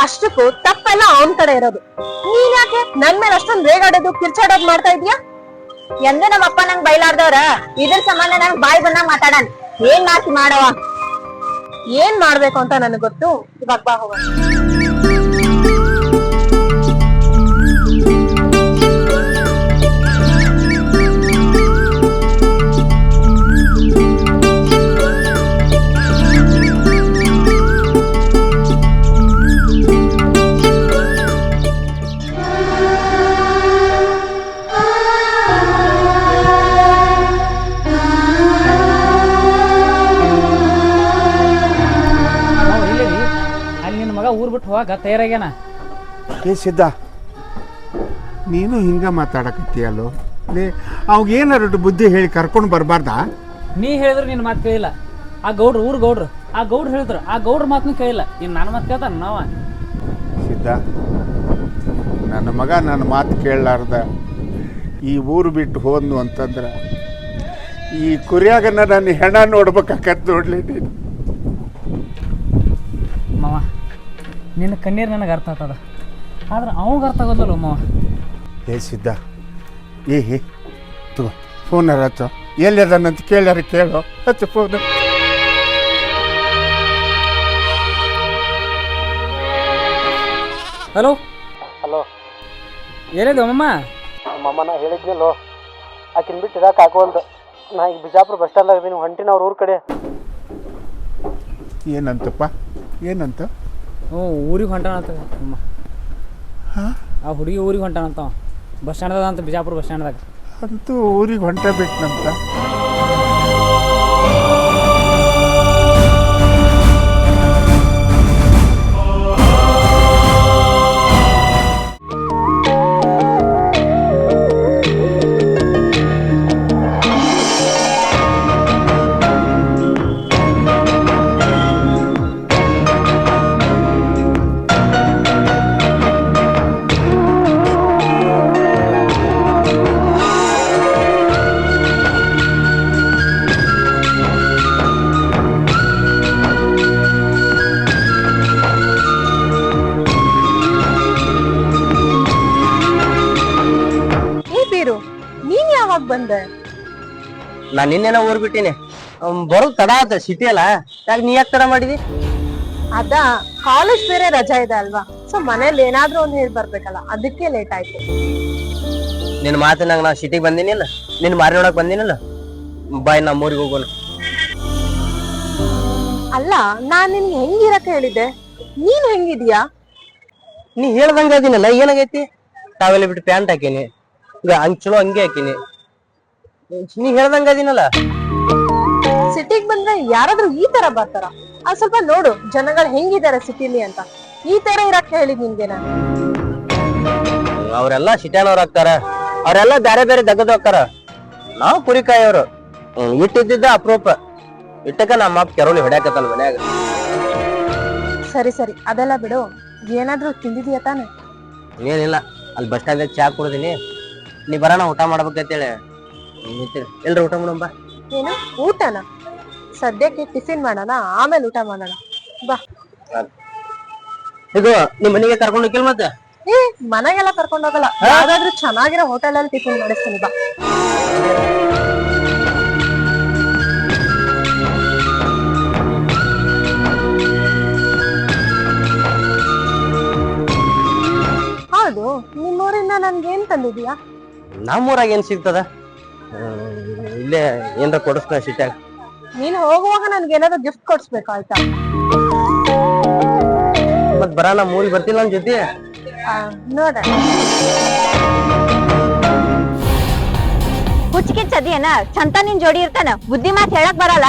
ಅಷ್ಟಕ್ಕೂ ತಪ್ಪೆಲ್ಲ ಅವನ್ ಕಡೆ ಇರೋದು. ನೀನ್ ಯಾಕೆ ನನ್ ಮೇಲೆ ಅಷ್ಟೊಂದ್ ರೇಗಾಡೋದು ಕಿರ್ಚಾಡೋದು ಮಾಡ್ತಾ ಇದ್ಯಾ? ಎಂದು ನಮ್ಮಪ್ಪ ನಂಗ್ ಬೈಲಾರ್ದವ್ರ ಇದ್ರ ಸಂಬಂಧ ನಂಗ್ ಬಾಯ್ ಬಂದಾಗ ಮಾತಾಡನ್. ಏನ್ ಮಾತಿ ಮಾಡವ? ಏನ್ ಮಾಡ್ಬೇಕು ಅಂತ ನನಗ್ ಗೊತ್ತು. ಇವಾಗ ಬಾ ಹೋಗೋಣ. ಅಲ್ಲಿ ನಿನ್ನ ಮಗ ಊರ್ ಬಿಟ್ಟು ಹೋಗಾಕ ತಯಾರಾಗ್ಯಾನ. ಏ ಸಿದ್ಧ, ನೀನು ಹಿಂಗ ಮಾತಾಡಕತ್ತೀಯಲ್ಲೋ. ಲೇ, ಅವಾಗೇನಾರು ಬುದ್ಧಿ ಹೇಳಿ ಕರ್ಕೊಂಡು ಬರಬಾರ್ದಾ? ನೀ ಹೇಳಿದ್ರು ನಿನ್ನ ಮಾತು ಕೇಳಿಲ್ಲ. ಆ ಗೌಡ್ರು ಊರ್ ಗೌಡ್ರು ಆ ಗೌಡ್ರು ಹೇಳಿದ್ರು, ಆ ಗೌಡ್ರ ಮಾತನ್ನು ಕೇಳಿಲ್ಲ. ಇನ್ನು ನನ್ನ ಮಾತು ಕೇಳ್ತಾನ ನಾವ? ಸಿದ್ಧ, ನನ್ನ ಮಗ ನನ್ನ ಮಾತು ಕೇಳಲಾರ್ದ ಈ ಊರು ಬಿಟ್ಟು ಹೋದ್ನು ಅಂತಂದ್ರೆ ಈ ಕುರಿಯಾಗನ್ನ ನನ್ನ ಹೆಣ ನೋಡ್ಬೇಕಾಕತ್ ನೋಡ್ಲಿ ನೀನು. ಮಾವ, ನಿನ್ನ ಕಣ್ಣೀರು ನನಗೆ ಅರ್ಥ ಆಗ್ತದ, ಆದ್ರೆ ಅವಾಗ ಅರ್ಥ ಆಗೋದಲ್ಲ ಮಾವ. ಏ ಸಿದ್ಧ, ಏ ತಗೋ ಫೋನರ ಹಚ್ಚೋ. ಎಲ್ಲದನ್ನಂತ ಕೇಳ್ಯಾರ ಕೇಳೋ, ಹಚ್ಚು ಫೋನ್. ಹಲೋ ಹಲೋ, ಏನಿದೆ ಅಮ್ಮಮ್ಮ? ನಮ್ಮಮ್ಮ ನಾ ಹೇಳಿದ್ನಲ್ಲೋ, ಆಕಿನ ಬಿಟ್ಟು ಇರಕ್ಕೆ ಹಾಕೋಲ್ದು. ನಾ ಈಗ ಬಿಜಾಪುರ ಬಸ್ ಸ್ಟ್ಯಾಂಡ್ ಆಗಿದ್ದೀನಿ, ಹೊಂಟಿನ ಅವ್ರ ಊರ ಕಡೆ. ಏನಂತಪ್ಪ, ಏನಂತ? ಹ್ಞೂ, ಊರಿಗೆ ಹೊಂಟಾನಂತ ಅಮ್ಮ. ಆ ಹುಡುಗಿ ಊರಿಗೆ ಹೊಂಟಾನಂತ, ಬಸ್ ಸ್ಟ್ಯಾಂಡ್ದಾಗ ಅಂತ, ಬಿಜಾಪುರ ಬಸ್ ಸ್ಟ್ಯಾಂಡ್ದಾಗ. ಅಂತೂ ಊರಿಗೆ ಹೊಂಟ ಬಿಟ್ನಂತ. ನೀನ್ ಯಾವಾಗ ಬಂದೆ? ನಾನು ನಿನ್ನೆನ ಊರ್ ಬಿಟ್ಟಿನಿ, ಬರೋದು ತಡ ಆತ. ಸಿಟಿ ಅಲ್ಲ, ಯಾಕೆ ನೀ ಯಾಕೆ ತಡ ಮಾಡಿದಿ? ಅದ ಕಾಲೇಜ್ ಬೇರೆ ರಜಾ ಇದೆ ಅಲ್ವಾ, ಸೊ ಮನೇಲಿ ಏನಾದ್ರೂ ಒಂದ್ ಹೇಳಿ ಬರ್ಬೇಕಲ್ಲ, ಅದಕ್ಕೆ ಲೇಟ್ ಆಯ್ತು. ನಿನ್ನ ಮಾತಿನಾಗ ನಾ ಸಿಟಿಗೆ ಬಂದಿನಿಲ್ಲ, ನಿನ್ನ ಮಾರಿ ನೋಡಕ್ ಬಂದಿನಿಲ್ಲ. ಬಾಯ್, ನಮ್ಮ ಊರಿಗೆ ಹೋಗೋಣ. ಅಲ್ಲ, ನಾನ್ ನಿನ್ಗೆ ಹೆಂಗಿರಕ್ ಹೇಳಿದ್ದೆ, ನೀನ್ ಹೆಂಗಿದ್ಯಾ? ನೀ ಹೇಳ್ದಂಗ ಅದೀನಲ್ಲ, ಏನಾಗೈತಿ? ತಾವೆಲ್ಲ ಬಿಟ್ಟು ಪ್ಯಾಂಟ್ ಹಾಕೀನಿ, ಈಗ ಹಂಗ್ ಚಲೋ ಹಂಗೆ ಹಾಕೀನಿ. ನೀ ಹೇಳ್ದಂಗ ಅದೀನಲ್ಲ. ಸಿಟಿಗ್ ಬಂದ್ರೆ ಯಾರಾದ್ರೂ ಈ ತರ ಬರ್ತಾರ? ಅದ್ ಸ್ವಲ್ಪ ನೋಡು ಜನಗಳು ಹೆಂಗಿದಾರೆ ಸಿಟಿಲಿ ಅಂತ. ಈ ತರ ಇರಕ್ ಹೇಳಿದ್ ನಿನ್ಗೆ ನಾನು. ಅವ್ರೆಲ್ಲ ಸಿಟಿಯನವ್ರು ಆಗ್ತಾರ, ಅವ್ರೆಲ್ಲ ಬೇರೆ ಬೇರೆ ದಗದ್ ಹೋಗ್ತಾರ. ನಾವು ಕುರಿಕಾಯವ್ರು, ಇಟ್ಟಿದ್ದ ಅಪ್ರೂಪ. ಇಟ್ಟಕ ನಮ್ಮ ಅಪ್ಪ ಕೆರೋಳಿ ಹೊಡ್ಯಾಕತ್ತಲ್ಲ ಮನ್ಯಾಗ. ಸರಿ ಸರಿ, ಅದೆಲ್ಲ ಬಿಡು. ಏನಾದ್ರೂ ತಿಂದಿದ್ಯಾ ತಾನೆ? ಏನಿಲ್ಲ, ಅಲ್ಲಿ ಬಸ್ ಸ್ಟ್ಯಾಂಡ್ ಚಾ ಕುಡ್ದೀನಿ. ನೀ ಬರೋಣ, ಊಟ ಮಾಡ್ಬೇಕಂತೇಳಿ. ಎಲ್ರು ಊಟ ಮಾಡೋಣ. ಏನು ಊಟನ? ಸದ್ಯಕ್ಕೆ ಟಿಫಿನ್ ಮಾಡೋಣ, ಆಮೇಲೆ ಊಟ ಮಾಡೋಣ. ಬಾ. ಈಗ ನಿಮ್ ಮನೆಗೆ ಕರ್ಕೊಂಡು ಹೋಗಿಲ್ ಮತ್ತೆ? ಏ, ಮನೆಗೆಲ್ಲ ಕರ್ಕೊಂಡ್ ಹೋಗಲ್ಲ, ಯಾವ್ದಾದ್ರು ಚೆನ್ನಾಗಿರೋ ಹೋಟೆಲ್ ಅಲ್ಲಿ ಟಿಫಿನ್ ಮಾಡಿಸ್ತೀನಿ, ಬಾ. ಹೌದು, ನಿಮ್ಮೂರಿಂದ ನನ್ಗೆ ಏನ್ ತಂದಿದ್ಯಾ? ನಮ್ಮೂರಾಗ ಏನ್ ಸಿಗ್ತದ? ಇಲ್ಲೇ ಏನ್ರ ಕೊಡಿಸ್ತ ಸಿಟ್ಯಾಗ. ನೀನ್ ಹೋಗುವಾಗ ನನ್ಗೆ ಏನಾದ್ರು ಗಿಫ್ಟ್ ಕೊಡ್ಸ್ಬೇಕು, ಆಯ್ತಾ? ಮತ್ ಬರೋಣ, ಮೂವಿ ಬರ್ತಿಲ್ಲ ನನ್ ಜೊತೆ? ನೋಡ, ಹುಚ್ಚಿಗೆ ಚದಿಯನ ಚಂತ ನಿನ್ ಜೋಡಿ ಇರ್ತಾನ, ಬುದ್ಧಿ ಮಾತ್ ಹೇಳಕ್ ಬರಲ್ಲ.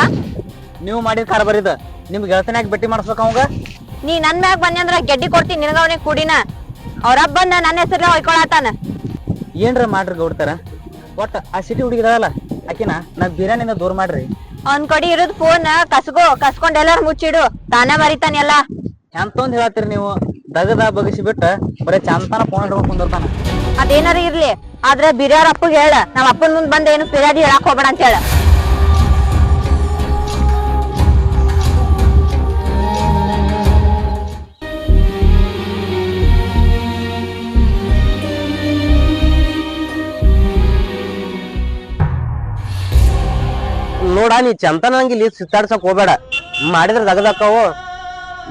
ನೀವು ಮಾಡಿದ ಕಾರ ಬರಿದ ನಿಮ್ಗೆ ಗೆಳತನ್ಯಾಗ ಭೇಟಿ ಮಾಡಿಸ್ಬೇಕ ಅವಂಗ. ನೀ ನನ್ ಮ್ಯಾಗ ಬಂದ್ರ ಗೆಡ್ಡಿ ಕೊಡ್ತೀನಿ ನಿನಗ, ಅವನಿಗೆ ಕೂಡಿನ. ಅವ್ರಪ್ಪ ಬಂದ ನನ್ನ ಹೆಸರ ಹೊಯ್ಕೊಳತಾನ. ಏನ್ರ ಮಾಡ್ರಿ ಗೌಡ್ತಾರ, ಒಟ್ಟ ಆ ಸಿಟಿ ಹುಡುಗಿದಾವಲ್ಲ ಆಕಿನ ನಾ ಬಿರಿಯಾನಿಂದ ದೂರ ಮಾಡ್ರಿ. ಅವ್ನ್ ಕಡೆ ಇರೋದ್ ಫೋನ್ ಕಸ್ಕೊಂಡ್ ಎಲ್ಲಾರು ಮುಚ್ಚಿಡು, ತಾನ ಮರಿತಾನ ಎಲ್ಲ. ಎಂತೊಂದ್ ಹೇಳತ್ತೀರಿ ನೀವು? ದಗದ ಬಗಸಿ ಬಿಟ್ಟ ಬರೀ ಚಂತನ ಫೋನ್ ಹಿಡ್ಕೊಂಡ್ ಕುಂದಿರ್ತಾನ. ಅದೇನಾರ ಇರ್ಲಿ ಆದ್ರ ಬಿರಿಯಾರ ಅಪ್ಪಗೆ ಹೇಳ ನಮ್ಮ ಅಪ್ಪನ ಮುಂದ್ ಬಂದ ಏನು ಫಿರ್ಯಾದಿ ಹೇಳಕ್ ಹೋಗ್ಬೇಡ ಅಂತ ಹೇಳ. ನೋಡ ನೀ ಚಂತನಂಗಿ ಇಲ್ಲಿ ಸುತ್ತಾಡ್ಸಕ್ ಹೋಗ್ಬೇಡ. ಮಾಡಿದ್ರೆ ದಗದಕ್ಕವು.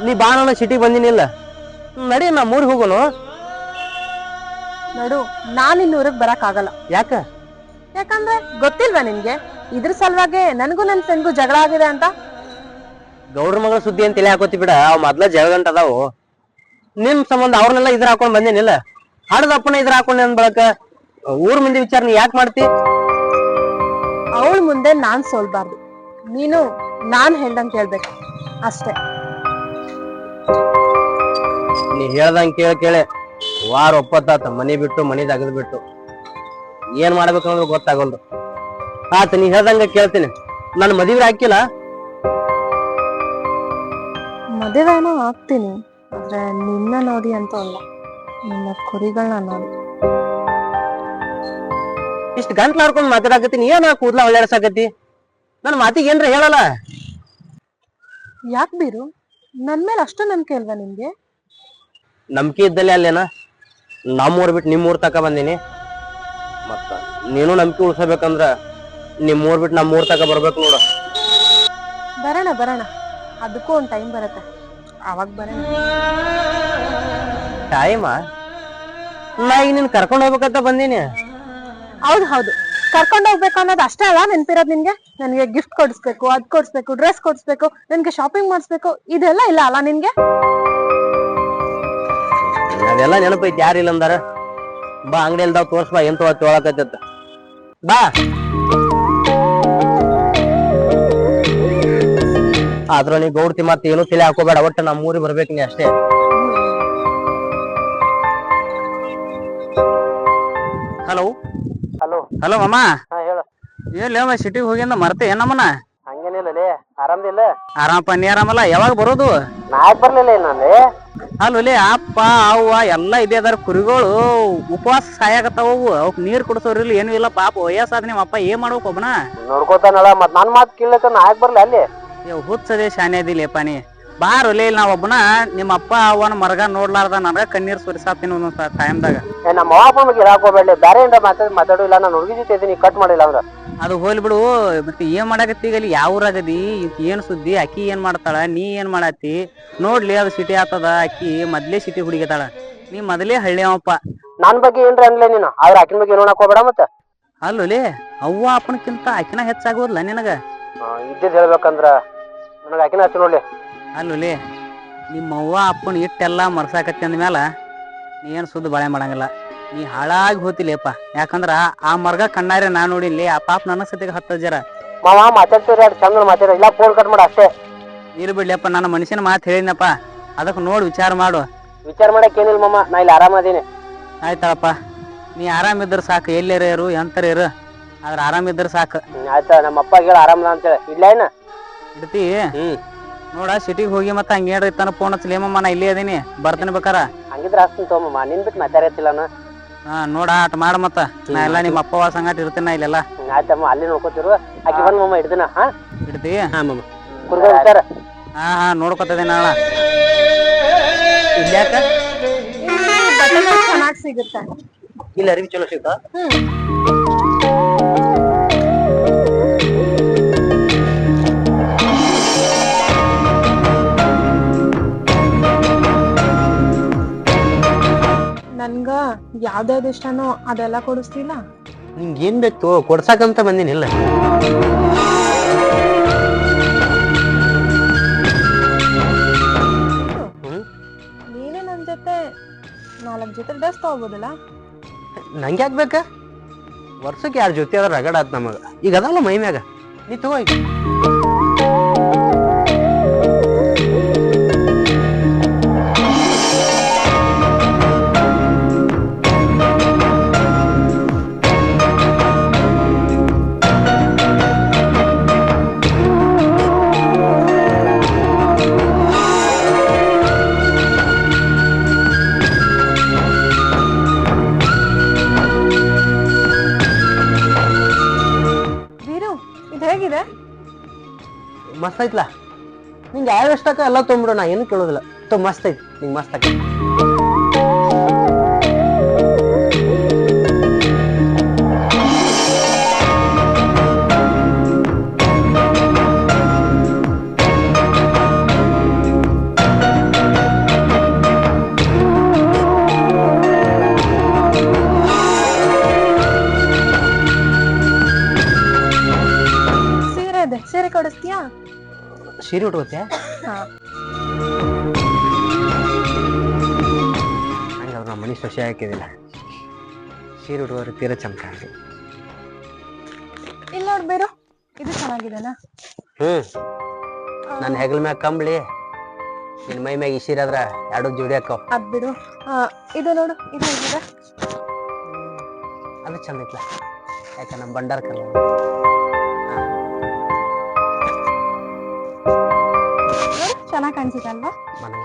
ನೀ ಬಾ ನಾನು ಸಿಟಿಗೆ ಬಂದಿನಿಲ್ಲ. ನಡಿ ನಾ ಮೂರಿಗೆ ಹೋಗೋನು. ನೋಡು ನಾನ್ ಇನ್ನು ಊರಿಗೆ ಬರಕ್ ಆಗಲ್ಲ. ಯಾಕ? ಯಾಕಂದ್ರೆ ಗೊತ್ತಿಲ್ವಾ ನಿನ್ಗೆ ಇದ್ರ ಸಲುವಾಗಿ ನನ್ಗೂ ನನ್ ಫ್ರೆಂಡ್ಗೂ ಜಗಳ ಆಗಿದೆ ಅಂತ. ಗೌಡ್ರ ಮಗಳ ಸುದ್ದಿ ಅಂತ ತಲೆ ಹಾಕೋತಿ ಬಿಡ. ಅವ್ ಮೊದ್ಲ ಜಗಳಗಂಟ ಅದಾವು. ನಿಮ್ ಸಂಬಂಧ ಅವ್ರನ್ನೆಲ್ಲ ಇದ್ರ ಹಾಕೊಂಡ್ ಬಂದೇನಿಲ್ಲ. ಹಡದಪ್ಪನ ಇದ್ರ ಹಾಕೊಂಡ್ ಅಂದ್ ಬಳಕ ಊರ್ ಮಂದಿ ವಿಚಾರ ನೀ ಯಾಕೆ ಮಾಡ್ತಿ? ಅವಳ ಮುಂದೆ ನಾನ್ ಸೋಲ್ಬಾರ್ದು. ನೀನು ನಾನ್ ಹೇಳ್ದಂಗ್ ಕೇಳ್ಬೇಕು ಅಷ್ಟೇ. ನೀ ಹೇಳ್ದಂಗ್ ಕೇಳೆ ವಾರ ಒಪ್ಪತ್ತಾತ. ಮನಿ ಬಿಟ್ಟು ಮನಿ ತೆಗೆದು ಬಿಟ್ಟು ಏನ್ ಮಾಡ್ಬೇಕು ಅನ್ನೋದು ಗೊತ್ತಾಗಲ್ದು. ಆತ ನೀ ಹೇಳ್ದಂಗ ಕೇಳ್ತೀನಿ. ನಾನು ಮದುವೆ ಹಾಕಿಲ್ಲ. ಮದುವೆನೂ ಆಗ್ತೀನಿ ಆದ್ರೆ ನಿನ್ನ ನೋಡಿ ಅಂತ ಅಲ್ಲ, ನಿನ್ನ ಕುರಿಗಳನ್ನ ನೋಡಿ. ಇಷ್ಟು ಗಂಟ್ಲು ಆಡ್ಕೊಂಡ್ ಮಾತಾಡಕತ್ತೀನಿ. ಏನ ಕೂದ್ಲ ಹೊಳ್ಯಾಡ್ಸಾಕತ್ತಿ? ನನ್ ಮಾತಿಗೆ ಏನ್ರ ಹೇಳಲ್ಲ. ಯಾಕೆ ಬೀರು ನನ್ ಮೇಲೆ ಅಷ್ಟು ನಂಬಿಕೆ ಅಲ್ವಾ ನಿಮ್ಗೆ? ನಂಬಿಕೆ ಇದ್ದಲ್ಲಿ ಅಲ್ಲೇನ ನಮ್ಮೂರ್ ಬಿಟ್ಟು ನಿಮ್ಮೂರ್ ತಕ ಬಂದೀನಿ. ಮತ್ತ ನೀನು ನಂಬಿಕೆ ಉಳ್ಸಬೇಕಂದ್ರ ನಿಮ್ಮೂರ್ ಬಿಟ್ಟು ನಮ್ಮೂರ್ ತಕ ಬರ್ಬೇಕು ನೋಡ. ಬರೋಣ ಬರೋಣ, ಅದಕ್ಕೂ ಒಂದ್ ಟೈಮ್ ಬರುತ್ತೆ, ಅವಾಗ ಬರೋಣ. ಟೈಮ? ನಾ ಈಗ ನಿನ್ ಕರ್ಕೊಂಡ್ ಹೋಗ್ಬೇಕಂತ ಬಂದೀನಿ. ಹೌದು ಹೌದು, ಕರ್ಕೊಂಡ್ ಹೋಗ್ಬೇಕು ಅನ್ನೋದು ಅಷ್ಟೇ ಅಲ್ಲ ನೆನ್ಪಿರೋದ್ ನಿನ್ಗೆ? ನನ್ಗೆ ಗಿಫ್ಟ್ ಕೊಡಿಸ್ಬೇಕು, ಅದ್ ಕೊಡ್ಸ್ಬೇಕು, ಡ್ರೆಸ್ ಕೊಡ್ಸ್ಬೇಕು, ನನ್ಗೆ ಶಾಪಿಂಗ್ ಮಾಡಿಸ್ಬೇಕು, ಇದೆಲ್ಲ ಇಲ್ಲ ಅಲ್ಲ ನಿನ್ಗೆ? ಅದೆಲ್ಲ ನೆನಪೈತಿ. ಯಾರಿಲ್ಲ ಅಂದಾರ? ಬಾ ಅಂಗಡಿ ಇಲ್ದಾವ್ ತೋರ್ಸ್ ಬಾ. ಏನ್ ತೊಳಕತ್ತ ಬಾ. ಆದ್ರ ನೀ ಗೌಡ್ತಿ ಮತ್ತೆ ಏನು ತಲೆ ಹಾಕೋಬೇಡ. ಒಟ್ಟು ನಮ್ಮ ಊರಿಗೆ ಬರ್ಬೇಕು ನೀ ಅಷ್ಟೇ. Hello hello. ಹಲೋ ಮಾಮ. ಹಾ ಹೇಳು. ಏನ್ ಸಿಟಿಗೆ ಹೋಗಿಂದ ಮರ್ತೆ ಏನಮ್ಮನ? ಹಂಗೇನಿಲ್ಲ. ಆರಾಮದಿಲ್ಲ? ಆರಾಮಪ್ಪ, ನೀ ಆರಾಮಲ್ಲ? ಯಾವಾಗ ಬರೋದು? ನಾಕ್ ಬರ್ಲಿಲ್ಲ ನಾನು. ಅಲ್ಲೇ ಅಪ್ಪ ಅವ್ವ ಎಲ್ಲ ಇದೆ ಅದಾರ. ಕುರಿಗಳು ಉಪವಾಸ ಸಾಯಾಗತ್ತಾವು. ಅವಕ್ ನೀರ್ ಕುಡಿಸೋರಿಲ್ಲ ಏನು ಇಲ್ಲ. ಪಾಪ ವಯಸ್ಸಾದ ನಿಮ್ಮ ಅಪ್ಪ ಏನ್ ಮಾಡ್ಬೇಕು ಒಬ್ಬನ? ನೋಡ್ಕೋತಾನಳ. ಮತ್ ನನ್ ಮಾತು ಕೇಳಕ ನಾಕ್ ಬರ್ಲಿ ಅಲ್ಲಿ. ಹುಚ್ಚದೆ ಶಾನೆ ಅದಿಲ್ಲಪ್ಪ ನೀ. ಬಾರೊಲೆ ನಾವ್ ಒಬ್ಬನ ನಿಮ್ಮ ಅಪ್ಪ ಅವನ ಮರ್ಗ ನೋಡ್ಲಾರ್ದ ನನಗ ಕಣ್ಣೀರ್ ಸುರಿಸಾತೀನಿ ಒಂದೊಂದ್ ಟೈಮ್ದಾಗ. ನಮ್ಮ ಅವ್ವ ಬಗ್ಗೆ ಹೇಳಾಕೋಬೇಡ. ಬೇರೆ ಏನ್ರ ಮಾತಾಡಿಲ್ಲ. ನಾನು ಹುಡುಗಿ ಜೊತೆ ಇದೀನಿ, ಕಟ್ ಮಾಡಿಲ್ಲ ಅಂದ್ರ. ಅದು ಹೋಗ್ಲಿ ಬಿಡು. ಮತ್ತೆ ಏನ್ ಮಾಡಾಕತ್ತೀಗ ಅಲ್ಲಿ? ಯಾವ ಊರಾಗದಿ? ಏನ್ ಸುದ್ದಿ? ಅಕ್ಕಿ ಏನ್ ಮಾಡ್ತಾಳ? ನೀ ಏನ್ ಮಾಡತ್ತಿ? ನೋಡ್ಲಿ ಅದು ಸಿಟಿ ಆತದ. ಅಕ್ಕಿ ಮೊದ್ಲೇ ಸಿಟಿ ಹುಡುಗಿತಾಳ. ನೀ ಮೊದಲೇ ಹಳ್ಳಿ ಅವಪ್ಪ. ನನ್ ಬಗ್ಗೆ ಏನ್ರ ಅನ್ಲೇ ನೀನು? ಆದ್ರ ಆಕಿನ ಬಗ್ಗೆ ನೋಡಕ್ ಹೋಗ್ಬೇಡ. ಮತ್ತ ಅಲ್ಲೊಲೆ ಅವ್ವ ಅಪ್ಪನಕ್ಕಿಂತ ಆಕಿನ ಹೆಚ್ಚಾಗೋದ್ಲ ನಿನಗ? ಇದ್ದಿದ್ ಹೇಳ್ಬೇಕಂದ್ರ ನನಗ ಆಕಿನ ಹಚ್ಚ ನೋಡ್ಲಿ. ಅಲ್ಲೊಲೆ ನಿಮ್ಮ ಅವ್ವ ಅಪ್ಪನ ಇಟ್ಟೆಲ್ಲಾ ಮರ್ಸಾಕತ್ತಿ ಅಂದ್ಮ್ಯಾಲ ನೀ ಏನ್ ಸುದ್ದಿ ಬಾಳೆ ಮಾಡಂಗಿಲ್ಲ. ನೀ ಹಾಳಾಗಿ ಹೋತಿಲೇಪ್ಪ. ಯಾಕಂದ್ರ ಆ ಮರ್ಗ ಕಣ್ಣಾರೆ ನಾ ನೋಡಿಲ್ಲಿ. ಆ ಪಾಪ ನನ್ನ ಸತಿಗೆ 10 ಜರ ಮಾವ ಮಾತಾಡ್ತೀರಿ. ಅದ್ ಚಂದ ಮಾತಾಡ. ಇಲ್ಲ ಫೋನ್ ಕಟ್ ಮಾಡ ಅಷ್ಟೇ. ನೀರು ಬಿಡ್ಲಿಯಪ್ಪ. ನನ್ನ ಮನುಷ್ಯನ ಮಾತು ಹೇಳಿದ್ನಪ್ಪ. ಅದಕ್ಕೆ ನೋಡಿ ವಿಚಾರ ಮಾಡು. ವಿಚಾರ ಮಾಡಕ್ ಏನಿಲ್ಲ ಮಾಮ. ನಾ ಇಲ್ಲಿ ಆರಾಮದೀನಿ. ಆಯ್ತಳಪ್ಪ. ನೀ ಆರಾಮಿದ್ರ ಸಾಕು. ಎಲ್ಲೇರ ಇರು, ಎಂತರ ಇರು, ಆದ್ರ ಆರಾಮಿದ್ರ ಸಾಕು. ಆಯ್ತಾ. ನಮ್ಮ ಅಪ್ಪ ಹೇಳ ಆರಾಮದ ಅಂತೇಳಿ ಇಲ್ಲ ಏನ ಇಡ್ತಿ. ನೋಡ ಸಿಟಿಗೆ ಹೋಗಿ ಮತ್ತೆ ಹಂಗೇನ್ರ ಇತ್ತಾನ ಫೋನ್ ಹಚ್ಚಲೇಮಮ್ಮ. ನಾ ಇಲ್ಲೇ ಅದೀನಿ, ಬರ್ತೇನೆ ಬೇಕಾರ. ಹಂಗಿದ್ರ ಹಚ್ತೀನಿ ತೋಮಮ್ಮ. ನಿನ್ ಬಿಟ್ಟು ಮಾತಾಡತ್ತಿಲ್ಲ. ಹಾ ನೋಡ ಆಟ ಮಾಡ. ಮತ್ತ ನಾ ಎಲ್ಲಾ ನಿಮ್ಮ ಅಪ್ಪ ಸಂಗಾಟ ಇರ್ತೀನಿ ನಾ ಇಲ್ಲೆಲ್ಲ. ಆಯ್ತಮ್ಮ. ಅಲ್ಲಿ ನೋಡ್ಕೋತಿರು. ಆಕಿ ಬಂದ್ ಮಮ್ಮ ಹಿಡ್ದಿನ. ಹಾ ಇಡ್ತಿ. ಹಾ ಮಮ್ಮ. ಕುರ್ಗ ವಿಚಾರ ಹಾ ಹಾ ನೋಡ್ಕೊತದೆ ನಾಳ. ಇಲ್ಯಾಕ? ಬಟ್ಟೆಗಳು ಚೆನ್ನಾಗ್ ಸಿಗುತ್ತೆ. ಇಲ್ಲ ಅರಿವಿ ಚಲೋ ಸಿಗ್ತಾ? ನನ್ಗ ಯಾವ್ದಾವ್ದು ಇಷ್ಟನೋ ಅದೆಲ್ಲ ಕೊಡಿಸ್ತಿಲ್ಲ. ನಿಂಗೆ ಏನ್ ಬೇಕು ಕೊಡ್ಸಾಕಂತ ಬಂದಿನಿಲ್ಲ. ನೀನು ನನ್ ಜೊತೆ 4 ಜೊತೆ ಡ್ರೆಸ್ ತಗೋಬೋದಲ್ಲ? ನಂಗೆ ಯಾಕೆ ಬೇಕ? ವರ್ಷಕ್ಕೆ 2 ಜೊತೆ ಆದ್ರ ರಗಡ ಆತ್ ನಮಗ. ಈಗ ಅದಲ್ಲ ಮೈ ಮ್ಯಾಗ. ನೀ ತಗೋ. ಮಸ್ತ್ ಐತ್ಲಾ ನಿಂಗೆ ಯಾವ ಇಷ್ಟಕ್ಕ ಎಲ್ಲ ತೊಗೊಂಬಿಡು, ನಾ ಏನು ಕೇಳೋದಿಲ್ಲ. ಮಸ್ತ್ ಐತಿ ನಿಂಗೆ, ಮಸ್ತ್ ಆಕೈತಿ. ಸೀರೆ ಇದೆ, ಸೀರೆ ಕೊಡಿಸ್ತೀಯಾ? ಸೀರೆ ಉಟ್ಕೋತೆ ಹಾ. ಹಂಗಾದ್ರೆ ನಮ್ಮ ಮನೆ ಸೊಸೆ ಹಾಕಿದಿಲ್ಲ, ಸೀರೆ ಉಟ್ಕೋದ್ರೆ ತೀರ ಚಂದ ಕಾಣ್ತಿ. ಇಲ್ಲಿ ನೋಡ್ ಬೇರು, ಇದು ಚೆನ್ನಾಗಿದೆನಾ? ನನ್ನ ಹೆಗಲ ಮ್ಯಾಗ ಕಂಬಳಿ, ನಿನ್ನ ಮೈ ಮ್ಯಾಗ ಈ ಸೀರೆ ಆದ್ರ ಎರಡು ಜೋಡಿ ಹಾಕವ್. ಅದ್ ಬಿಡು. ಇದು ನೋಡು, ಇದು ಹೇಗಿದೆ? ಅದು ಚಂದ ಐತ್ಲ, ಯಾಕ ನಮ್ಮ ಬಂಡಾರ ಕಲ್ಲ ಚೆನ್ನಾಗಿ ಕಾಣಿಸುತ್ತೆ ಅಲ್ವಾ? ಮನೆ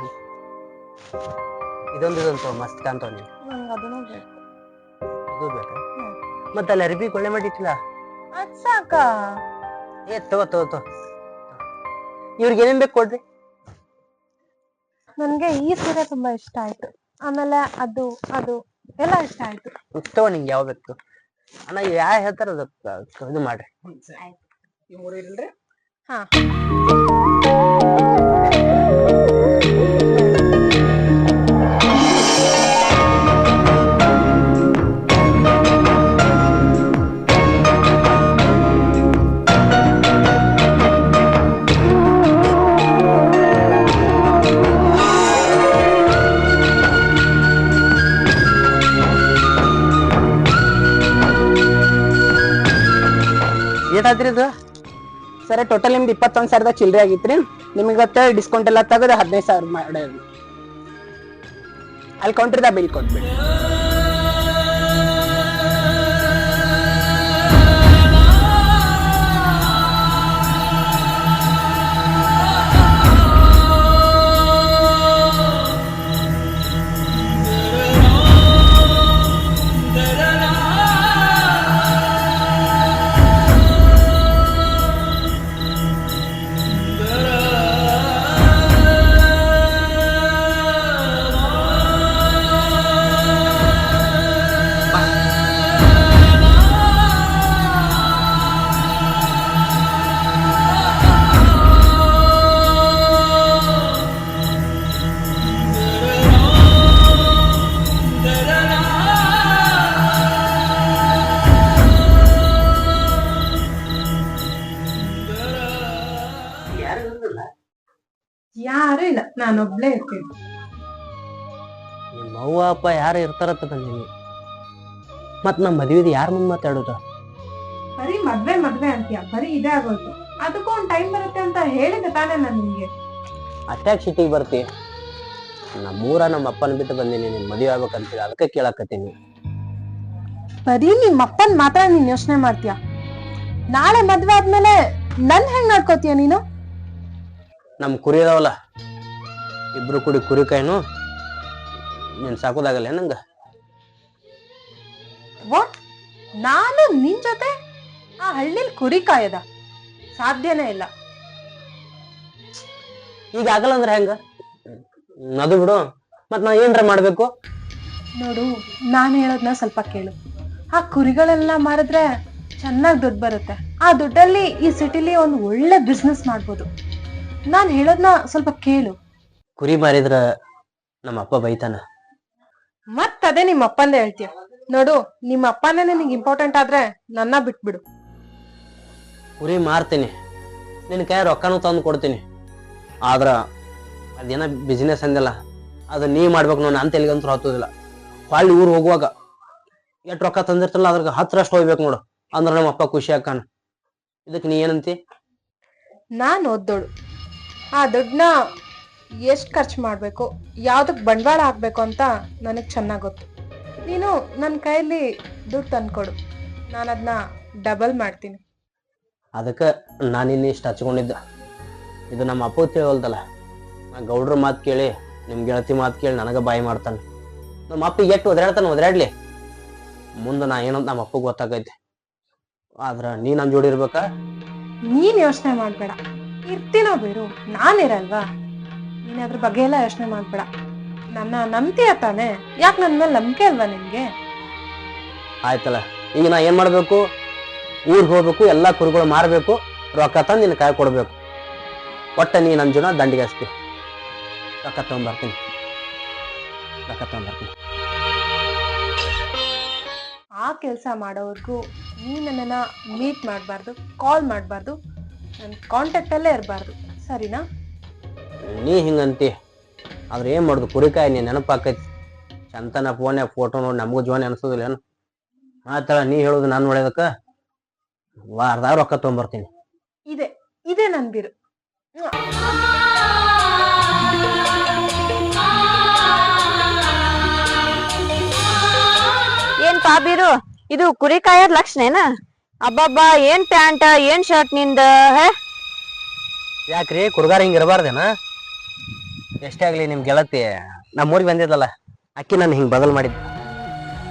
ಇದೊಂದು ಮಸ್ತ್ ಕಾಣ್ತಾವ. ನೀನು ನಂಗೆ ಅದನ್ನೂ ಬೇಕು. ಇದು ಬೇಕಾ? ಮತ್ತೆ ಅಲ್ಲಿ ಅರ್ಬಿ ಕೊಳ್ಳೆ ಮಾಡಿಟ್ಟಿಲ್ಲ, ಅದ್ ಸಾಕ? ತಗೋ ಇವ್ರಿಗೆ ಏನೇನ್ ಬೇಕು ಕೊಡ್ರಿ. ನನ್ಗೆ ಈ ಸೀರೆ ತುಂಬಾ ಇಷ್ಟ ಆಯ್ತು, ಆಮೇಲೆ ಅದು ಅದು ಎಲ್ಲ ಇಷ್ಟ ಆಯ್ತು. ತಗೋ, ನಿಂಗೆ ಯಾವ ಬೇಕು ಅಣ್ಣ, ಯಾ ಹೇಳ್ತಾರ ಅದಕ್ಕೆ ಇದು ಮಾಡ್ರಿ. ಹಾ. ಏಟಾದ್ರಿ ಇದು? ಸರ್ ಟೋಟಲ್ ನಿಮ್ದು 21,000 ಚಿಲ್ಲರೆ ಆಗಿತ್ರಿ. ನಿಮಗೆ ಡಿಸ್ಕೌಂಟ್ ಎಲ್ಲ ತೆಗೆದು 15,000 ಮಾಡೋದು. ಅಲ್ಲಿ ಕೌಂಟ್ರದ ಬಿಲ್ ಕೊಟ್ಬಿಡಿ. ಯಾರು ಇಲ್ಲ, ನಾನೊಬ್ಳೇ ಇರ್ತೀನಿ. ನಿಮ್ಮ ಅವ್ವ ಅಪ್ಪ ಯಾರು ಇರ್ತಾರತ್ತ ಬಂದೀನಿ. ಮತ್ ನಮ್ಮ ಮದ್ವಿದ ಯಾರ ಮುಂದೆ ಮಾತಾಡೋದ? ಬರೀ ಮದ್ವೆ ಅಂತೀಯ, ಬರೀ ಇದೇ ಆಗೋಯ್ತು. ಅದಕ್ಕೂ ಒಂದ್ ಟೈಮ್ ಬರುತ್ತೆ ಅಂತ ಹೇಳಿದೆ ತಾನೇ ನಾನು ನಿಮ್ಗೆ. ಅಟ್ಯಾಕ್ ಸಿಟಿಗೆ ಬರ್ತಿ. ನಮ್ಮೂರ ನಮ್ಮ ಅಪ್ಪನ ಬಿಟ್ಟು ಬಂದೀನಿ, ನಿನ್ ಮದುವೆ ಆಗ್ಬೇಕಂತೀವಿ, ಅದಕ್ಕೆ ಕೇಳಕತ್ತೀನಿ. ಬರೀ ನಿಮ್ಮ ಅಪ್ಪನ್ ಮಾತ್ರ ನೀನ್ ಯೋಚನೆ ಮಾಡ್ತೀಯ. ನಾಳೆ ಮದ್ವೆ ಆದ್ಮೇಲೆ ನನ್ ಹೆಂಗ್ ನೋಡ್ಕೋತೀಯ ನೀನು? ನಮ್ ಕುರಿ ಅದಾವಲ್ಲ, ಇಬ್ರು ಕುಡಿ ಕುರಿ ಕಾಯಿನು ನೀನ್ ಸಾಕೋದಾಗಲ್ಲ ನಂಗ? ವಾಟ್? ನಾನು ನಿನ್ ಜೊತೆ ಆ ಹಳ್ಳಿಲ್ ಕುರಿ ಕಾಯದ? ಸಾಧ್ಯನೇ ಇಲ್ಲ. ಈಗ ಆಗಲ್ಲ ಅಂದ್ರೆ ಹೆಂಗ? ಅದು ಬಿಡು, ಮತ್ ನಾ ಏನ್ರ ಮಾಡ್ಬೇಕು? ನೋಡು, ನಾನು ಹೇಳೋದ್ನ ಸ್ವಲ್ಪ ಕೇಳು. ಆ ಕುರಿಗಳೆಲ್ಲ ಮಾರಿದ್ರೆ ಚೆನ್ನಾಗಿ ದುಡ್ಡು ಬರುತ್ತೆ. ಆ ದುಡ್ಡಲ್ಲಿ ಈ ಸಿಟಿಲಿ ಒಂದು ಒಳ್ಳೆ ಬಿಸ್ನೆಸ್ ಮಾಡ್ಬೋದು. ನಾನು ಹೇಳೋದ್ನ ಸ್ವಲ್ಪ ಕೇಳು. ಕುರಿ ಮಾರಿದ್ರ ನಮ್ಮ ಅಪ್ಪ ಬೈತಾನ. ಮತ್ತದೇ ನಿಮ್ಮ ಅಪ್ಪಂದೇ ಹೇಳ್ತೀಯ. ನೋಡು, ನಿಮ್ಮ ಅಪ್ಪನೇ ನಿನಗೆ ಇಂಪಾರ್ಟೆಂಟ್ ಆದ್ರೆ ನನ್ನ ಬಿಟ್ಬಿಡು. ಕುರಿ ಮಾರ್ತೀನಿ, ನಿನ್ನ ಕೈ ರೊಕ್ಕನೂ ತಂದು ಕೊಡ್ತೀನಿ. ಆದ್ರ ಅದೇನ ಬಿಸ್ನೆಸ್ ಅಂದಿಲ್ಲ, ಅದು ನೀ ಮಾಡ್ಬೇಕು. ನಾನು ಅಂತ ಎಲ್ಲಿಗಂತೂ ಹತ್ತೋದಿಲ್ಲ. ಹೊಳ್ಳಿ ಊರು ಹೋಗುವಾಗ ಎಷ್ಟು ರೊಕ್ಕ ತಂದಿರ್ತಲ್ಲ ಅದ್ರಾಗ 10ರಷ್ಟು ಹೋಗ್ಬೇಕು ನೋಡು, ಅಂದ್ರೆ ನಮ್ಮ ಅಪ್ಪ ಖುಷಿ ಆಕಾನ. ಇದಕ್ಕೆ ನೀ ಏನಂತಿ? ನಾನು ಓದ್ದೋಳು. ಆ ದುಡ್ಡನ್ನ ಎಷ್ಟು ಖರ್ಚು ಮಾಡ್ಬೇಕು, ಯಾವ್ದಕ್ ಬಂಡವಾಳ ಹಾಕ್ಬೇಕು ಅಂತ ನನಗ್ ಚೆನ್ನಾಗ್ ಗೊತ್ತು. ನೀನು ನನ್ನ ಕೈಯಲ್ಲಿ ದುಡ್ಡು ತಂದ್ಕೊಡು, ನಾನು ಅದನ್ನ ಡಬಲ್ ಮಾಡ್ತೀನಿ. ಅದಕ್ಕೆ ನಾನು ಇನ್ನು ಇಷ್ಟು ಹಚ್ಕೊಂಡಿದ್ದ. ಇದು ನಮ್ಮ ಅಪ್ಪ ತಿಳಿವಲ್ದಲ್ಲ. ನಾ ಗೌಡ್ರ ಮಾತು ಕೇಳಿ, ನಿಮ್ಮ ಗೆಳತಿ ಮಾತು ಕೇಳಿ ನನಗೆ ಬಾಯಿ ಮಾಡ್ತಾನೆ. ನಮ್ಮ ಅಪ್ಪಿಗೆ ಎಷ್ಟು ಒದರಾಡ್ಲಿ, ಮುಂದೆ ನಾ ಏನಂತ ನಮ್ಮ ಅಪ್ಪಗೆ ಗೊತ್ತಾಗೈತೆ. ಆದ್ರೆ ನೀ ನನ್ನ ಜೋಡಿ ಇರ್ಬೇಕಾ? ನೀನ್ ಯೋಚನೆ ಮಾಡ್ಬೇಡ, ಇರ್ತೀನೋ ಬೇರು, ನಾನಿರಲ್ವಾ? ನೀನ್ ಅದ್ರ ಬಗ್ಗೆ ಎಲ್ಲ ಯೋಚನೆ ಮಾಡ್ಬೇಡ. ನನ್ನ ನಂಬ್ತೀಯ ತಾನೆ? ಯಾಕೆ ನನ್ನ ಮೇಲೆ ನಂಬಿಕೆ ಅಲ್ವಾ ನಿನ್ಗೆ? ಆಯ್ತಲ್ಲ, ಈಗ ನಾ ಏನ್ ಮಾಡ್ಬೇಕು? ಊರಿಗೆ ಹೋಗ್ಬೇಕು, ಎಲ್ಲಾ ಕುರಿಗಳು ಮಾರಬೇಕು, ರೊಕ್ಕ ತಂದು ನಿನ್ನ ಕಾಯಿ ಕೊಡ್ಬೇಕು. ಒಟ್ಟ ನೀ ನನ್ನ ಜನ ದಂಡಿಗೆ ಹಚ್ತಿ. ರೊಕ್ಕ ತಗೊಂಡ್ಬರ್ತೀನಿ. ಆ ಕೆಲಸ ಮಾಡೋವರೆಗೂ ನೀ ನನ್ನನ್ನ ಮೀಟ್ ಮಾಡಬಾರ್ದು, ಕಾಲ್ ಮಾಡಬಾರ್ದು, ನನ್ನ ಕಾಂಟ್ಯಾಕ್ಟಲ್ಲೇ ಇರಬಾರ್ದು, ಸರಿನಾ? ನೀ ಹಿಂಗಂತಿ ಆದ್ರೆ ಏನ್ ಮಾಡುದು? ಕುರಿಕಾಯಿ ನೀ ನೆನಪಾಕೈತಿ. ಚಂತನ ಫೋನ್ಯಾಗ ಫೋಟೋ ನೋಡಿ ನಮಗೂ ಜೀವನ ಅನ್ಸೋದಿಲ್ಲ ಏನು? ಆತಳ ನೀ ಹೇಳುದು ನಾನು ಒಳ್ಳೇದಕ್ಕ ವಾರದಾಗ ರೊಕ್ಕ ತಗೊಂಡ್ಬರ್ತೀನಿ. ಇದೆ ನನ್ ಬಿರು. ಏನ್ ಪಾಬಿರು, ಇದು ಕುರಿ ಕಾಯೋದ್ ಲಕ್ಷಣೇನ? ಅಬ್ಬಬ್ಬಾ, ಏನ್ ಪ್ಯಾಂಟ್ ಏನ್ ಶರ್ಟ್ ನಿಂದ? ಯಾಕ್ರಿ ಕುರ್ಗಾರ ಹಿಂಗ ಇರಬಾರ್ದೇನ? ಎಷ್ಟೇ ಆಗ್ಲಿ ನಿಮ್ ಗೆಳತಿ ನಮ್ಮೂರಿಗೆ ಬಂದಿದ್ದಲ್ಲ, ಅಕ್ಕಿ ನಾನು ಹಿಂಗ್ ಬದಲ್ ಮಾಡಿದ್ದೆ.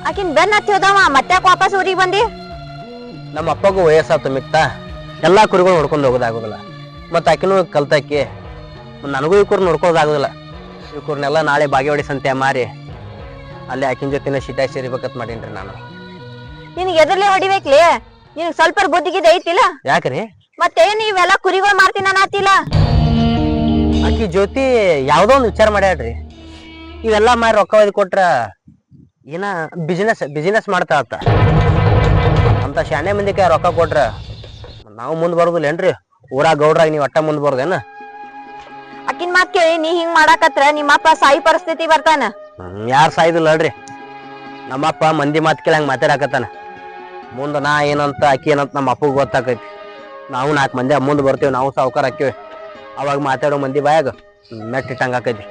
ಆಕಿನ್ ಬೆನ್ ಹತ್ತಿ ಹೋದವ, ಮತ್ತೆ ವಾಪಸ್ ಊರಿಗೆ ಬಂದಿ? ನಮ್ಮ ಅಪ್ಪಗೂ ವಯಸ್ಸಾತು ಮಿಕ್ತ, ಎಲ್ಲಾ ಕುರಿಗಳು ನೋಡ್ಕೊಂಡು ಹೋಗೋದಾಗೋದಿಲ್ಲ. ಮತ್ತ ಆಕಿನೂ ಕಲ್ತಾಕಿ, ನನಗೂ ಈ ಕುರಿ ನೋಡ್ಕೋದಾಗೋದಿಲ್ಲ. ಈ ಕುರ್ನೆಲ್ಲ ನಾಳೆ ಬಾಗೇವಾಡಿ ಸಂತೆ ಮಾರಿ ಅಲ್ಲಿ ಆಕಿನ ಜೊತೆನ ಶಿಟಾಯಿ ಸೇರಿಬೇಕಂತ ಮಾಡೀನ್ರಿ ನಾನು. ನಿನಗೆ ಎದರ್ಲೆ ಹೊಡಿಬೇಕ್ಲಿ? ನಿನಗ್ ಸ್ವಲ್ಪ ಬುದ್ಧಿಗಿದ ಐತಿಲ್ಲ? ಯಾಕ್ರಿ? ಮತ್ತೇನ್ ಇವೆಲ್ಲ ಕುರಿಗಳು ಮಾರ್ತೀನಿ ಅನ್ನತಿಲ್ಲ? ಆಕಿ ಜ್ಯೋತಿ ಯಾವ್ದೋ ಒಂದು ವಿಚಾರ ಮಾಡ್ಯಾಡ್ರಿ, ಇವೆಲ್ಲಾ ಮಾರಿ ರೊಕ್ಕ ಒಯ್ದು ಕೊಟ್ರ ಏನ ಬಿಸಿನೆಸ್ ಮಾಡ್ತಾ ಆತ ಅಂತ ಶಾಣೆ ಮಂದಿ ಕೈ ರೊಕ್ಕ ಕೊಟ್ರ ನಾವು ಮುಂದ್ ಬರೋದಿಲ್ಲ ಏನ್ರಿ? ಊರಾಗ ಗೌಡ್ರಾಗ ನೀವ್ ಒಟ್ಟ ಮುಂದ್ ಬರೋದೇನ? ಅಕ್ಕಿನ ಮಾತ್ ಕೇಳಿ ನೀ ಹಿಂಗ್ ಮಾಡಾಕತ್ರ ನಿಮ್ಮಪ್ಪ ಸಾಯಿ ಪರಿಸ್ಥಿತಿ ಬರ್ತಾನ. ಯಾರು ಸಾಯ್ದಿಲ್ಲ ಅಲ್ರಿ, ನಮ್ಮಪ್ಪ ಮಂದಿ ಮಾತ್ ಕೇಳಿ ಹಂಗ ಮಾತಾಡಕತ್ತಾನ. ಮುಂದ ನಾ ಏನಂತ ಆಕಿ ಏನಂತ ನಮ್ಮ ಅಪ್ಪಗ್ ಗೊತ್ತಾಕೈತಿ. ನಾವು 4 ಮಂದಿ ಮುಂದ್ ಬರ್ತೀವಿ, ನಾವು ಸಾವುಕಾರ ಹಾಕಿವಿ. ಅವಾಗ ಮಾತಾಡೋ ಮಂದಿ ಬಾಯಾಗ ಮೆಟ್ಟಿಟ್ಟಂಗ ಆಕೈತಿ.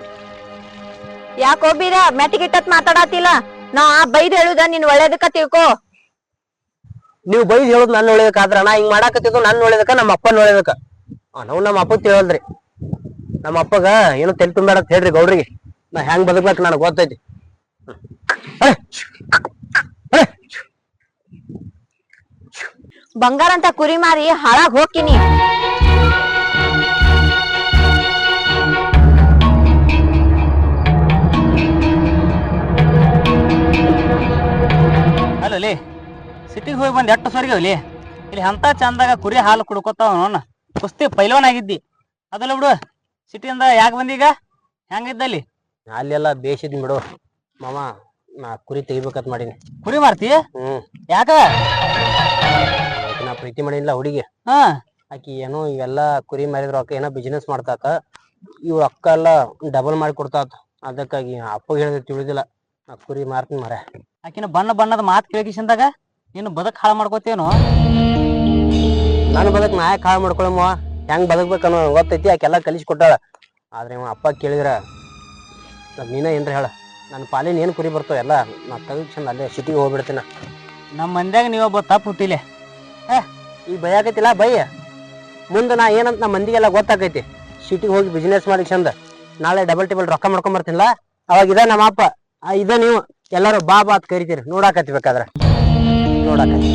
ಯಾಕೋ ಬೀರ ಮೆಟ್ಟಿಗಿಟ್ಟತ್ ಮಾತಾಡತಿಲ್ಲ? ನಾ ಬೈದ್ ಹೇಳುದ ನಿನ್ ಒಳ್ಳೇದಕ್ಕ ತಿಳ್ಕೊ. ನೀವು ಬೈದ್ ಹೇಳುದು ನನ್ನ ಒಳ್ಳೇದಕ್ಕಾದ್ರ ನಾ ಹಿಂಗ್ ಮಾಡಾಕತ್ತಿದ್ದು ನನ್ನ ಒಳ್ಳೇದಕ್ಕ, ನಮ್ಮ ಅಪ್ಪನ ಒಳ್ಳೇದಕ್ಕ. ನಾವು ನಮ್ಮ ಅಪ್ಪಗ್ ತಿಳಿಯಲ್ರಿ. ನಮ್ಮ ಅಪ್ಪಗ ಏನು ತೆಲ್ ತುಂಬೇಡ ಅಂತ ಹೇಳ್ರಿ ಗೌಡ್ರಿಗೆ. ನಾ ಹೆಂಗ್ ಬದುಕ್ಬೇಕು ನನಗ್ ಗೊತ್ತೈತಿ. ಬಂಗಾರ ಅಂತ ಕುರಿ ಮಾರಿ ಹಾಳಾಗ್ ಹೋಗ್ತೀನಿ. ಅಲ್ಲಲ್ಲಿ ಸಿಟಿಗೆ ಹೋಗಿ ಬಂದು ಎಷ್ಟು ಸರಿಗವಲಿ ಇಲ್ಲಿ ಅಂತ ಚಂದಾಗ ಕುರಿ ಹಾಲು ಕುಡ್ಕೊತಾವ ನೋನ ಕುಸ್ತಿ ಪೈಲವನ್ ಆಗಿದ್ದಿ. ಅದಲ್ಲ ಬಿಡು, ಸಿಟಿಯಿಂದ ಯಾಕೆ ಬಂದೀಗ? ಹೆಂಗಿದ್ದಲ್ಲಿ? ಅಲ್ಲೆಲ್ಲ ಬೇಸಿದ್ ಬಿಡು ಮಾಮ, ನಾ ಕುರಿ ತೆಗಿಬೇಕಂತ ಮಾಡೀನಿ. ಕುರಿ ಮಾರ್ತಿ? ಯಾಕ? ನಾ ಪ್ರೀತಿ ಮಾಡಿಲ್ಲ ಹುಡುಗಿ. ಆಕಿ ಏನೋ ಇವೆಲ್ಲ ಕುರಿ ಮಾರಿದ್ರ ಅಕ್ಕ ಏನೋ ಬಿಸಿನೆಸ್ ಮಾಡ್ತಾಕ, ಇವ್ ಅಕ್ಕ ಎಲ್ಲ ಡಬಲ್ ಮಾಡಿ ಕೊಡ್ತಾತ. ಅದಕ್ಕಾಗಿ ಅಪ್ಪಗೆ ಹೇಳಿದ್ರೆ ತಿಳಿದಿಲ್ಲ, ನಾ ಕುರಿ ಮಾರ್ತೀನಿ ಮರ. ಆಕಿನ ಬಣ್ಣದ ಮಾತು ಕೇಳಿಸಿಂದಾಗ ನೀನು ಬದುಕ್ ಹಾಳು ಮಾಡ್ಕೋತೇನು? ನಾನು ಬದುಕ್ ನಾ ಯಾಕೆ ಹಾಳು ಮಾಡ್ಕೊಳಮ್ಮ? ಹೆಂಗ್ ಬದುಕ್ಬೇಕನ್ನೋ ಗೊತ್ತೈತಿ, ಆಕೆಲ್ಲ ಕಲಿಸಿ ಕೊಟ್ಟಾಳ. ಆದ್ರೆ ಇವ ಅಪ್ಪ ಕೇಳಿದ್ರ ನೀನ ಏನ್ರ ಹೇಳ, ನನ್ನ ಪಾಲಿನ ಏನ್ ಕುರಿ ಬರ್ತಾವ ಎಲ್ಲ ನಾ ತೆಗೆದು ಚಂದ ಅಲ್ಲೇ ಸಿಟಿಗೆ ಹೋಗ್ಬಿಡ್ತೀನ. ನಮ್ಮ ಮಂದ್ಯಾಗ ನೀವೊಬ್ಬ ತಪ್ಪು ಹುಟ್ಟಿಲೆ. ಈಗ ಭಯ ಆಗೈತಿಲ್ಲ ಭಯ, ಮುಂದೆ ನಾ ಏನಂತ ನಮ್ಮ ಮಂದಿಗೆಲ್ಲ ಗೊತ್ತಾಕೈತಿ. ಸಿಟಿಗೆ ಹೋಗಿ ಬಿಸಿನೆಸ್ ಮಾಡಿ ಚಂದ ನಾಳೆ ಡಬಲ್ ಟೇಬಲ್ ರೊಕ್ಕ ಮಾಡ್ಕೊಂಡ್ ಬರ್ತೀನಿಲ್ಲ, ಅವಾಗ ಇದ ನಮ್ಮ ಅಪ್ಪ, ಇದ ನೀವು ಎಲ್ಲಾರು ಬಾ ಅಂತ ಕರಿತೀರಿ. ನೋಡಾಕತ್ತಿ ಬೇಕಾದ್ರ ನೋಡಾಕತ್ತಿ.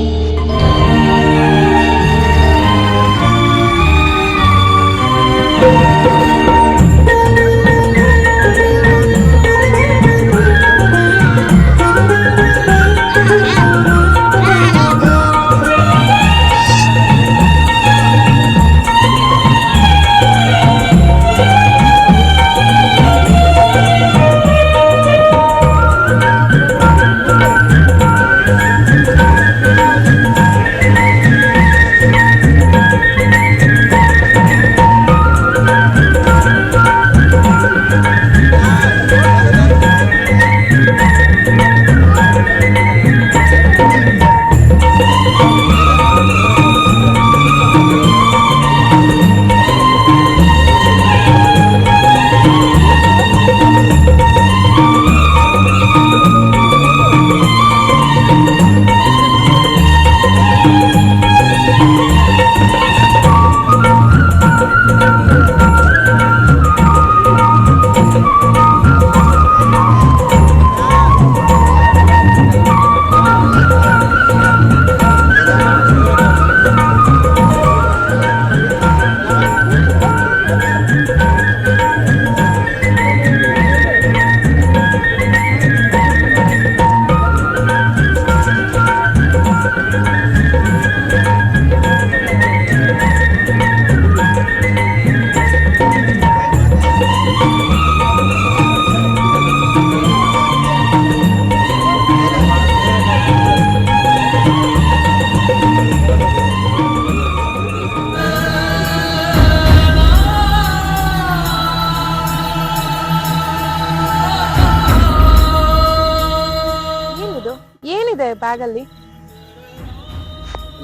ಏನಿದೆ ಬ್ಯಾಗಲ್ಲಿ?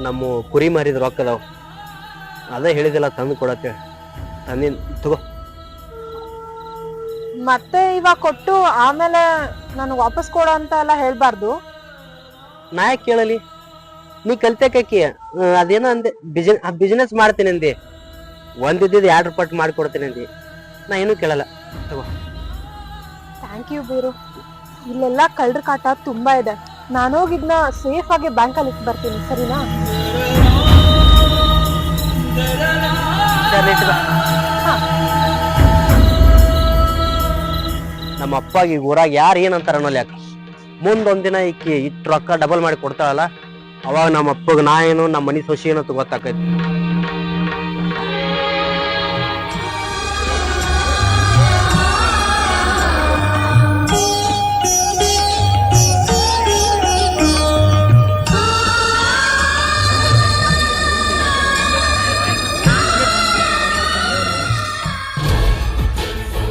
ನಮ್ಮ ಕುರಿ ಮಾರಿದ ರೊಕ್ಕ ಅದಾವ, ಅದೇ ಹೇಳಿದಿಲ್ಲ ತಂದು ಕೊಡತ್ತೆ. ತಂದಿನ್ ತಗೋ. ಮತ್ತೆ ಇವಾಗ ಕೊಟ್ಟು ಆಮೇಲೆ ನನಗೆ ವಾಪಸ್ ಕೊಡೋ ಅಂತ ಎಲ್ಲ ಹೇಳ್ಬಾರ್ದು. ನಾ ಯಾಕೆ ಕೇಳಲಿ? ನೀ ಕಲ್ತೇಕಿ ಅದೇನೋ ಅಂದೆ, ಬಿಸಿನೆಸ್ ಮಾಡ್ತೀನಿ ಅಂದೆ, ಒಂದಿದ್ದು 2 ಪಟ್ಟು ಮಾಡಿಕೊಡ್ತೀನಿ ಅಂದಿ. ನಾ ಏನೂ ಕೇಳಲ್ಲ, ತಗೋ. Thank you Beeru. ಇಲ್ಲೆಲ್ಲ ಕಳ್ಳರ ಕಾಟ ತುಂಬಾ ಇದೆ. ನಾನು ಹೋಗಿದ್ನ ಸೇಫ್ ಆಗಿ ಬ್ಯಾಂಕಲ್ಲಿ ಇಟ್ಟು ಬರ್ತೀನಿ, ಸರಿನಾ? ಸರಿ, ಇಟ್ಟು ಬಾ. ನಮ್ಮ ಅಪ್ಪಾಗಿ ಊರಾಗ ಯಾರು ಏನಂತಾರ ಅನ್ನೋಲ್ಲ ಯಾಕೆ, ಮುಂದೊಂದಿನ ಈಕಿ ಇಟ್ಟು ರೊಕ್ಕ ಡಬಲ್ ಮಾಡಿ ಕೊಡ್ತಾಳಲ್ಲ, ಅವಾಗ ನಮ್ಮ ಅಪ್ಪಗೆ ನಾ ಏನು ನಮ್ಮ ಮನೆ ಸೊಸಿ ಏನೋ ಗೊತ್ತಾಕೈತಿ.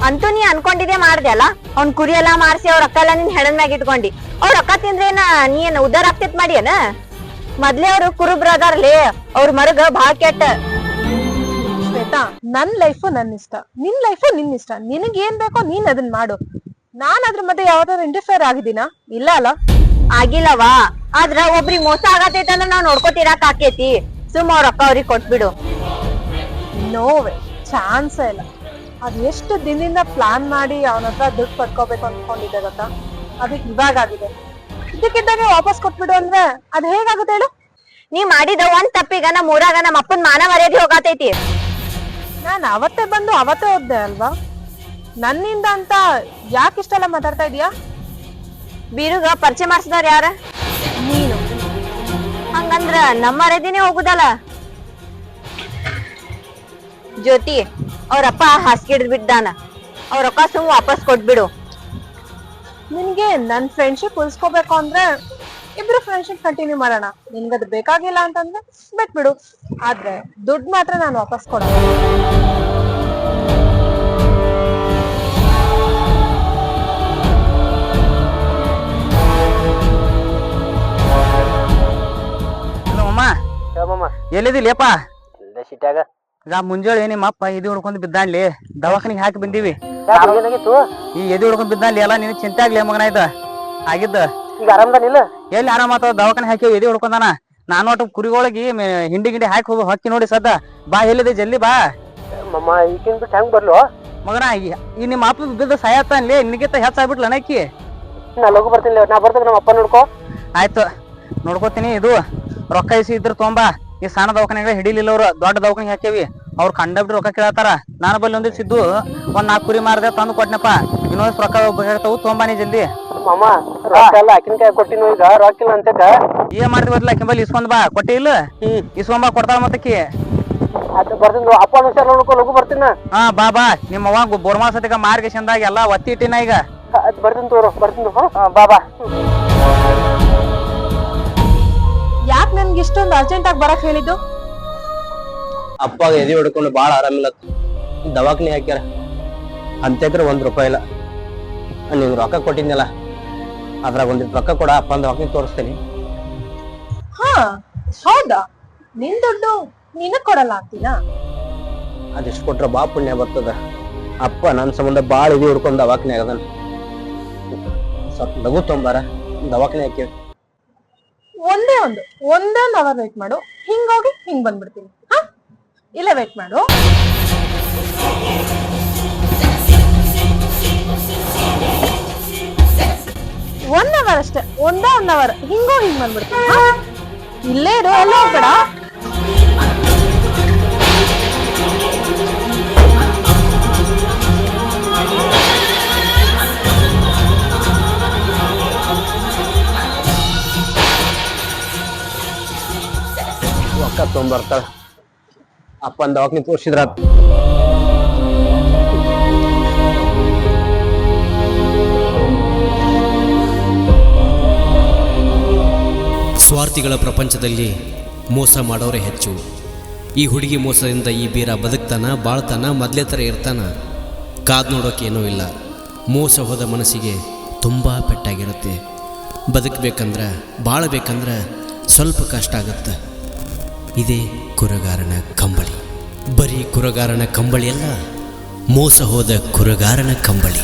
ಅಂತೂ ನೀ ಅನ್ಕೊಂಡಿದ್ದೆ ಮಾಡ್ದೆ ಅಲ್ಲ, ಅವ್ನ್ ಕುರಿ ಎಲ್ಲಾ ಮಾರ್ಸಿ ಅವ್ರ ರೊಕ್ಕ ಎಲ್ಲ ನಿನ್ ಹೆಣನ್ ಮ್ಯಾಗ ಇಟ್ಕೊಂಡಿ. ಅವ್ರ ರೊಕ್ಕ ತಿಂದ್ರೇನ ನೀನ್ ಉದ್ದಾರ ಆಗ್ತೈತ್ ಮಾಡಿಯನ? ಮೊದ್ಲೇ ಅವ್ರು ಕುರುಬ್ರ ಅದಾರ್ಲಿ, ಅವ್ರ ಮರಗ ಭಾಳ ಕೆಟ್ಟ. ಶ್ವೇತಾ, ನನ್ ಲೈಫು ನನ್ನ ಇಷ್ಟ, ನಿನ್ ಲೈಫು ನಿನ್ ಇಷ್ಟ. ನಿನಗ್ ಏನ್ ಬೇಕೋ ನೀನ್ ಅದನ್ ಮಾಡು. ನಾನ್ ಅದ್ರ ಮಧ್ಯೆ ಯಾವ್ದಾದ್ರು ಇಂಟರ್ಫಿಯರ್ ಆಗಿದ್ದೀನ? ಇಲ್ಲ ಅಲ್ಲ. ಆಗಿಲ್ಲವಾ, ಆದ್ರ ಒಬ್ರಿಗೆ ಮೋಸ ಆಗತೈತ ಅಂದ್ರ ನಾವ್ ನೋಡ್ಕೊತಿರಾಕ್ ಆಕೇತಿ. ಸುಮ್ಮ ಅವ್ರ ರೊಕ್ಕ ಅವ್ರಿಗೆ ಕೊಟ್ಬಿಡು. ನೋವೇ ಚಾನ್ಸೇ ಇಲ್ಲ. ಅದ್ ಎಷ್ಟು ದಿನದಿಂದ ಪ್ಲಾನ್ ಮಾಡಿ ಅವನ ಹತ್ರ ದುಡ್ಡು ಪಡ್ಕೋಬೇಕು ಅನ್ಕೊಂಡಿದ್ದೆ ಗೊತ್ತಾ? ಅದಕ್ಕೆ ಇವಾಗ ಆಗಿದೆ. ಇದಕ್ಕಿದ್ದಾಗೆ ವಾಪಸ್ ಕೊಟ್ಬಿಡು ಅಂದ್ರೆ ಅದ್ ಹೇಗಾಗುತ್ತೆ ಹೇಳು? ನೀ ಮಾಡಿದ ಒಂದ್ ತಪ್ಪಿಗ ನಮ್ಮ ಊರಾಗ ನಮ್ಮ ಅಪ್ಪನ್ ಮಾನ ಮರ್ಯಾದೆ ಹೋಗಾತೈತಿ. ನಾನ್ ಅವತ್ತೇ ಬಂದು ಅವತ್ತೇ ಹೋದ್ದೆ ಅಲ್ವಾ? ನನ್ನಿಂದ ಅಂತ ಯಾಕೆ ಇಷ್ಟೆಲ್ಲ ಮಾತಾಡ್ತಾ ಇದೀಯಾ? ಬೀರುಗ ಪರಿಚಯ ಮಾಡ್ಸಿದವ್ರ ಯಾರ? ನೀನು. ಹಂಗಂದ್ರ ನಮ್ಮ ಮರ್ಯಾದಿನೇ ಹೋಗುದಲ್ಲ. ಜ್ಯೋತಿ, ಅವ್ರಪ್ಪ ಹಾಸಿಗೆ ಹಿಡಿದ್ ಬಿದ್ದಾನ, ಅವ್ರ ರೊಕ್ಕ ಸುಮ್ ವಾಪಸ್ ಕೊಟ್ಬಿಡು. ನಿನ್ಗೆ ನನ್ ಫ್ರೆಂಡ್ಶಿಪ್ ಉಳಿಸ್ಕೋಬೇಕು ಅಂದ್ರೆ ಇಬ್ರು ಫ್ರೆಂಡ್ಶಿಪ್ ಕಂಟಿನ್ಯೂ ಮಾಡೋಣ. ನಿನ್ಗದು ಬೇಕಾಗಿಲ್ಲ ಅಂತಂದ್ರೆ ಬಿಟ್ಬಿಡು. ಆದ್ರೆ ದುಡ್ಡು ಮಾತ್ರ ನಾನು ವಾಪಸ್ ಕೊಡೋಣ. ಎಲ್ಲಿದಿಲ್ಲಪ್ಪ? ಸಿಟ್ಯಾಗ ಈಗ ಮುಂಜಾನೆ ನಿಮ್ಮ ಅಪ್ಪ ಎದಿ ಹೊಡ್ಕೊಂಡ್ ಬಿದ್ದಾನ್ಲಿ, ದವಾಖಾನಿಗೆ ಹಾಕಿ ಬಂದೀವಿ. ಏನಾಗಿತ್ತು? ಈ ಎದಿ ಹೊಡ್ಕೊಂಡ್ ಬಿದ್ದಾನ್ಲಿ, ಎಲ್ಲ ನಿನ್ ಚಿಂತೆ ಆಗ್ಲಿ ಮಗನ ಇದ ಆಗಿದ್ದ. ಈಗ ಆರಾಮದಾನಿಲ್ಲ? ಎಲ್ಲಿ ಆರಾಮತ್ತ? ದವಾಖಾನೆ ಹಾಕಿ ಎದಿ ಹೊಡ್ಕೊಂಡಾನ. ನಾನು ಒಟ್ಟು ಕುರಿಗಳಿಗೆ ಹಿಂಡಿ ಗಿಂಡಿ ಹಾಕಿ ಹೋಗಿ ಹೊಕ್ಕಿ ನೋಡಿ ಸದ್ದ. ಬಾ, ಎಲ್ಲಿದೆ ಜಲ್ದಿ ಬಾ. ಮಮ್ಮ ಈಗಿನ ಬಿಟ್ಟು ಹೆಂಗ್ ಬರ್ಲು ಮಗನ? ಈ ನಿಮ್ಮ ಅಪ್ಪ ಬಿದ್ದ ಸಾಯತ್ತಾನ್ಲಿ, ನಿನಗಿಂತ ಹೆಚ್ಚಾಗ್ಬಿಟ್ಲ ನಕ್ಕಿ. ನಾ ಲಗು ಬರ್ತೀನಿ, ನಾ ಬರ್ದಾಗ ನಮ್ಮ ಅಪ್ಪ ನೋಡ್ಕೋ. ಆಯ್ತು, ನೋಡ್ಕೋತೀನಿ. ಇದು ರೊಕ್ಕ ಇಸಿ ಇದ್ರ ತೊಂಬಾ. ಈ ಸಣ್ಣ ದವಾಖಾನೆಗಳ ಹಿಡಿಲಿಲ್ಲ ಅವ್ರು, ದೊಡ್ಡ ದವಾಖಾನೆ ಹಾಕೇವಿ. ಅವ್ರು ಕಂಡಬಿಟ್ಟು ರೊಕ್ಕ ಕೇಳತ್ತಾರ. ನಾನು ಬಲ್ಲಿ ಒಂದಿಷ್ಟು ಸಿದ್ದು ಒಂದ್ 4 ಕುರಿ ಮಾರ್ದೆ ತಂದು ಕೊಟ್ನಪ್ಪ. ಇನ್ನೊಂದ್ ರೊಕ್ಕ ಬೇಕಾಗ್ತಾವು, ತೊಂಬಾನಿ ಜಲ್ದಿ. ಮಾಮ ರೊಕ್ಕ ಎಲ್ಲ ಆಕಿನ ಕೈ ಕೊಟ್ಟಿನ, ಈಗ ರೊಕ್ಕ ಇಲ್ಲ ಅಂತ ಏನ್ ಮಾಡ್ದಿ ಗೊತ್ತಿಲ್ಲ, ಆಕಿನ ಬಲ್ಲಿ ಇಸ್ಕೊಂಡ್ ಬಾ. ಕೊಟ್ಟಿ ಇಲ್ಲ? ಇಸ್ಕೊಂಬಾ, ಕೊಡ್ತಾಳ ಮತ್ತಕಿ. ಅದು ಬರ್ತೀನಿ, ಅಪ್ಪ ಹುಷಾರ್ ನೋಡ್ಕೊ, ಲಗು ಬರ್ತೀನ. ಹಾ, ಬಾ ಬಾ. ನಿಮ್ಮ ಅವ್ವ ಬೋರ್ಮಾ ಸತಿಗ ಮಾರ್ಗೇಶಂದಾಗ ಎಲ್ಲಾ ಒತ್ತಿ ಇಟ್ಟಿನ ಈಗ. ಬರ್ತೀನಿ ತೋರು, ಬರ್ತೀನಿ. ಬಾ ಬಾ. ಯಾಕೆ ನನ್ಗೆ ಇಷ್ಟೊಂದು ಅರ್ಜೆಂಟ್ ಆಗಿ ಬರಕ್ ಹೇಳಿದ್ದು? ಅಪ್ಪಾಗ ಎದಿ ಹೊಡ್ಕೊಂಡು ಬಾಳ ಆರಾಮಿಲ್ಲ, ದವಾಖಾನೆ ಹಾಕ್ಯಾರ. ಅಂತ್ಯಕ್ರೆ 1 ರೂಪಾಯಿ ಇಲ್ಲ. ನಿಂಗೆ ರೊಕ್ಕ ಕೊಟ್ಟಿದ್ನಲ್ಲ, ಅದ್ರಾಗ ಒಂದಿಟ್ಟು ರೊಕ್ಕ ಕೊಡ, ಅಪ್ಪ ದವಾಖಾನೆ ತೋರಿಸ್ತೀನಿ. ಹಾ ಹೌದಾ? ನಿನ್ ದುಡ್ಡು ನಿನಗ್ ಕೊಡಲ್ಲ ಅಂತೀನಾ? ಅದಿಷ್ಟು ಕೊಟ್ರೆ ಬಾ ಪುಣ್ಯ ಬರ್ತದ. ಅಪ್ಪ ನನ್ನ ಸಂಬಂಧ ಬಾಳ ಎದಿ ಹೊಡ್ಕೊಂಡು ದವಾಖಾನೆ ಆಗದನ್. ಸ್ವಲ್ಪ ಲಗು ತೊಂಬಾರ, ದವಾಖಾನೆ ಹಾಕಿ. ಒಂದೊಂದು ಅವರ್ ವೇಟ್ ಮಾಡು. ಹಿಂಗೋಗಿ ಹಿಂಗ್ ಬಂದ್ಬಿಡ್ತೀನಿ. ಹಾ, ಇಲ್ಲ ವೇಟ್ ಮಾಡು. 1 ಅವರ್ ಅಷ್ಟೇ, 1 ಅವರ್ ಹಿಂಗೋ ಹಿಂಗ್ ಬಂದ್ಬಿಡ್ತೀನಿ. ಇಲ್ಲೇ ಇರು, ಎಲ್ಲ ಹೋಗ್ಬೇಡ. ರೊಕ್ಕ ತೊಗೊಂಬರ್ತಾಳ, ಅಪ್ಪನ ದವಾಖಾನೆ ತೋರಿಸಿದ್ರ. ಸ್ವಾರ್ಥಿಗಳ ಪ್ರಪಂಚದಲ್ಲಿ ಮೋಸ ಮಾಡೋರೇ ಹೆಚ್ಚು. ಈ ಹುಡುಗಿ ಮೋಸದಿಂದ ಈ ಬೀರ ಬದುಕ್ತಾನ, ಬಾಳ್ತಾನ, ಮೊದಲೇ ಥರ ಇರ್ತಾನ, ಕಾದು ನೋಡೋಕ್ಕೇನೂ ಇಲ್ಲ. ಮೋಸ ಹೋದ ಮನಸ್ಸಿಗೆ ತುಂಬ ಪೆಟ್ಟಾಗಿರುತ್ತೆ. ಬದುಕಬೇಕಂದ್ರೆ ಬಾಳಬೇಕಂದ್ರೆ ಸ್ವಲ್ಪ ಕಷ್ಟ ಆಗುತ್ತೆ. ಇದೇ ಕುರಗಾರನ ಕಂಬಳಿ. ಬರೀ ಕುರಗಾರನ ಕಂಬಳಿ ಅಲ್ಲ, ಮೋಸ ಹೋದ ಕುರಗಾರನ ಕಂಬಳಿ.